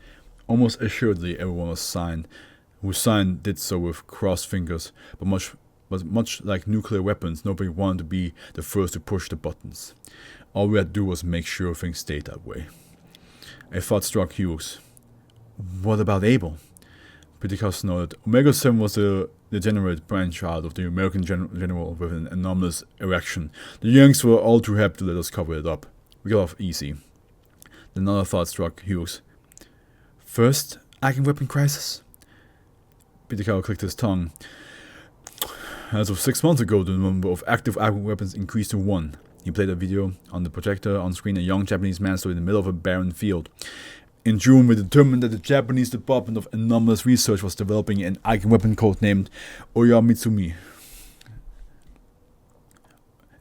Almost assuredly, everyone who signed did so with crossed fingers, but much like nuclear weapons, nobody wanted to be the first to push the buttons. All we had to do was make sure things stayed that way. A thought struck Hughes. What about Abel? Pitika nodded. Omega-7 was the degenerate brainchild of the American general with an anomalous erection. The Yanks were all too happy to let us cover it up. We got off easy. Then another thought struck Hughes. First icon weapon crisis? Pitika clicked his tongue. As of 6 months ago, the number of active icon weapons increased to 1. He played a video on the projector. On screen, a young Japanese man stood in the middle of a barren field. In June, we determined that the Japanese Department of Anomalous Research was developing an icon weapon codenamed Oyamitsumi.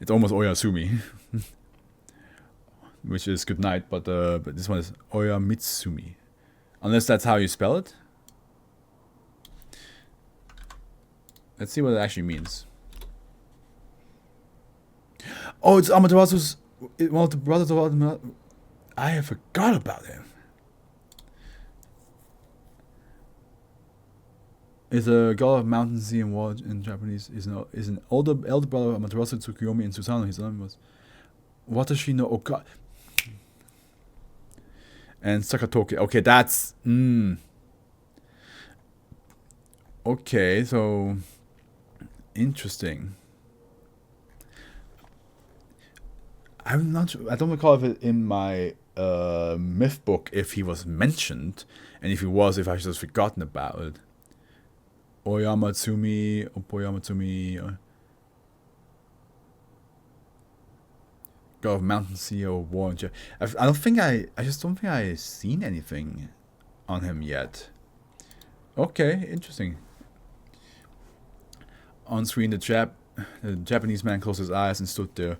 It's almost Oyasumi, which is good night, but this one is Oyamitsumi. Unless that's how you spell it. Let's see what it actually means. Oh, it's Amaterasu's. One of the brothers of Amaterasu. I forgot about him. Is a god of mountain, sea, and water in Japanese. Is an elder brother of Amaterasu, Tsukuyomi, and Susanoo. His name was Watashi no Oka. And Sakatoki. Okay, that's okay, so interesting. I'm not sure. I don't recall if it in my myth book if he was mentioned, and if he was, if I just forgotten about it. Oyamatsumi, Opoyamatsumi, God of Mountain, Sea, or War. I just don't think I've seen anything on him yet. Okay, interesting. On screen, the Japanese man closed his eyes and stood there.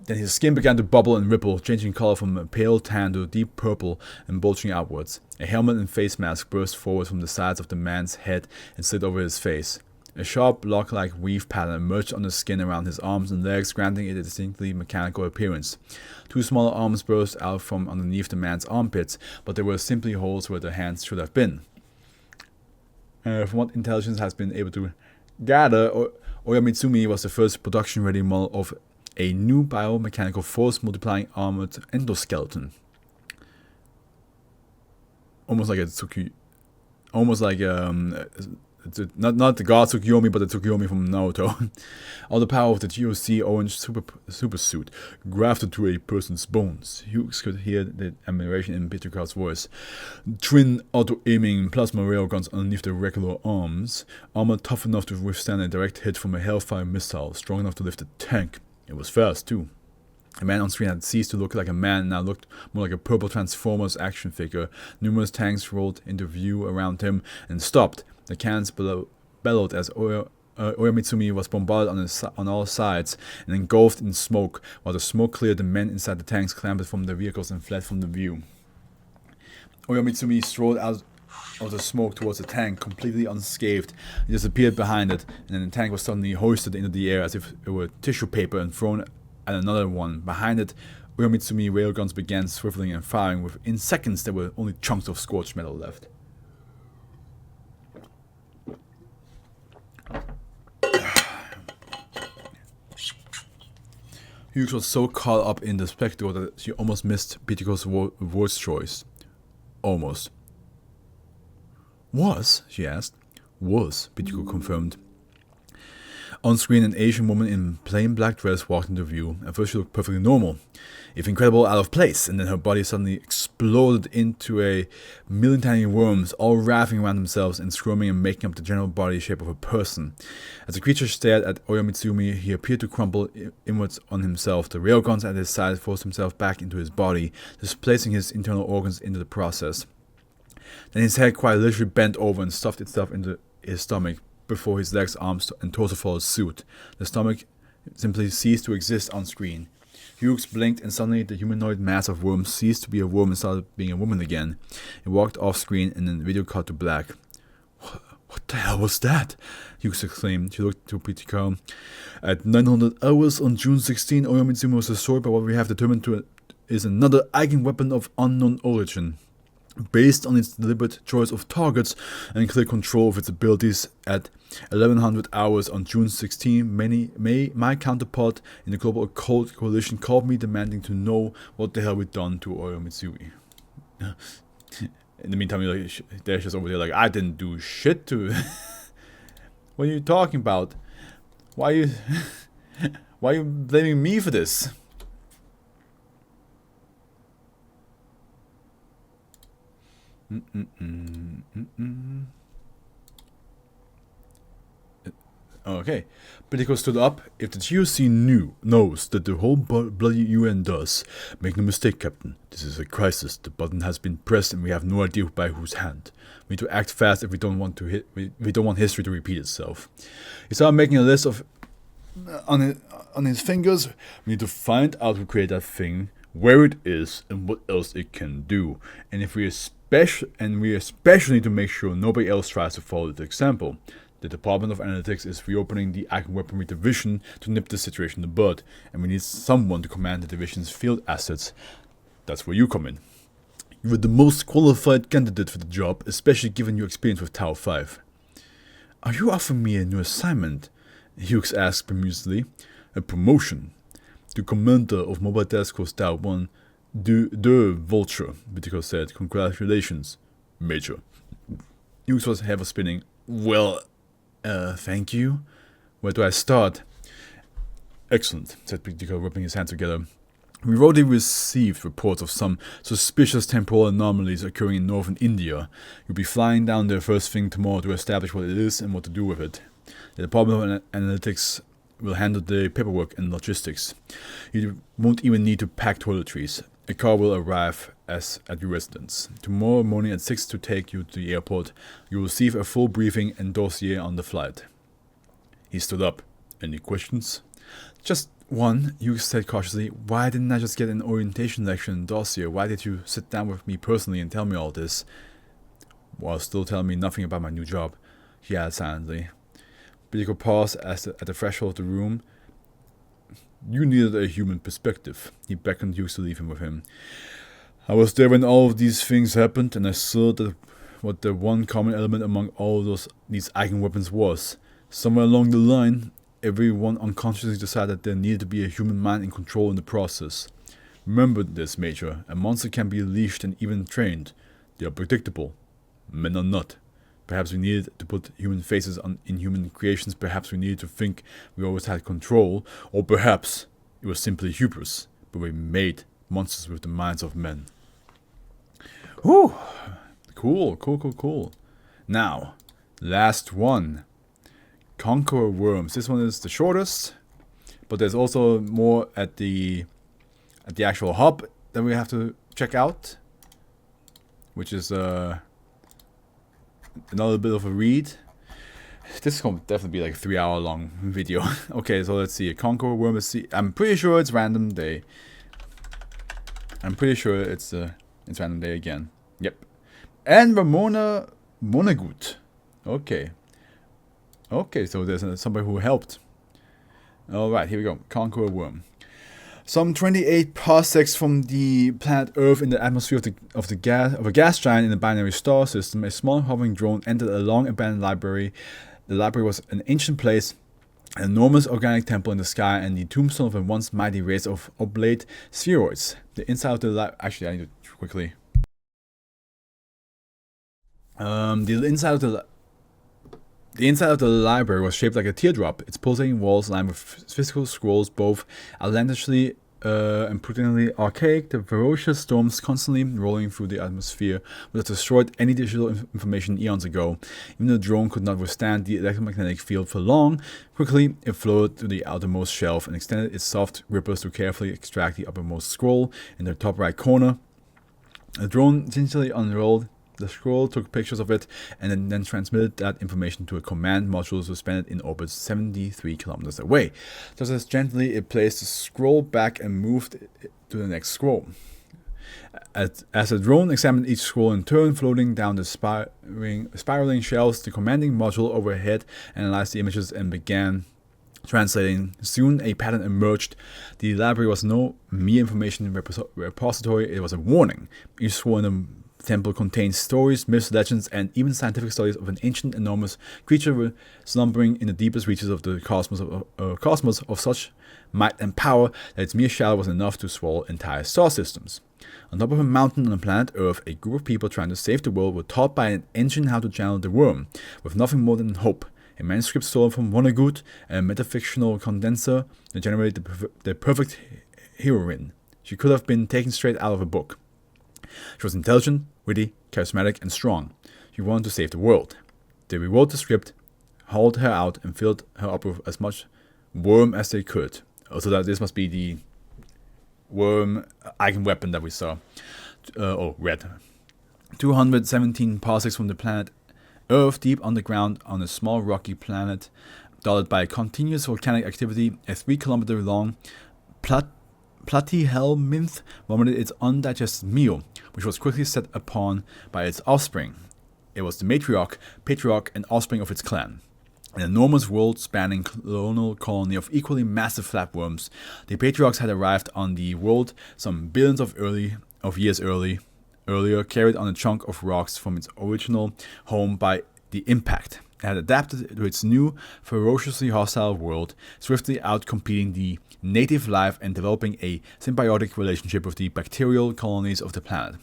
Then his skin began to bubble and ripple, changing color from a pale tan to deep purple and bulging outwards. A helmet and face mask burst forward from the sides of the man's head and slid over his face. A sharp lock-like weave pattern emerged on the skin around his arms and legs, granting it a distinctly mechanical appearance. Two smaller arms burst out from underneath the man's armpits, but they were simply holes where the hands should have been. From what intelligence has been able to gather, Oyamitsumi was the first production-ready model of a new biomechanical force-multiplying armored endoskeleton. Almost like not the god Tsukuyomi, but the Tsukuyomi from Naruto. All the power of the GOC orange super suit grafted to a person's bones. Hughes could hear the admiration in Bittercrout's voice. Twin auto-aiming plasma railguns underneath the regular arms, armor tough enough to withstand a direct hit from a Hellfire missile, strong enough to lift a tank. It was fast, too. The man on screen had ceased to look like a man and now looked more like a purple Transformers action figure. Numerous tanks rolled into view around him and stopped. The cannons bellowed as Oyamitsumi was bombarded on all sides and engulfed in smoke. While the smoke cleared, the men inside the tanks clambered from their vehicles and fled from the view. Oyamitsumi strolled out of the smoke towards the tank, completely unscathed. He disappeared behind it, and then the tank was suddenly hoisted into the air as if it were tissue paper and thrown at another one. Behind it, Oyamitsumi railguns began swiveling and firing. Within seconds, there were only chunks of scorched metal left. Hughes was so caught up in the spectacle that she almost missed Bitiko's voice choice. Almost. Was? She asked. Was, Bitiko confirmed. On screen, an Asian woman in plain black dress walked into view. At first she looked perfectly normal, if incredible out of place, and then her body suddenly exploded into a million tiny worms, all wrapping around themselves and squirming and making up the general body shape of a person. As the creature stared at Oyamitsumi, he appeared to crumple inwards on himself. The railguns at his side forced himself back into his body, displacing his internal organs into the process. Then his head quite literally bent over and stuffed itself into his stomach before his legs, arms, and torso followed suit. The stomach simply ceased to exist on screen. Hughes blinked, and suddenly the humanoid mass of worms ceased to be a worm and started being a woman again. It walked off screen, and then the video cut to black. What the hell was that? Hughes exclaimed. She looked to Pitiko. At 900 hours on June 16, Oyamitsumi was destroyed by what we have determined is another eigen weapon of unknown origin. Based on its deliberate choice of targets and clear control of its abilities, at 1100 hours on June 16, my counterpart in the Global Occult Coalition called me demanding to know what the hell we'd done to Oyamitsumi. In the meantime, they're just over there like, I didn't do shit to What are you talking about? Why are you blaming me for this? Okay. Bitiko stood up. If the GOC knows that the whole bloody UN does, make no mistake, Captain. This is a crisis. The button has been pressed, and we have no idea by whose hand. We need to act fast if we don't want history to repeat itself. He started making a list of on his fingers. We need to find out who created that thing, where it is, and what else it can do. And we especially need to make sure nobody else tries to follow the example. The Department of Analytics is reopening the Icon Weaponry Division to nip the situation in the bud, and we need someone to command the division's field assets. That's where you come in. You are the most qualified candidate for the job, especially given your experience with Tower 5. Are you offering me a new assignment? Hughes asked bemusedly. A promotion. The commander of Mobile Task Force Tower 1, the Vulture, Whitaker said. Congratulations, Major. Hughes was heavily spinning. Well, thank you. Where do I start? Excellent, said Whitaker, rubbing his hands together. We've already received reports of some suspicious temporal anomalies occurring in northern India. You'll be flying down there first thing tomorrow to establish what it is and what to do with it. The Department of Analytics will handle the paperwork and logistics. You won't even need to pack toiletries. A car will arrive at your residence. Tomorrow morning at 6 to take you to the airport. You will receive a full briefing and dossier on the flight. He stood up. Any questions? Just one, you said cautiously. Why didn't I just get an orientation lecture and dossier? Why did you sit down with me personally and tell me all this? While still telling me nothing about my new job, he added silently. Whitaker paused at the threshold of the room. You needed a human perspective. He beckoned Hughes to leave him with him. I was there when all of these things happened, and I saw what the one common element among all these icon weapons was. Somewhere along the line, everyone unconsciously decided there needed to be a human mind in control in the process. Remember this, Major. A monster can be leashed and even trained. They are predictable. Men are not. Perhaps we needed to put human faces in human creations. Perhaps we needed to think we always had control. Or perhaps it was simply hubris. But we made monsters with the minds of men. Whew. Cool. Now, last one. Conqueror worms. This one is the shortest, but there's also more at the actual hub that we have to check out, which is another bit of a read. This is going to definitely be like a 3-hour long video. Okay, so let's see. A Conqueror worm. Let's see. I'm pretty sure it's random day. I'm pretty sure it's random day again. Yep. And Ramona Monagut. Okay, so there's somebody who helped. Alright, here we go. Conqueror worm. Some 28 parsecs from the planet Earth in the atmosphere of a gas giant in the binary star system, a small hovering drone entered a long abandoned library. The library was an ancient place, an enormous organic temple in the sky, and the tombstone of a once mighty race of oblate spheroids. The inside of the actually, I need to quickly. The inside of the library was shaped like a teardrop, its pulsating walls lined with physical scrolls, both outlandishly and prudently archaic. The ferocious storms constantly rolling through the atmosphere would have destroyed any digital information eons ago. Even the drone could not withstand the electromagnetic field for long. Quickly, it floated to the outermost shelf and extended its soft rippers to carefully extract the uppermost scroll in the top right corner. The drone gingerly unrolled the scroll, took pictures of it, and then transmitted that information to a command module suspended in orbit 73 kilometers away. Just as gently, it placed the scroll back and moved it to the next scroll. As the drone examined each scroll in turn, floating down the spiraling shelves, the commanding module overhead analyzed the images and began translating. Soon a pattern emerged. The library was no mere information repository, it was a warning. Each scroll in the temple contains stories, myths, legends, and even scientific studies of an ancient, enormous creature slumbering in the deepest reaches of the cosmos of such might and power that its mere shadow was enough to swallow entire star systems. On top of a mountain on the planet Earth, a group of people trying to save the world were taught by an engine how to channel the worm, with nothing more than hope. A manuscript stolen from Vonnegut, a metafictional condenser that generated the perfect heroine. She could have been taken straight out of a book. She was intelligent, witty, charismatic, and strong. She wanted to save the world. They rewrote the script, hauled her out, and filled her up with as much worm as they could. Also, that this must be the worm icon weapon that we saw. Red. 217 parsecs from the planet Earth, deep underground on a small rocky planet, dotted by continuous volcanic activity, a 3-kilometer long platyhelminth vomited its undigested meal, which was quickly set upon by its offspring. It was the matriarch, patriarch, and offspring of its clan. An enormous world-spanning colonial colony of equally massive flatworms, the patriarchs had arrived on the world some billions of years earlier, carried on a chunk of rocks from its original home by the impact. It had adapted to its new, ferociously hostile world, swiftly outcompeting the native life and developing a symbiotic relationship with the bacterial colonies of the planet.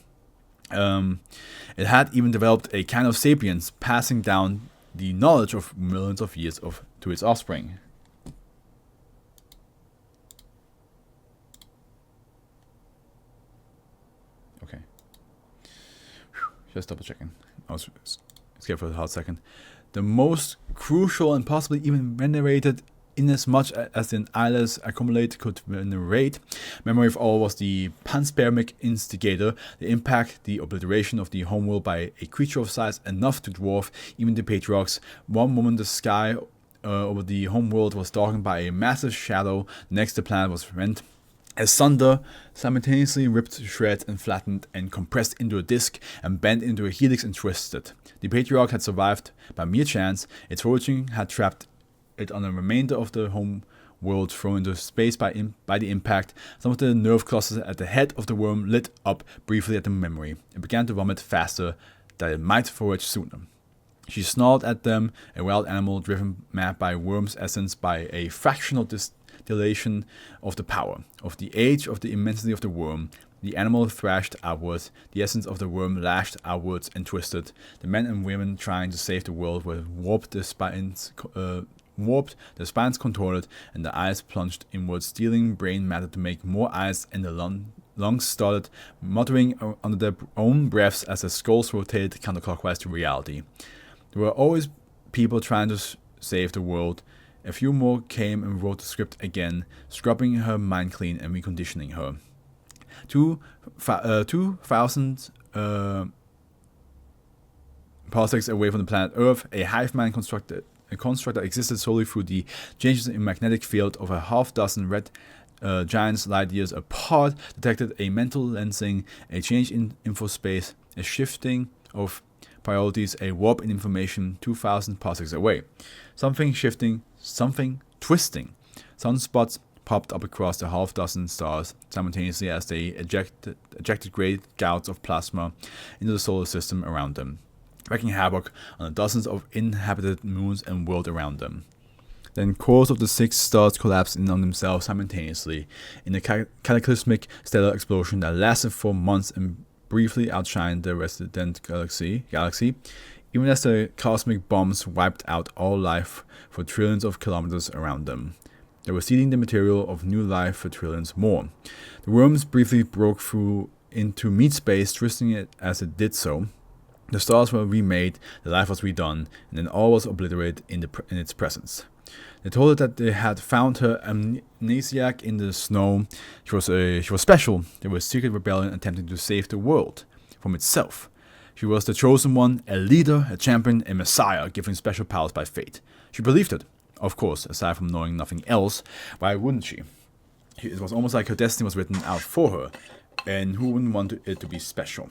It had even developed a kind of sapience, passing down the knowledge of millions of years to its offspring. Okay. Just double checking. I was scared for a hot second. The most crucial and possibly even venerated, inasmuch as the eyeless accumulate could venerate, memory of all was the panspermic instigator, the impact, the obliteration of the homeworld by a creature of size enough to dwarf even the patriarchs. One moment the sky over the homeworld was darkened by a massive shadow, next the planet was rent asunder, simultaneously ripped to shreds and flattened and compressed into a disk and bent into a helix and twisted. The patriarch had survived by mere chance. Its fortune had trapped it on the remainder of the home world, thrown into space by the impact. Some of the nerve clusters at the head of the worm lit up briefly at the memory. It began to vomit faster, that it might forage sooner. She snarled at them, a wild animal driven mad by worm's essence, by a fractional distillation of the power, of the age, of the immensity of the worm. The animal thrashed outwards, the essence of the worm lashed outwards and twisted. The men and women trying to save the world were warped, the spines contorted, and the eyes plunged inward, stealing brain matter to make more eyes, and the lungs started muttering under their own breaths as the skulls rotated counterclockwise to reality. There were always people trying to save the world. A few more came and wrote the script again, scrubbing her mind clean and reconditioning her. 2,000 parsecs away from the planet Earth, a hive mind construct that existed solely through the changes in magnetic field of a half-dozen red giants light years apart, detected a mental lensing, a change in infospace, a shifting of priorities, a warp in information 2,000 parsecs away. Something shifting, something twisting. Sunspots popped up across the half-dozen stars simultaneously as they ejected great gouts of plasma into the solar system around them, wreaking havoc on the dozens of inhabited moons and worlds around them. Then cores of the 6 stars collapsed in on themselves simultaneously in a cataclysmic stellar explosion that lasted for months and briefly outshined the resident galaxy, even as the cosmic bombs wiped out all life for trillions of kilometers around them. They were seeding the material of new life for trillions more. The worms briefly broke through into meat space, twisting it as it did so. The stars were remade, the life was redone, and then all was obliterated in its presence. They told her that they had found her amnesiac in the snow. She was special. There was a secret rebellion attempting to save the world from itself. She was the chosen one, a leader, a champion, a messiah, given special powers by fate. She believed it. Of course, aside from knowing nothing else, why wouldn't she? It was almost like her destiny was written out for her, and who wouldn't want it to be special?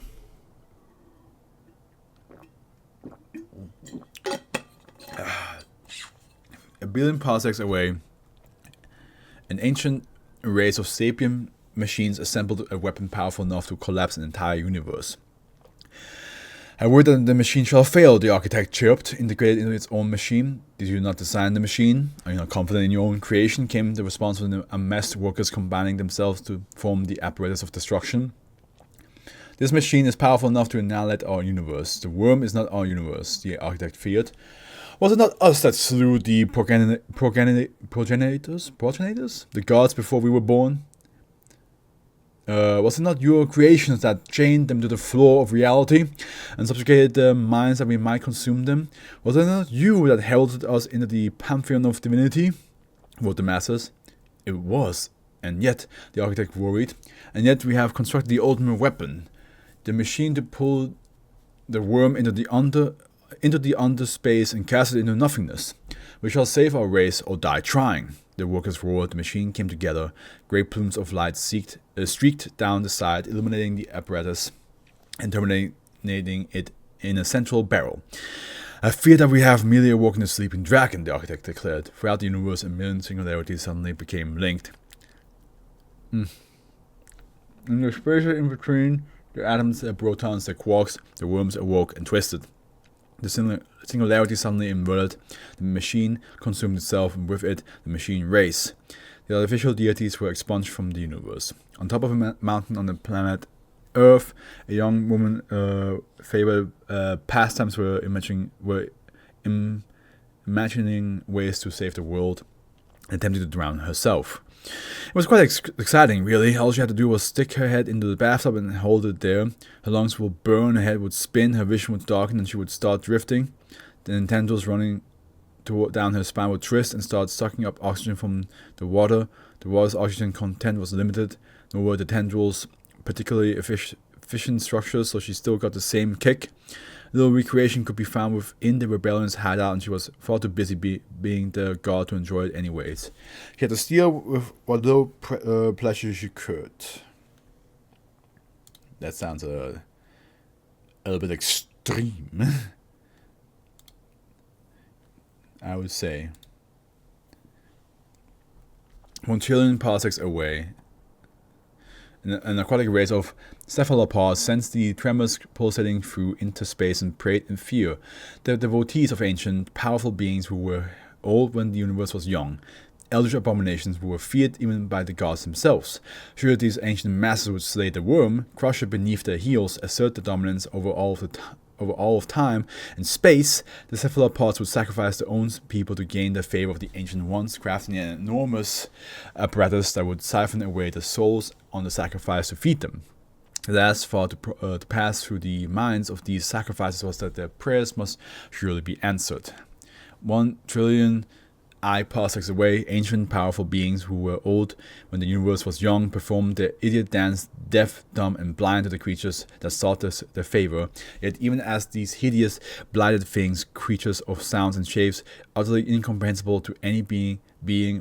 A billion parsecs away, an ancient race of sapient machines assembled a weapon powerful enough to collapse an entire universe. I worry that the machine shall fail, the architect chirped, integrated into its own machine. Did you not design the machine? Are you not confident in your own creation? Came the response from the amassed workers combining themselves to form the apparatus of destruction. This machine is powerful enough to annihilate our universe. The worm is not our universe, the architect feared. Was it not us that slew the progenitors? The gods before we were born? Was it not your creations that chained them to the floor of reality and subjugated their minds that we might consume them? Was it not you that heralded us into the pantheon of divinity? Wrote the masses. It was, and yet, the architect worried, and yet we have constructed the ultimate weapon, the machine to pull the worm into the underspace and cast it into nothingness. We shall save our race or die trying. The workers roared. The machine came together. Great plumes of light streaked down the side, illuminating the apparatus and terminating it in a central barrel. I fear that we have merely awoken a sleeping dragon, the architect declared. Throughout the universe, a million singularities suddenly became linked. In the space in between the atoms, the protons, the quarks, the worms awoke and twisted. The singularity suddenly inverted. The machine consumed itself, and with it, the machine race. The artificial deities were expunged from the universe. On top of a mountain on the planet Earth, a young woman favored pastimes were imagining ways to save the world, and attempting to drown herself. It was quite exciting, really. All she had to do was stick her head into the bathtub and hold it there. Her lungs would burn, her head would spin, her vision would darken, and she would start drifting. The tendrils running down her spine would twist and start sucking up oxygen from the water. The water's oxygen content was limited, nor were the tendrils particularly efficient structures, so she still got the same kick. Little recreation could be found within the rebellion's hideout, and she was far too busy being the god to enjoy it anyways. She had to steal with what little pleasure she could. That sounds a little bit extreme, I would say. 1 trillion parsecs away, an aquatic race of cephalopods sensed the tremors pulsating through interspace and prayed in fear. The devotees of ancient, powerful beings who were old when the universe was young. Eldritch abominations who were feared even by the gods themselves. Sure, these ancient masses would slay the worm, crush it beneath their heels, assert their dominance over all of time and space. The cephalopods would sacrifice their own people to gain the favor of the ancient ones, crafting an enormous apparatus that would siphon away the souls on the sacrifice to feed them. The last thought to pass through the minds of these sacrifices was that their prayers must surely be answered. 1 trillion parsecs away, ancient powerful beings who were old when the universe was young performed their idiot dance, deaf, dumb, and blind to the creatures that sought their favor. Yet even as these hideous, blighted things, creatures of sounds and shapes, utterly incomprehensible to any being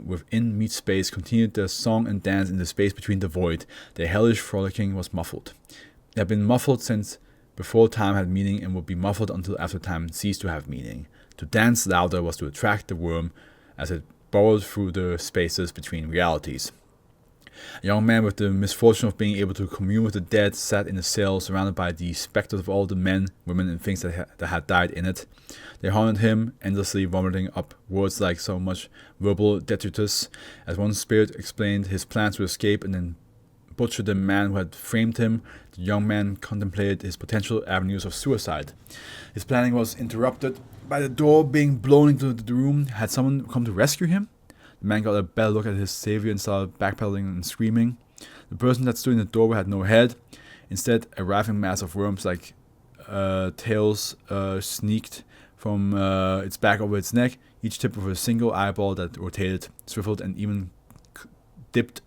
within meat space, continued their song and dance in the space between the void. Their hellish frolicking was muffled. It had been muffled since before time had meaning, and would be muffled until after time ceased to have meaning. To dance louder was to attract the worm as it burrowed through the spaces between realities. A young man with the misfortune of being able to commune with the dead sat in a cell surrounded by the specters of all the men, women, and things that had died in it. They haunted him, endlessly vomiting up words like so much verbal detritus. As one spirit explained his plans to escape and then butcher the man who had framed him, the young man contemplated his potential avenues of suicide. His planning was interrupted by the door being blown into the room. Had someone come to rescue him? The man got a better look at his savior and started backpedaling and screaming. The person that stood in the doorway had no head. Instead, a writhing mass of worms like tails sneaked from its back over its neck, each tip of a single eyeball that rotated, swiveled, and even dipped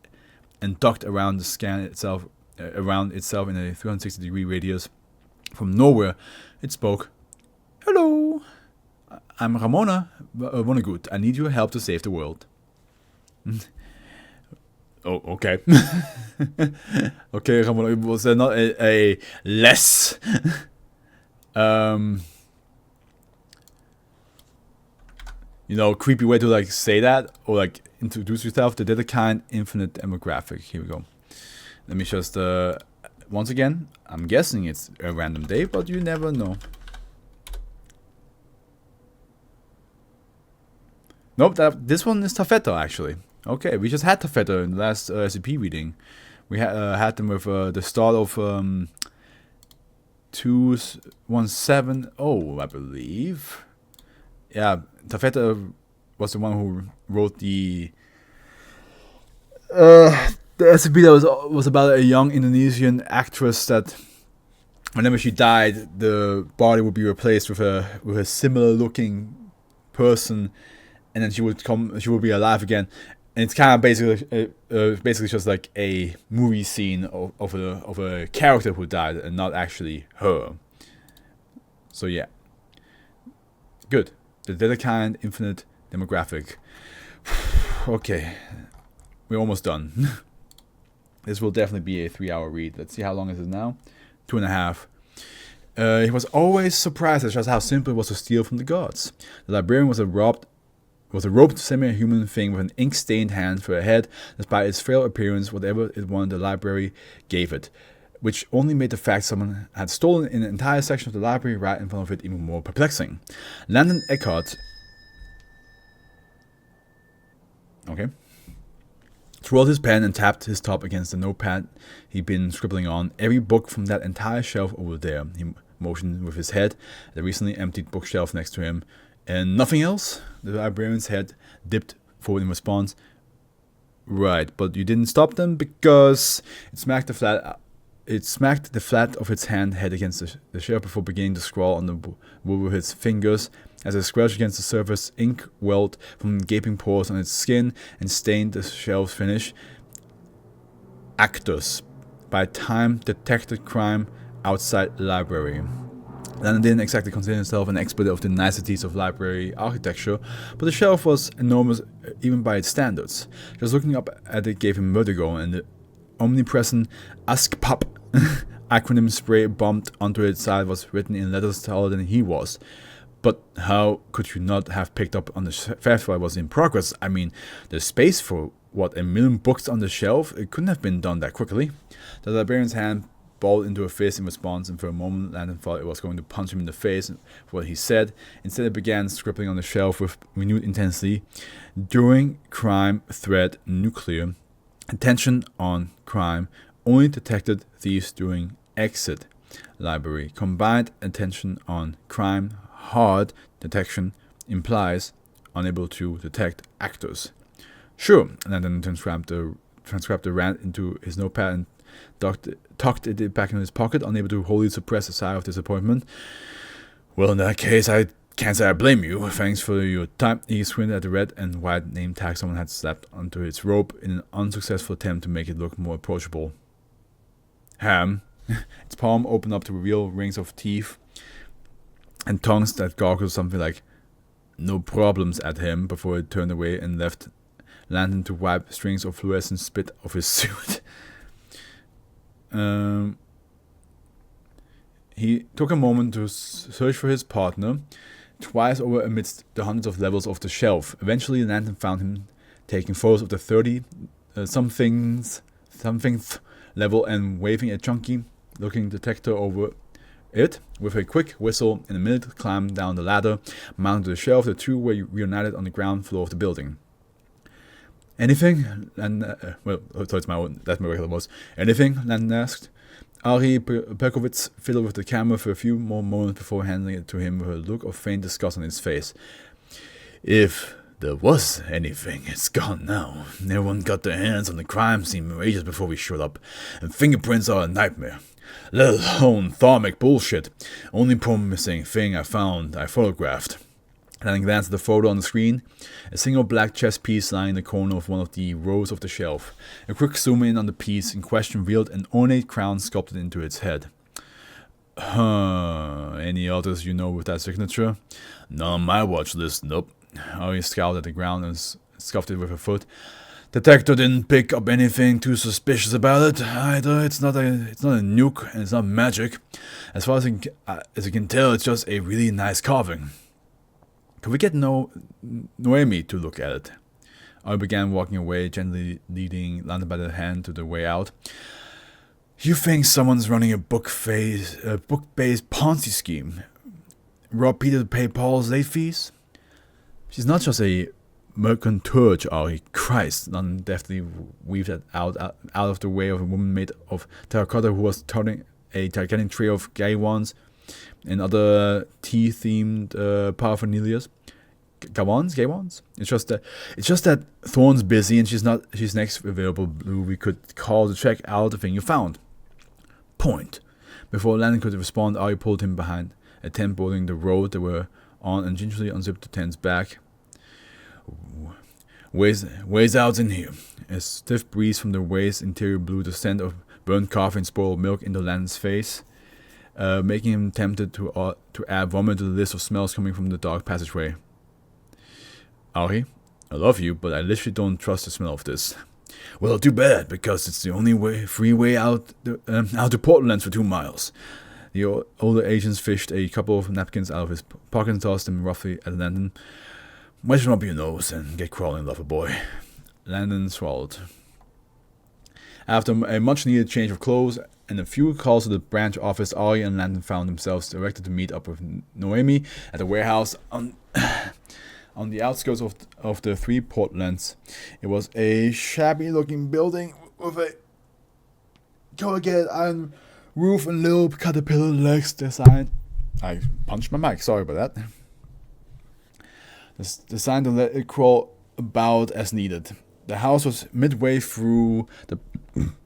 and ducked around itself in a 360-degree radius. From nowhere, it spoke. "Hello, I'm Ramona Vonnegut. I need your help to save the world." Oh, okay. Okay, Ramona, was there not a less creepy way to like say that or like introduce yourself? The data kind infinite demographic. Here we go. Let me just once again, I'm guessing it's a random day, but you never know. Nope, this one is Tafeta actually. Okay, we just had Tafeta in the last SCP reading. We had them with the start of 2170, I believe. Yeah, Tafeta was the one who wrote the SCP that was about a young Indonesian actress that whenever she died, the body would be replaced with a similar looking person, and then she would be alive again. And it's kind of basically just like a movie scene of a character who died and not actually her. So yeah, good. The data kind infinite demographic. Okay, we're almost done. This will definitely be a 3-hour read. Let's see how long is it now. 2.5. He was always surprised at just how simple it was to steal from the gods. The librarian was a robed semi-human thing with an ink-stained hand for a head, despite its frail appearance. Whatever it wanted, the library gave it, which only made the fact someone had stolen an entire section of the library right in front of it even more perplexing. Landon Eckhart twirled his pen and tapped his top against the notepad he'd been scribbling on. Every book from that entire shelf over there. He motioned with his head at the recently emptied bookshelf next to him. And nothing else? The librarian's head dipped forward in response. Right, but you didn't stop them because it smacked the flat of its head against the shelf before beginning to scrawl on the wood with its fingers. As it scratched against the surface, ink welled from gaping pores on its skin and stained the shelf's finish. Actus. By time detected crime outside library. Landon didn't exactly consider himself an expert of the niceties of library architecture, but the shelf was enormous even by its standards. Just looking up at it gave him vertigo, and the omnipresent AskPop acronym spray bombed onto its side was written in letters taller than he was. But how could you not have picked up on the theft while it was in progress? I mean, there's space for, what, 1 million books on the shelf? It couldn't have been done that quickly. The librarian's hand balled into a fist in response, and for a moment Landon thought it was going to punch him in the face for what he said. Instead, it began scribbling on the shelf with renewed intensity. During crime, threat, nuclear. Attention on crime. Only detected thieves during exit library. Combined attention on crime. Hard detection implies unable to detect actors. Sure, and then transcribed the rant into his notepad and tucked it back in his pocket, unable to wholly suppress a sigh of disappointment. Well, in that case, I can't say I blame you. Thanks for your time. He squinted at the red and white name tag someone had slapped onto its robe in an unsuccessful attempt to make it look more approachable. Ham. Its palm opened up to reveal rings of teeth and tongues that gargled something like "no problems" at him before it turned away and left Landon to wipe strings of fluorescent spit off his suit. He took a moment to search for his partner twice over amidst the hundreds of levels of the shelf. Eventually, Landon found him taking photos of the 30 somethingth level and waving a chunky-looking detector over it. With a quick whistle and a minute climb down the ladder mounted to the shelf, the two were reunited on the ground floor of the building. Anything? That's my regular voice. Anything? Landon asked. Ari Perkovitz fiddled with the camera for a few more moments before handing it to him with a look of faint disgust on his face. If there was anything, it's gone now. Everyone got their hands on the crime scene ages before we showed up, and fingerprints are a nightmare. Let alone thermic bullshit. Only promising thing I found, I photographed. Landon glanced at the photo on the screen, a single black chess piece lying in the corner of one of the rows of the shelf. A quick zoom in on the piece in question revealed an ornate crown sculpted into its head. Any others you know with that signature? None on my watch list, nope. Ari scowled at the ground and scuffed it with her foot. Detector didn't pick up anything too suspicious about it either. It's not a nuke and it's not magic. As far as you can tell, it's just a really nice carving. Could we get Noemi to look at it? I began walking away, gently leading Landon by the hand to the way out. You think someone's running a book-based Ponzi scheme? Rob Peter to pay Paul's late fees? She's not just a mercantourge, Ari. Christ. Landon deftly weaved that out of the way of a woman made of terracotta who was toting a gigantic tray of gay wands and other tea-themed paraphernalias. Gay wands? It's just that Thorne's busy and she's next available blue we could call to check out the thing you found. Point. Before Landon could respond, Ari pulled him behind a tent bordering the road they were on and gingerly unzipped the tent's back. Ways out in here. A stiff breeze from the waste interior blew the scent of burnt coffee and spoiled milk into Landon's face, making him tempted to add vomit to the list of smells coming from the dark passageway. Ari, I love you, but I literally don't trust the smell of this. Well, too bad, because it's the only freeway out to Portland for 2 miles. The older agents fished a couple of napkins out of his pocket and tossed them roughly at Landon. Moisten up your nose and get crawling, lover boy. Landon swallowed. After a much-needed change of clothes and a few calls to the branch office, Ari and Landon found themselves directed to meet up with Noemi at the warehouse on the outskirts of the three Portlands. It was a shabby-looking building with a corrugated iron roof and little caterpillar legs designed. I punched my mic, sorry about that. Designed to let it crawl about as needed. The house was midway through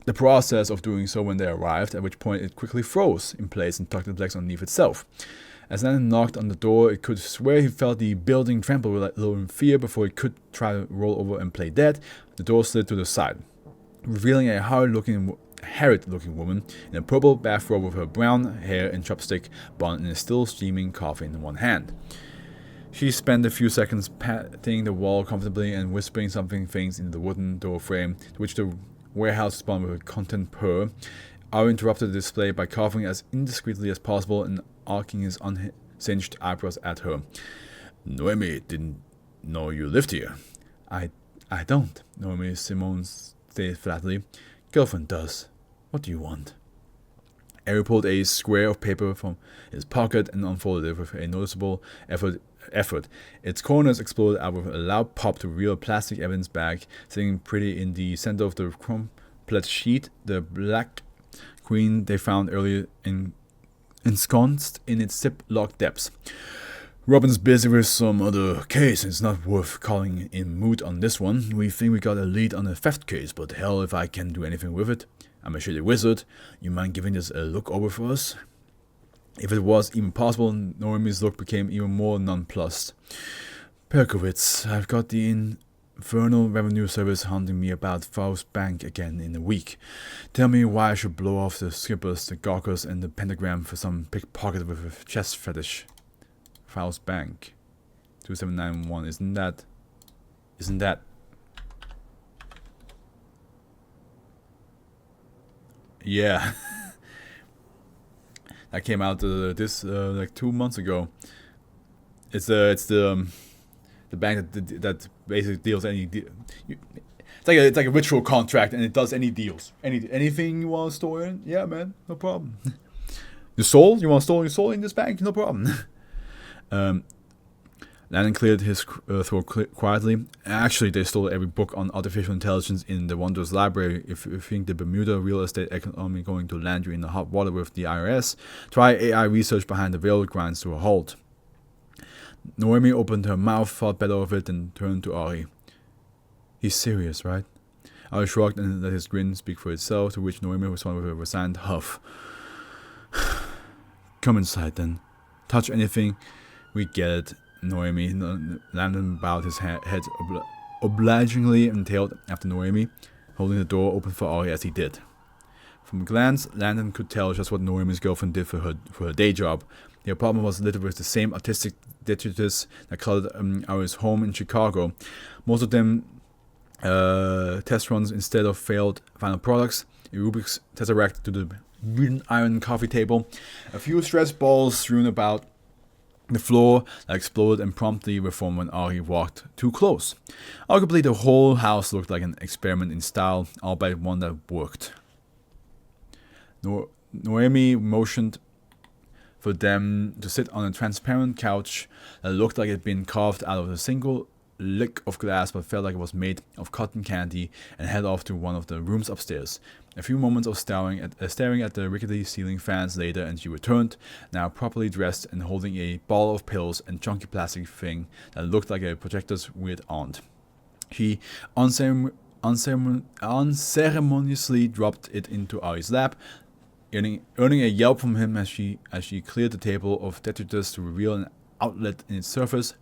the process of doing so when they arrived, at which point it quickly froze in place and tucked its legs underneath itself. As Landon knocked on the door, it could swear he felt the building tremble a little in fear before he could try to roll over and play dead. The door slid to the side, revealing a harried-looking woman in a purple bathrobe with her brown hair and chopstick bun and a still steaming coffee in one hand. She spent a few seconds patting the wall comfortably and whispering something faint into the wooden door frame, to which the warehouse responded with a content purr. Ari interrupted the display by coughing as indiscreetly as possible and arcing his unsinged eyebrows at her. Noemi didn't know you lived here. I don't, Noemi Simone stated flatly. Girlfriend does. What do you want? Ari pulled a square of paper from his pocket and unfolded it with a noticeable effort. Its corners exploded out with a loud pop to reveal a plastic evidence bag sitting pretty in the center of the crumpled sheet. The black queen they found earlier ensconced in its zip-lock depths. Robin's busy with some other case, and it's not worth calling in moot on this one. We think we got a lead on a theft case, but hell if I can do anything with it. I'm a shitty wizard. You mind giving this a look over for us? If it was even possible, Noemi's look became even more nonplussed. Perkowitz, I've got the Infernal Revenue Service hunting me about Fluff's bank again in a week. Tell me why I should blow off the skippers, the gawkers, and the pentagram for some pickpocket with a chest fetish. Fluff's bank. 2791, isn't that? Yeah. That came out like 2 months ago. It's the bank that basically deals it's like a ritual contract, and it does any deals. Anything you want to store in, yeah, man, no problem. Your soul, you want to store your soul in this bank, no problem. Landon cleared his throat quietly. Actually, they stole every book on artificial intelligence in the Wonders Library. If you think the Bermuda real estate economy going to land you in the hot water with the IRS, try AI research behind the veil grinds to a halt. Noemi opened her mouth, thought better of it, and turned to Ari. He's serious, right? Ari shrugged and let his grin speak for itself, to which Noemi responded with a resigned huff. Come inside then. Touch anything, we get it. Noemi. Landon bowed his head obligingly and tailed after Noemi, holding the door open for Ari as he did. From a glance, Landon could tell just what Noemi's girlfriend did for her day job. The apartment was littered with the same artistic detritus that colored Ari's home in Chicago. Most of them test runs instead of failed final products. A Rubik's Tesseract to the wooden iron coffee table. A few stress balls strewn about the floor that exploded and promptly reformed when Ari walked too close. Arguably, the whole house looked like an experiment in style, albeit one that worked. Noemi motioned for them to sit on a transparent couch that looked like it had been carved out of a single lick of glass but felt like it was made of cotton candy, and head off to one of the rooms upstairs. A few moments of staring at the rickety ceiling fans later, and she returned, now properly dressed and holding a ball of pills and chunky plastic thing that looked like a projector's weird aunt. She unceremoniously dropped it into Ari's lap, earning a yelp from him as she cleared the table of detritus to reveal an outlet in its surface.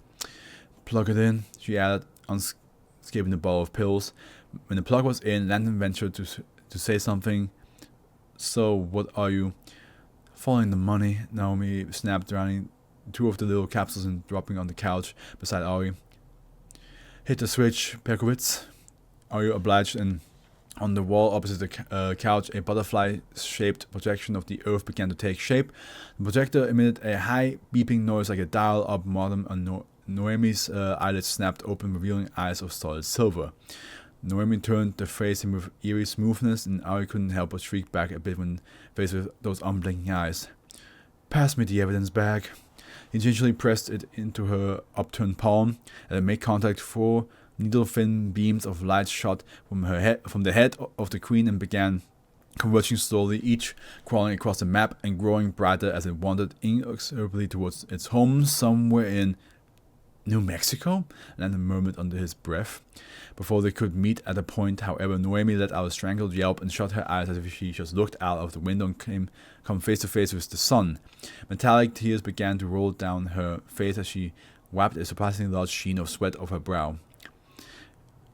Plug it in, she added, unscaping the ball of pills. When the plug was in, Landon ventured to say something. So, what are you? Following the money, Naomi snapped, drowning two of the little capsules and dropping on the couch beside Ari. Hit the switch, Perkowitz. Ari obliged and On the wall opposite the couch, a butterfly-shaped projection of the Earth began to take shape. The projector emitted a high beeping noise like a dial-up modem, and Noemi's eyelids snapped open, revealing eyes of solid silver. Noemi turned to face him with eerie smoothness, and Ari couldn't help but shriek back a bit when faced with those unblinking eyes. "Pass me the evidence bag." He gingerly pressed it into her upturned palm, and it made contact. 4 needle-thin beams of light shot from the head of the queen and began converging slowly, each crawling across the map and growing brighter as it wandered inexorably towards its home somewhere in New Mexico, Landon murmured under his breath. Before they could meet at a point, however, Noemi let out a strangled yelp and shut her eyes as if she just looked out of the window and come face to face with the sun. Metallic tears began to roll down her face as she wiped a surprisingly large sheen of sweat off her brow.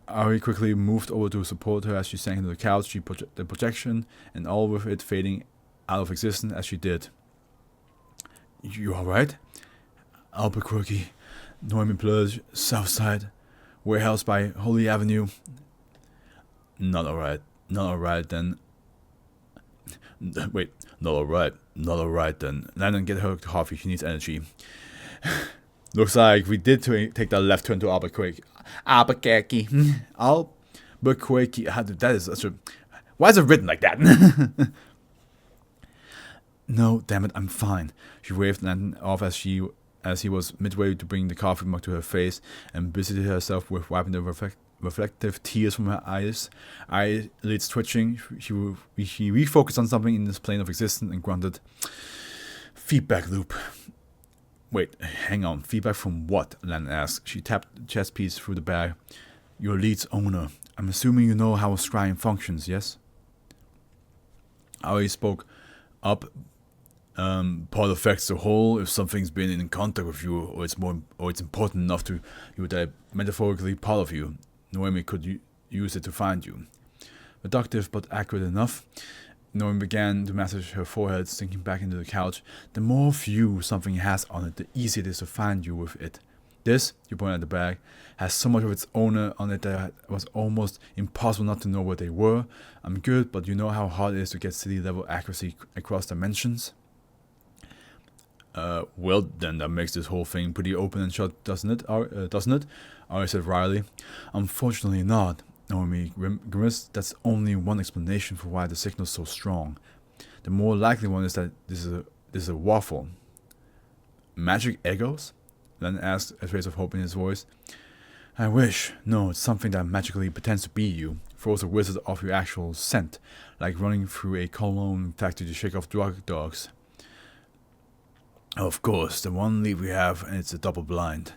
Ari quickly moved over to support her as she sank into the couch, the projection and all with it fading out of existence as she did. "You alright?" "Albuquerque," Noemi blurred. "Southside. Warehouse by Holy Avenue." Not alright then. Wait, not alright then. Landon, get her coffee, she needs energy. Looks like we did take that left turn to Albuquerque. Albuquerque. That is such a... Why is it written like that? "No, damn it, I'm fine." She waved Landon off as he was midway to bring the coffee mug to her face and busied herself with wiping the reflective tears from her eyelids twitching. She refocused on something in this plane of existence and grunted, "Feedback loop." "Wait, hang on, feedback from what?" Landon asked. She tapped the chess piece through the bag. "Your lead's owner. I'm assuming you know how a scrying functions, yes?" Ari spoke up. "Part affects the whole. If something's been in contact with you, or it's important enough to you that metaphorically part of you, Noemi could use it to find you." Reductive but accurate enough. Noemi began to massage her forehead, sinking back into the couch. "The more of you something has on it, the easier it is to find you with it. This," you pointed at the bag, "has so much of its owner on it that it was almost impossible not to know what they were. I'm good, but you know how hard it is to get city-level accuracy across dimensions?" Well, then that makes this whole thing pretty open and shut, doesn't it? Ari said wryly. "Unfortunately not," Noemi grimaced. "That's only one explanation for why the signal's so strong. The more likely one is that this is a waffle." "Magic egos?" Len asked, a trace of hope in his voice. "I wish. No, it's something that magically pretends to be you, throws a wizard off your actual scent, like running through a cologne factory to shake off drug dogs." "Of course, the one lead we have, and it's a double blind."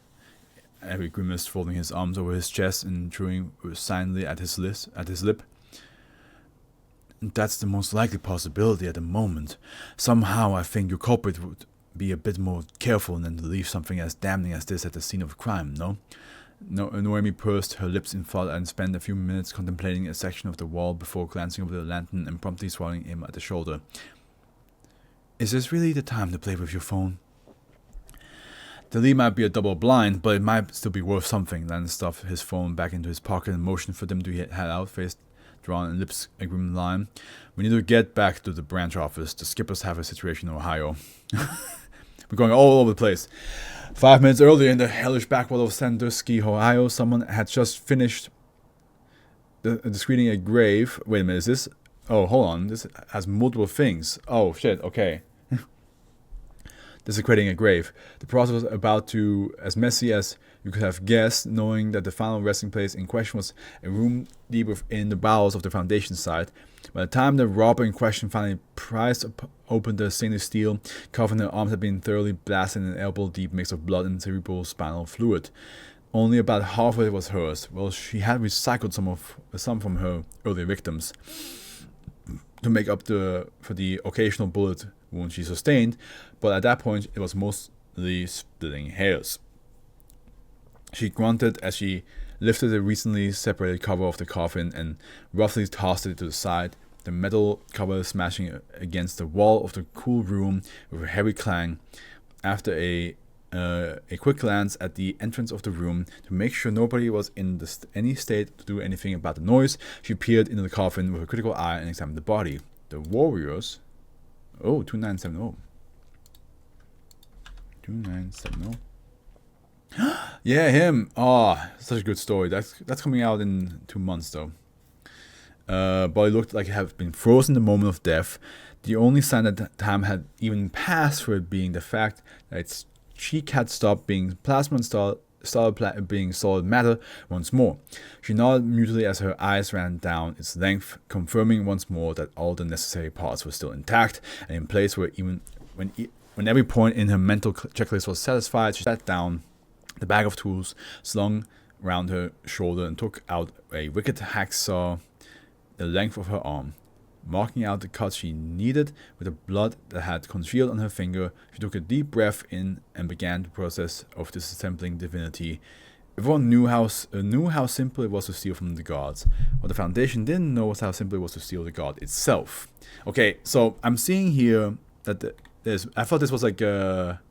Ari grimaced, folding his arms over his chest and chewing resignedly at his lip. "That's the most likely possibility at the moment. Somehow I think your culprit would be a bit more careful than to leave something as damning as this at the scene of crime, no?" Noemi pursed her lips in thought and spent a few minutes contemplating a section of the wall before glancing over the lantern and promptly swallowing him at the shoulder. "Is this really the time to play with your phone?" "The lead might be a double blind, but it might still be worth something." Landon stuffed his phone back into his pocket and motioned for them to head out, face drawn and lips a grim line. "We need to get back to the branch office. The skippers have a situation in Ohio." We're going all over the place. 5 minutes earlier in the hellish backwater of Sandusky, Ohio, someone had just finished discreting a grave. Wait a minute, is this... Oh, hold on. This has multiple things. Oh, shit, okay. Desecrating a grave. The process was about to as messy as you could have guessed, knowing that the final resting place in question was a room deep within the bowels of the foundation site. By the time the robber in question finally prized open the stainless steel coffin, her arms had been thoroughly blasted in an elbow-deep mix of blood and cerebral spinal fluid. Only about half of it was hers. Well, she had recycled some from her earlier victims to make up for the occasional bullet wound she sustained, but at that point it was mostly splitting hairs. She grunted as she lifted the recently separated cover of the coffin and roughly tossed it to the side, the metal cover smashing against the wall of the cool room with a heavy clang. After a a quick glance at the entrance of the room to make sure nobody was in any state to do anything about the noise. She peered into the coffin with a critical eye and examined the body. The warriors... Oh, 2970. 2970. Yeah, him. Oh, such a good story. That's coming out in 2 months, though. Body looked like it had been frozen the moment of death. The only sign that time had even passed for it being the fact that its cheek had stopped being plasma and started being solid matter once more. She nodded mutely as her eyes ran down its length, confirming once more that all the necessary parts were still intact and in place. Where even when every point in her mental checklist was satisfied, she sat down, the bag of tools slung round her shoulder, and took out a wicked hacksaw the length of her arm. Marking out the cuts she needed with the blood that had congealed on her finger, she took a deep breath in and began the process of disassembling divinity. Everyone knew how simple it was to steal from the gods. What the Foundation didn't know was how simple it was to steal the god itself. Okay, so I'm seeing here that there's... I thought this was like a...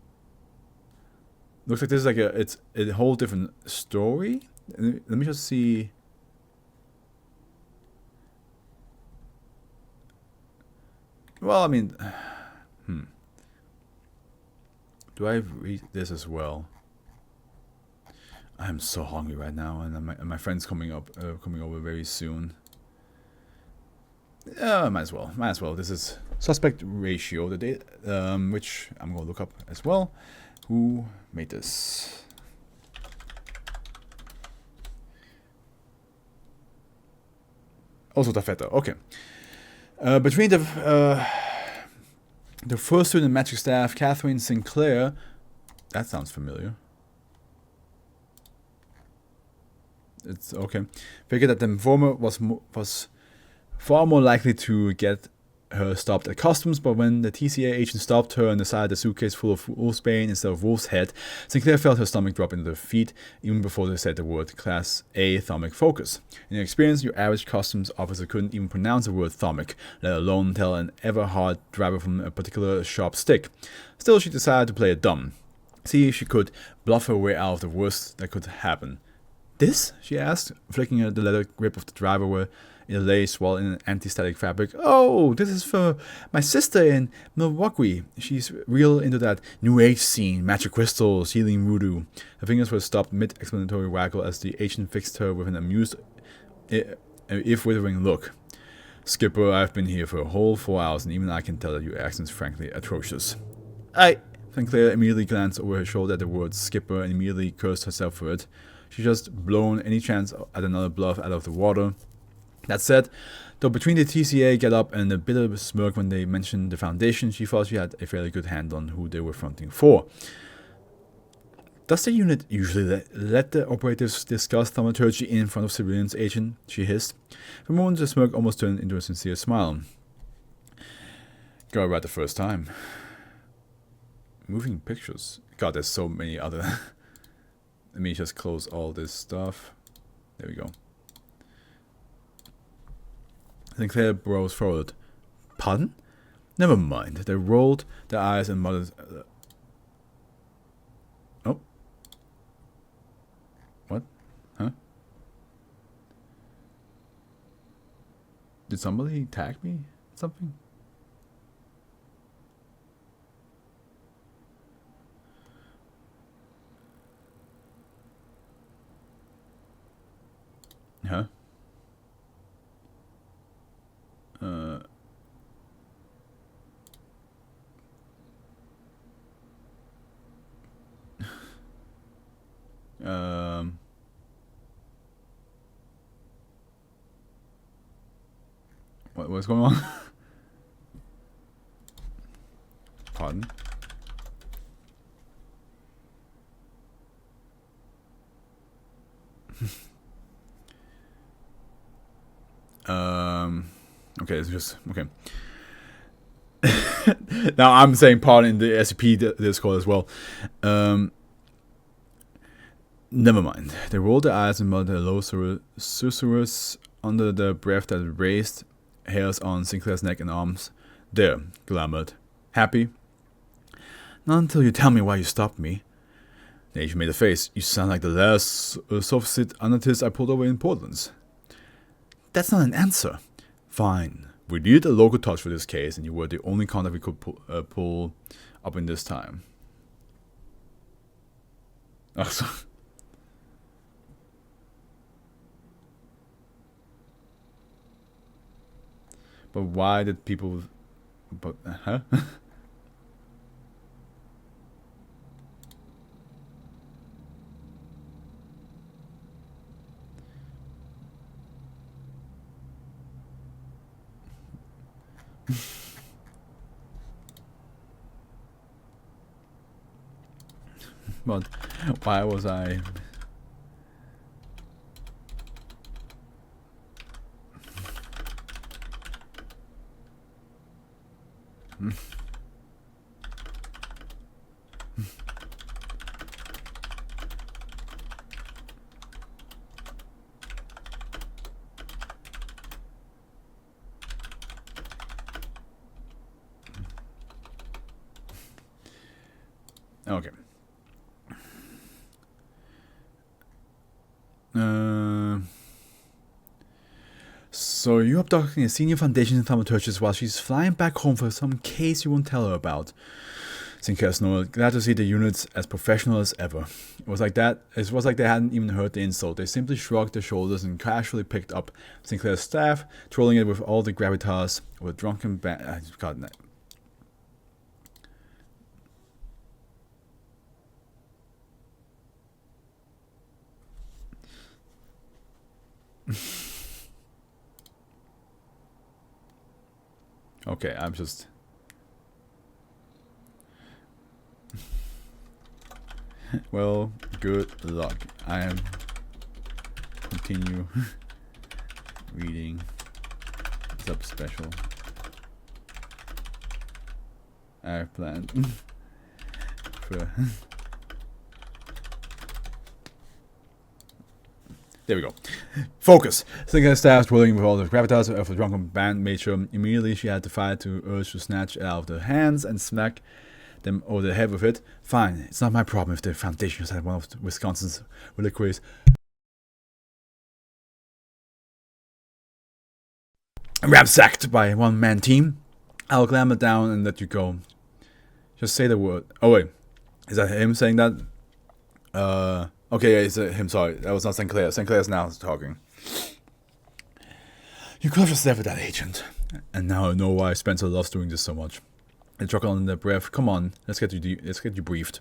Looks like this is like it's a whole different story. Let me just see... Well, I mean, do I read this as well? I am so hungry right now, and my friend's coming over very soon. Might as well. This is suspect ratio, the date, which I'm gonna look up as well. Who made this? Also Tafeta. Okay. Between the first student magic staff, Catherine Sinclair, that sounds familiar. It's okay. Figured that the informer was far more likely to get her stopped at customs, but when the TCA agent stopped her and decided a suitcase full of wolfsbane instead of wolf's head, Sinclair felt her stomach drop into her feet even before they said the word Class A thermic focus. In her experience, your average customs officer couldn't even pronounce the word thermic, let alone tell an ever-hard driver from a particular sharp stick. Still, she decided to play it dumb. See if she could bluff her way out of the worst that could happen. This? She asked, flicking the leather grip of the driver where it lay swallowed in an anti-static fabric. Oh, this is for my sister in Milwaukee. She's real into that new age scene, magic crystals, healing voodoo. Her fingers were stopped mid-explanatory waggle as the agent fixed her with an amused, if withering look. Skipper, I've been here for a whole 4 hours, and even I can tell that your accent's frankly atrocious. Sinclair immediately glanced over her shoulder at the word skipper and immediately cursed herself for it. She just blown any chance at another bluff out of the water. That said, though between the TCA get-up and a bit of a smirk when they mentioned the Foundation, she thought she had a fairly good hand on who they were fronting for. Does the unit usually let the operatives discuss thaumaturgy in front of civilians, Agent? She hissed. For a moment, the smirk almost turned into a sincere smile. Got it right the first time. Moving pictures. God, there's so many other... Let me just close all this stuff. There we go. Sinclair brows forward. Pardon? Never mind. They rolled their eyes and muttered. Oh. What? Huh? Did somebody tag me? Something? Huh? What's going on? Pardon? Okay, it's just okay. Now I'm saying pardon in the SCP Discord as well. Never mind. They rolled their eyes and muttered a low susurrus under the breath that raised hairs on Sinclair's neck and arms. There, glamoured. Happy? Not until you tell me why you stopped me. The agent made a face. You sound like the last soft-sit anarchist I pulled over in Portland. That's not an answer. Fine. We needed a local touch for this case, and you were the only contact we could pull up in this time. Oh, so but why did people... But, huh? But why was I... Okay. So you're abducting a senior Foundation thaumaturgist while she's flying back home for some case you won't tell her about. Sinclair snorted, glad to see the units as professional as ever. It was like they hadn't even heard the insult. They simply shrugged their shoulders and casually picked up Sinclair's staff, twirling it with all the gravitas of a drunken God, okay, I'm just... Well, good luck. I am... Continue reading sub special. I have planned for... There we go. Focus! Sinclair's staff twirling with all the gravitas of the drunken bandmate sure immediately she had the fire to urge to snatch it out of their hands and smack them over the head with it. Fine, it's not my problem if the Foundation has had one of Wisconsin's reliquaries ransacked by a one-man team. I'll clamber down and let you go. Just say the word. Oh wait, is that him saying that? Okay, yeah, it's him, sorry. That was not Sinclair. Sinclair's now talking. You could have just left with that agent. And now I know why Spencer loves doing this so much. They chuckle under their breath. Come on, let's get you briefed.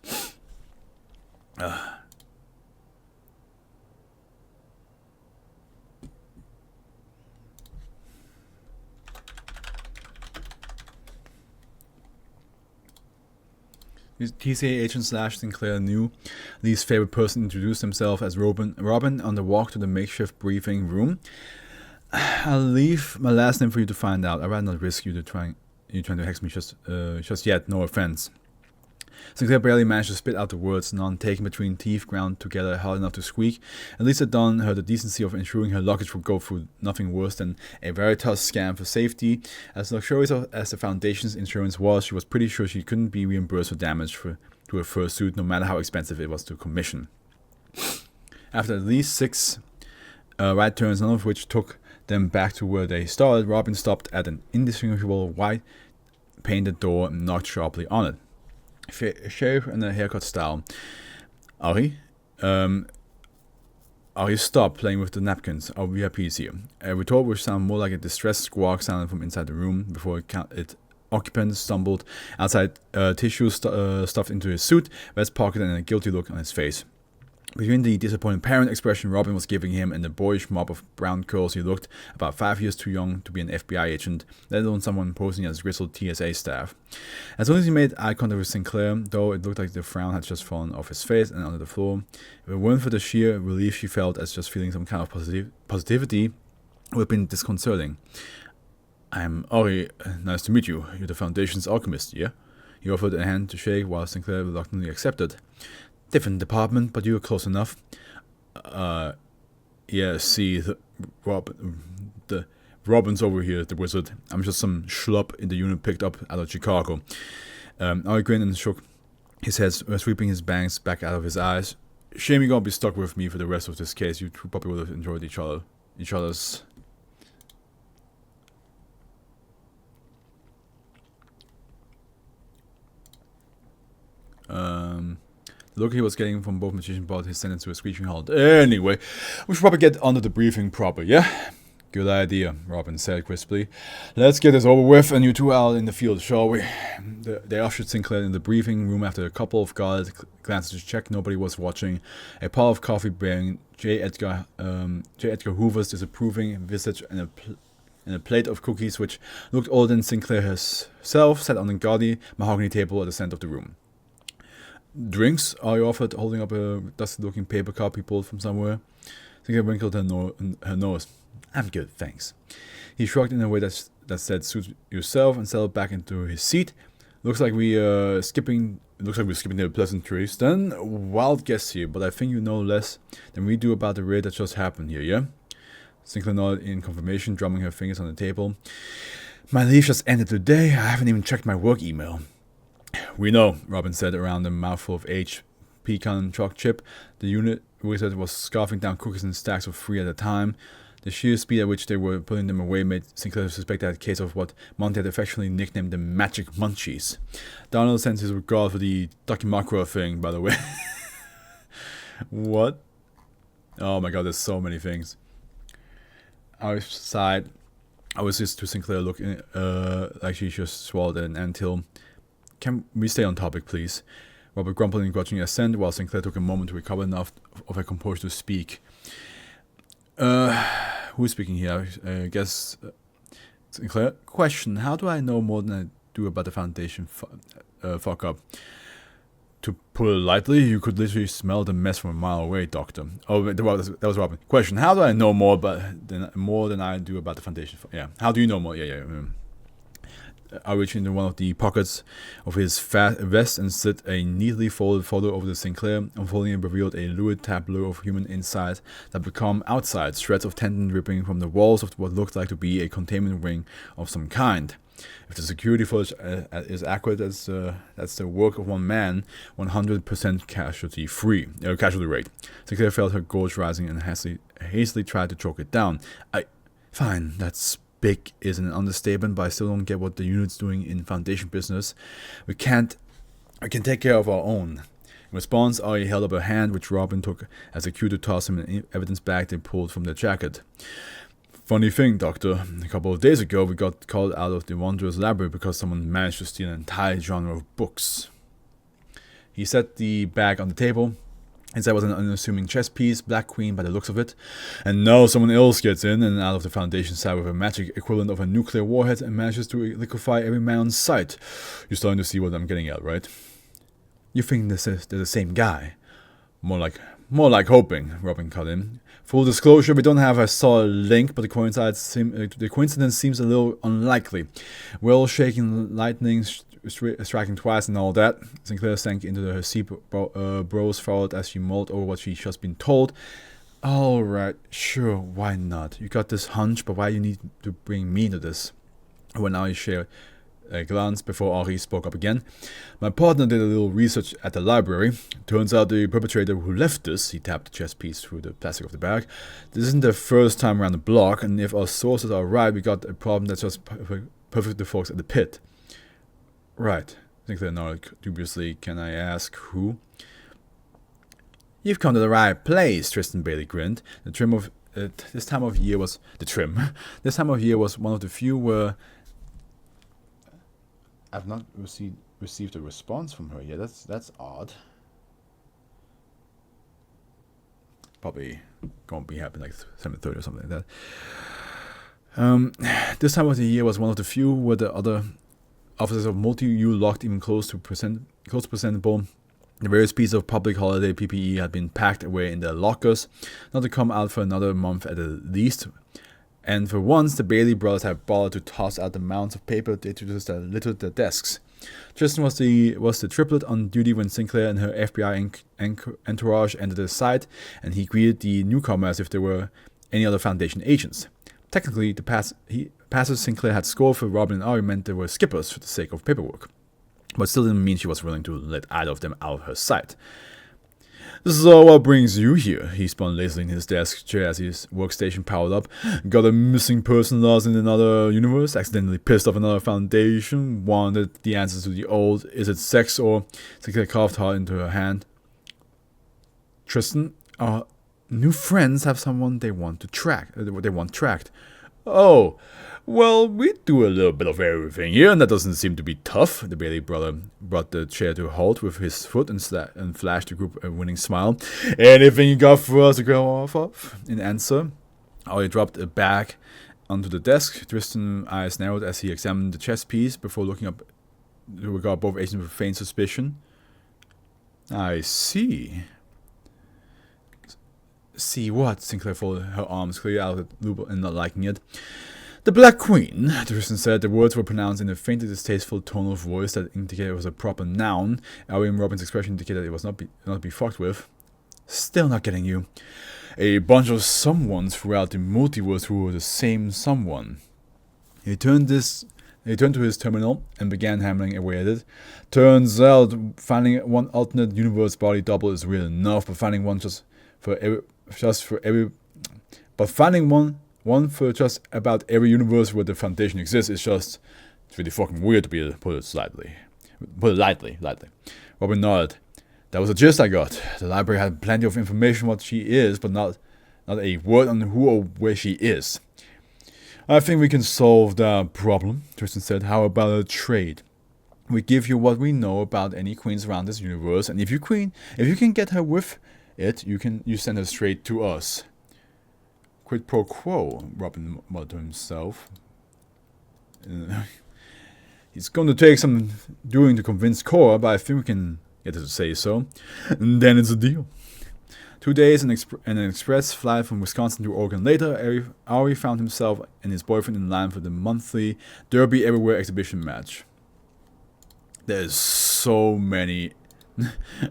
TCA agent / Sinclair knew Lee's favorite person introduced himself as Robin on the walk to the makeshift briefing room. I'll leave my last name for you to find out. I'd rather not risk you trying to hex me just yet, no offense. Sinclair barely managed to spit out the words, none taken between teeth ground together hard enough to squeak. At least Dawn had the decency of ensuring her luggage would go through nothing worse than a Veritas scan for safety. As luxurious as the Foundation's insurance was, she was pretty sure she couldn't be reimbursed for damage to her fursuit, no matter how expensive it was to commission. After at least 6 right turns, none of which took them back to where they started, Robin stopped at an indistinguishable white painted door and knocked sharply on it. Shave and a haircut style. Ari, stop playing with the napkins. Our VIPs here. A retort which sounded more like a distressed squawk sounded from inside the room before its occupant stumbled outside, tissue stuffed into his suit, vest pocket, and a guilty look on his face. Between the disappointed parent expression Robin was giving him and the boyish mop of brown curls, he looked about 5 years too young to be an FBI agent, let alone someone posing as grizzled TSA staff. As soon as he made eye contact with Sinclair, though, it looked like the frown had just fallen off his face and onto the floor. If it weren't for the sheer relief she felt as just feeling some kind of positivity, it would have been disconcerting. I'm Ori. Nice to meet you. You're the Foundation's alchemist, yeah? He offered a hand to shake while Sinclair reluctantly accepted. Different department, but you were close enough. Yeah, see, the Robin's over here, the wizard. I'm just some schlub in the unit picked up out of Chicago. I grinned and shook He says, sweeping his bangs back out of his eyes. Shame you're gonna be stuck with me for the rest of this case. You two probably would have enjoyed each other's. The look he was getting from both magicians brought his sentence to a screeching halt. Anyway, we should probably get onto the briefing proper, yeah? Good idea, Robin said crisply. Let's get this over with, and you two out in the field, shall we? They ushered Sinclair in the briefing room after a couple of guards glances to check nobody was watching. A pile of coffee bearing J. Edgar Hoover's disapproving visage and a plate of cookies which looked older than Sinclair herself sat on a gaudy mahogany table at the center of the room. Drinks? Are offered, holding up a dusty-looking paper cup he pulled from somewhere. Sinclair wrinkled her nose. I'm good, thanks. He shrugged in a way that said, suit yourself, and settled back into his seat. Looks like we're skipping the pleasantries. Then, wild guess here, but I think you know less than we do about the raid that just happened here, yeah? Sinclair nodded in confirmation, drumming her fingers on the table. My leave just ended today. I haven't even checked my work email. We know, Robin said around a mouthful of aged pecan chalk chip. The unit wizard was scarfing down cookies in stacks of 3 at a time. The sheer speed at which they were putting them away made Sinclair suspect that case of what Monty had affectionately nicknamed the magic munchies. Donald sent his regard for the Dakimakura thing, by the way. What? Oh my god, there's so many things. Outside, I was just to Sinclair looking like she just swallowed an anthill. Can we stay on topic, please? Robert grumbled in grudging assent, while Sinclair took a moment to recover enough of her composure to speak. Who's speaking here? I guess Sinclair. Question: how do I know more than I do about the Foundation fuck up? To put it lightly, you could literally smell the mess from a mile away, Doctor. Oh, that was Robin. Question: how do I know more than I do about the Foundation? Yeah. How do you know more? Yeah. I reached into one of the pockets of his vest and slid a neatly folded photo over to Sinclair. Unfolding it revealed a lurid tableau of human inside that become outside, shreds of tendon dripping from the walls of what looked like to be a containment ring of some kind. If the security footage is accurate, that's the work of one man, 100% casualty rate. Sinclair felt her gorge rising and hastily tried to choke it down. Fine, that's big is an understatement, but I still don't get what the unit's doing in Foundation business. We can take care of our own. In response, Ari held up a hand, which Robin took as a cue to toss him an evidence bag they pulled from their jacket. Funny thing, Doctor. A couple of days ago, we got called out of the Wanderer's library because someone managed to steal an entire genre of books. He set the bag on the table. Inside was an unassuming chess piece, Black Queen by the looks of it. And now someone else gets in and out of the Foundation side with a magic equivalent of a nuclear warhead and manages to liquefy every man on sight. You're starting to see what I'm getting at, right? You think they're the same guy? More like hoping, Robin cut in. Full disclosure, we don't have a solid link, but the coincidence seems a little unlikely. Well, shaking lightning striking twice and all that. Sinclair sank into her seat, brows furrowed as she mulled over what she'd just been told. Alright, sure, why not? You got this hunch, but why you need to bring me to this? When I shared a glance before Henri spoke up again. My partner did a little research at the library. Turns out the perpetrator who left this, he tapped the chess piece through the plastic of the bag, this isn't the first time around the block, and if our sources are right, we got a problem that's just perfect the folks at the pit. Right. Sinclair nodded dubiously. Can I ask who? You've come to the right place, Tristan Bailey grinned. This time of year was one of the few where I've not received a response from her yet. That's odd. Probably gonna be happening like 7:30 or something like that. This time of the year was one of the few where the other officers of multi-U locked even close to presentable. The various pieces of public holiday PPE had been packed away in their lockers, not to come out for another month at the least. And for once, the Bailey brothers had bothered to toss out the mounds of paper that littered their desks. Tristan was the triplet on duty when Sinclair and her FBI entourage entered the site, and he greeted the newcomer as if they were any other Foundation agents. Technically, the passes Sinclair had scored for Robin and Ari meant they were skippers for the sake of paperwork. but still didn't mean she was willing to let either of them out of her sight. So what brings you here? He spun lazily in his desk chair as his workstation powered up. Got a missing person lost in another universe, accidentally pissed off another foundation, wanted the answers to the old is it sex or something, carved hard into her hand. Tristan, our new friends have someone they want to track. They want tracked. Oh, well, we do a little bit of everything here, and that doesn't seem to be tough. The Bailey brother brought the chair to a halt with his foot and flashed the group a winning smile. Anything you got for us to go off of? In answer, Ollie dropped a bag onto the desk. Tristan's eyes narrowed as he examined the chess piece before looking up to regard both agents with faint suspicion. I see. See what? Sinclair folded her arms clearly out of the loop and not liking it. The Black Queen, Tristan said. The words were pronounced in a faintly distasteful tone of voice that indicated it was a proper noun. Ellie and Robin's expression indicated it was not to be fucked with. Still not getting you. A bunch of someones throughout the multiverse who were the same someone. He turned to his terminal and began hammering away at it. Turns out finding one alternate universe body double is real enough, but finding one for just about every universe where the Foundation exists is just, it's really fucking weird, to put it lightly. Robin nodded. That was the gist I got. The library had plenty of information what she is, but not a word on who or where she is. I think we can solve that problem, Tristan said. How about a trade? We give you what we know about any queens around this universe, and if you can get her with it, you send her straight to us. Quid pro quo, Robin muttered to himself. It's going to take some doing to convince Cora, but I think we can get her to say so. And then it's a deal. 2 days and an express flight from Wisconsin to Oregon later, Ari found himself and his boyfriend in line for the monthly Derby Everywhere exhibition match. There's so many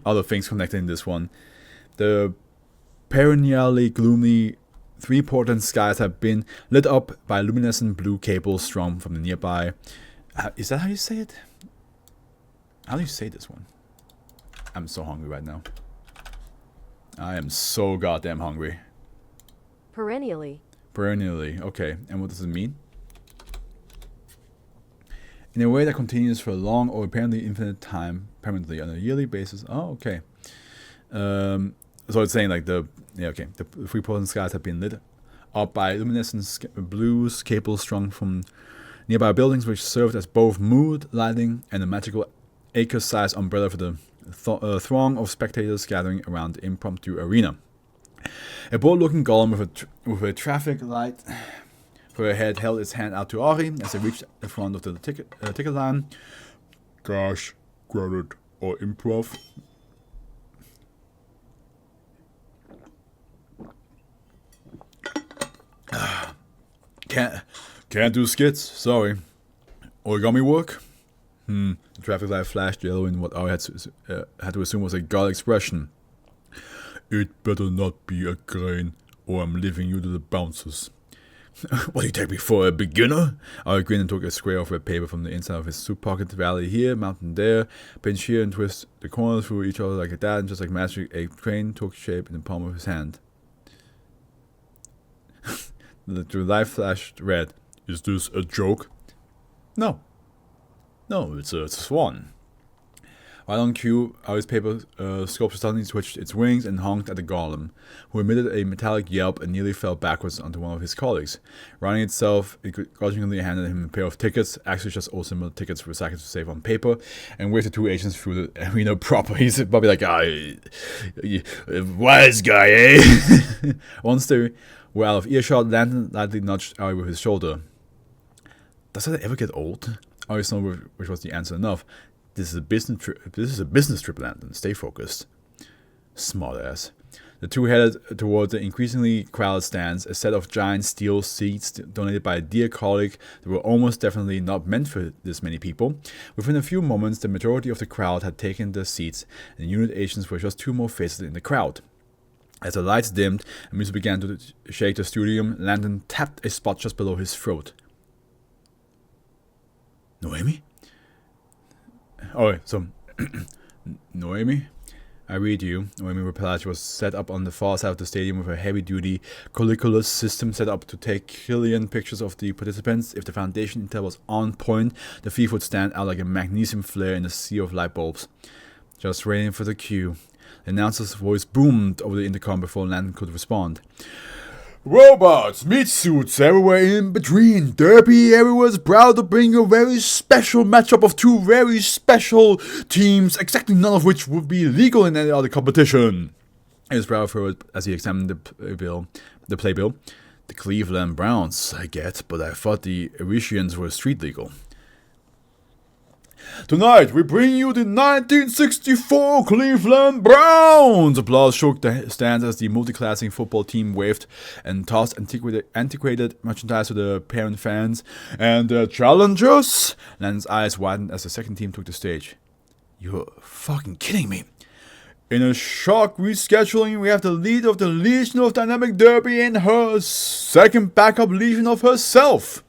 other things connected in this one. The perennially gloomy three Portland skies have been lit up by luminescent blue cables strung from the nearby. Is that how you say it? How do you say this one? I'm so hungry right now. I am so goddamn hungry. Perennially. Perennially, okay. And what does it mean? In a way that continues for a long or apparently infinite time, permanently on a yearly basis. Oh, okay. So it's saying like the three Portland skies have been lit up by luminescent blues cables strung from nearby buildings, which served as both mood lighting and a magical acre-sized umbrella for the throng of spectators gathering around the impromptu arena. A bold-looking golem with a traffic light for a head held its hand out to Ari as they reached the front of the ticket line. Gosh, grounded or improv. Can't do skits, sorry. Origami work? The traffic light flashed yellow in what Ari had to assume was a god expression. It better not be a grain, or I'm leaving you to the bouncers. What do you take me for, a beginner? Ari grinned and took a square of red paper from the inside of his suit pocket. Valley here, mountain there, pinch here and twist the corners through each other like that, and just like magic, a crane took shape in the palm of his hand. The light flashed red. Is this a joke? No, it's a swan. Right on cue, Ari's paper sculpture suddenly twitched its wings and honked at the golem, who emitted a metallic yelp and nearly fell backwards onto one of his colleagues. Running itself, it grudgingly handed him a pair of tickets, actually just all similar tickets recycled to save on paper, and waved the two agents through the arena proper. He's probably like, wise guy, eh? Once they were out of earshot, Landon lightly nudged Ari with his shoulder. Does that ever get old? Ari snowed, which was the answer enough. This is a business trip, Landon. Stay focused. Smartass. The two headed towards the increasingly crowded stands, a set of giant steel seats donated by a dear colleague that were almost definitely not meant for this many people. Within a few moments, the majority of the crowd had taken their seats, and unit agents were just two more faces in the crowd. As the lights dimmed and music began to shake the studio, Landon tapped a spot just below his throat. Noemi? Oh, so Noemi, I read you. Noemi replied she was set up on the far side of the stadium with a heavy-duty colliculus system set up to take killian pictures of the participants. If the foundation intel was on point, the thief would stand out like a magnesium flare in a sea of light bulbs. Just waiting for the cue. The announcer's voice boomed over the intercom before Landon could respond. Robots, meat suits, everywhere in between. Derby, everyone's proud to bring a very special matchup of two very special teams, exactly none of which would be legal in any other competition. He was proud for it as he examined the playbill. The Cleveland Browns, I get, but I thought the Irishans were street legal. Tonight, we bring you the 1964 Cleveland Browns! Applause shook the stands as the multi-classing football team waved and tossed antiquated merchandise to the parent fans. And the challengers? Landon's eyes widened as the second team took the stage. You're fucking kidding me. In a shock rescheduling, we have the lead of the Legion of Dynamic Derby and her second backup Legion of herself.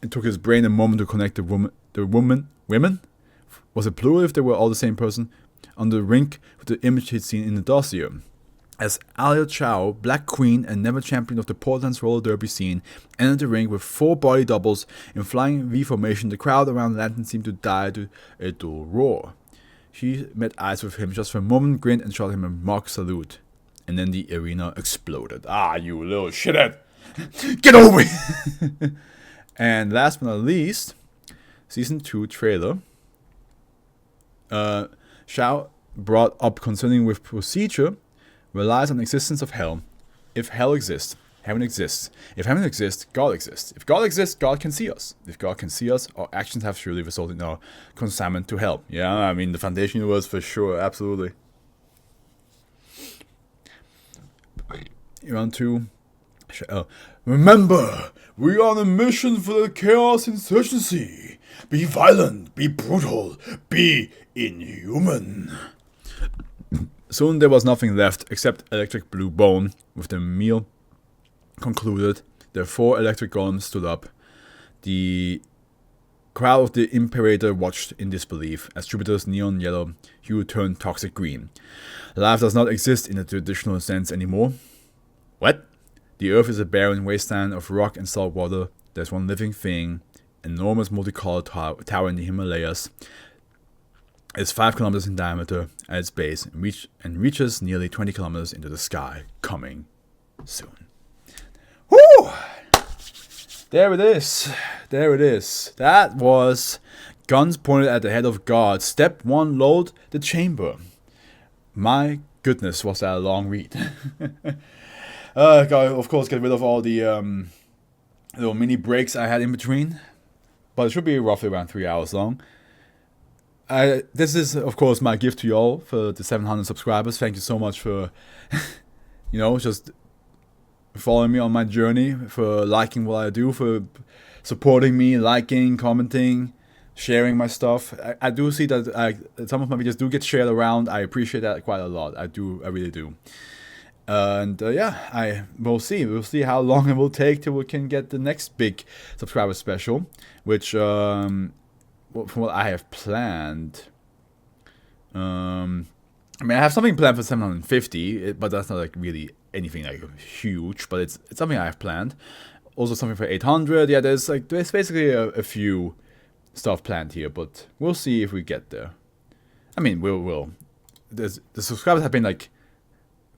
It took his brain a moment to connect women? Was it plural if they were all the same person? On the rink with the image he'd seen in the dossier. As Alia Chow, Black Queen and never champion of the Portland's roller derby scene, entered the ring with 4 body doubles in flying V formation, the crowd around Landon seemed to die to a dull roar. She met eyes with him just for a moment, grinned and shot him a mock salute. And then the arena exploded. Ah, you little shithead! Get over it! And last but not least, Season 2 trailer. Shao brought up concerning with procedure relies on the existence of hell. If hell exists, heaven exists. If heaven exists, God exists. If God exists, God can see us. If God can see us, our actions have surely resulted in our consignment to hell. Yeah, I mean, the foundation universe for sure, absolutely. Round 2. Remember, we are on a mission for the chaos insurgency. Be violent, be brutal, be inhuman. Soon there was nothing left except electric blue bone. With the meal concluded, the 4 electric golems stood up. The crowd of the Imperator watched in disbelief as Jupiter's neon yellow hue turned toxic green. Life does not exist in the traditional sense anymore. What? The Earth is a barren wasteland of rock and salt water. There's one living thing, an enormous multicolored tower in the Himalayas. It's 5 kilometers in diameter at its base and reaches nearly 20 kilometers into the sky, coming soon. Woo! There it is. There it is. That was Guns Pointed at the Head of God. Step 1, load the chamber. My goodness, was that a long read. Gotta, of course, get rid of all the little mini breaks I had in between. But it should be roughly around 3 hours long. This is, of course, my gift to you all for the 700 subscribers. Thank you so much for, just following me on my journey, for liking what I do, for supporting me, liking, commenting, sharing my stuff. I do see that some of my videos do get shared around. I appreciate that quite a lot. I really do. And I will see. We'll see how long it will take till we can get the next big subscriber special, which from what I have planned. I have something planned for 750, but that's not like really anything like huge. But it's something I have planned. Also something for 800. Yeah, there's basically a few stuff planned here, but we'll see if we get there. I mean, we'll. The subscribers have been like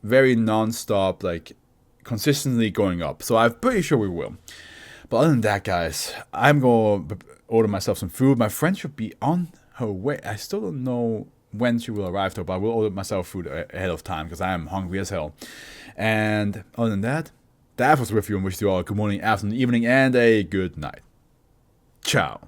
very non-stop, like consistently going up, so I'm pretty sure we will. But other than that, guys, I'm gonna order myself some food. My friend should be on her way. I still don't know when she will arrive though, but I will order myself food ahead of time because I am hungry as hell. And other than that, that was with you, and wish you all a good morning, afternoon, evening, and a good night. Ciao.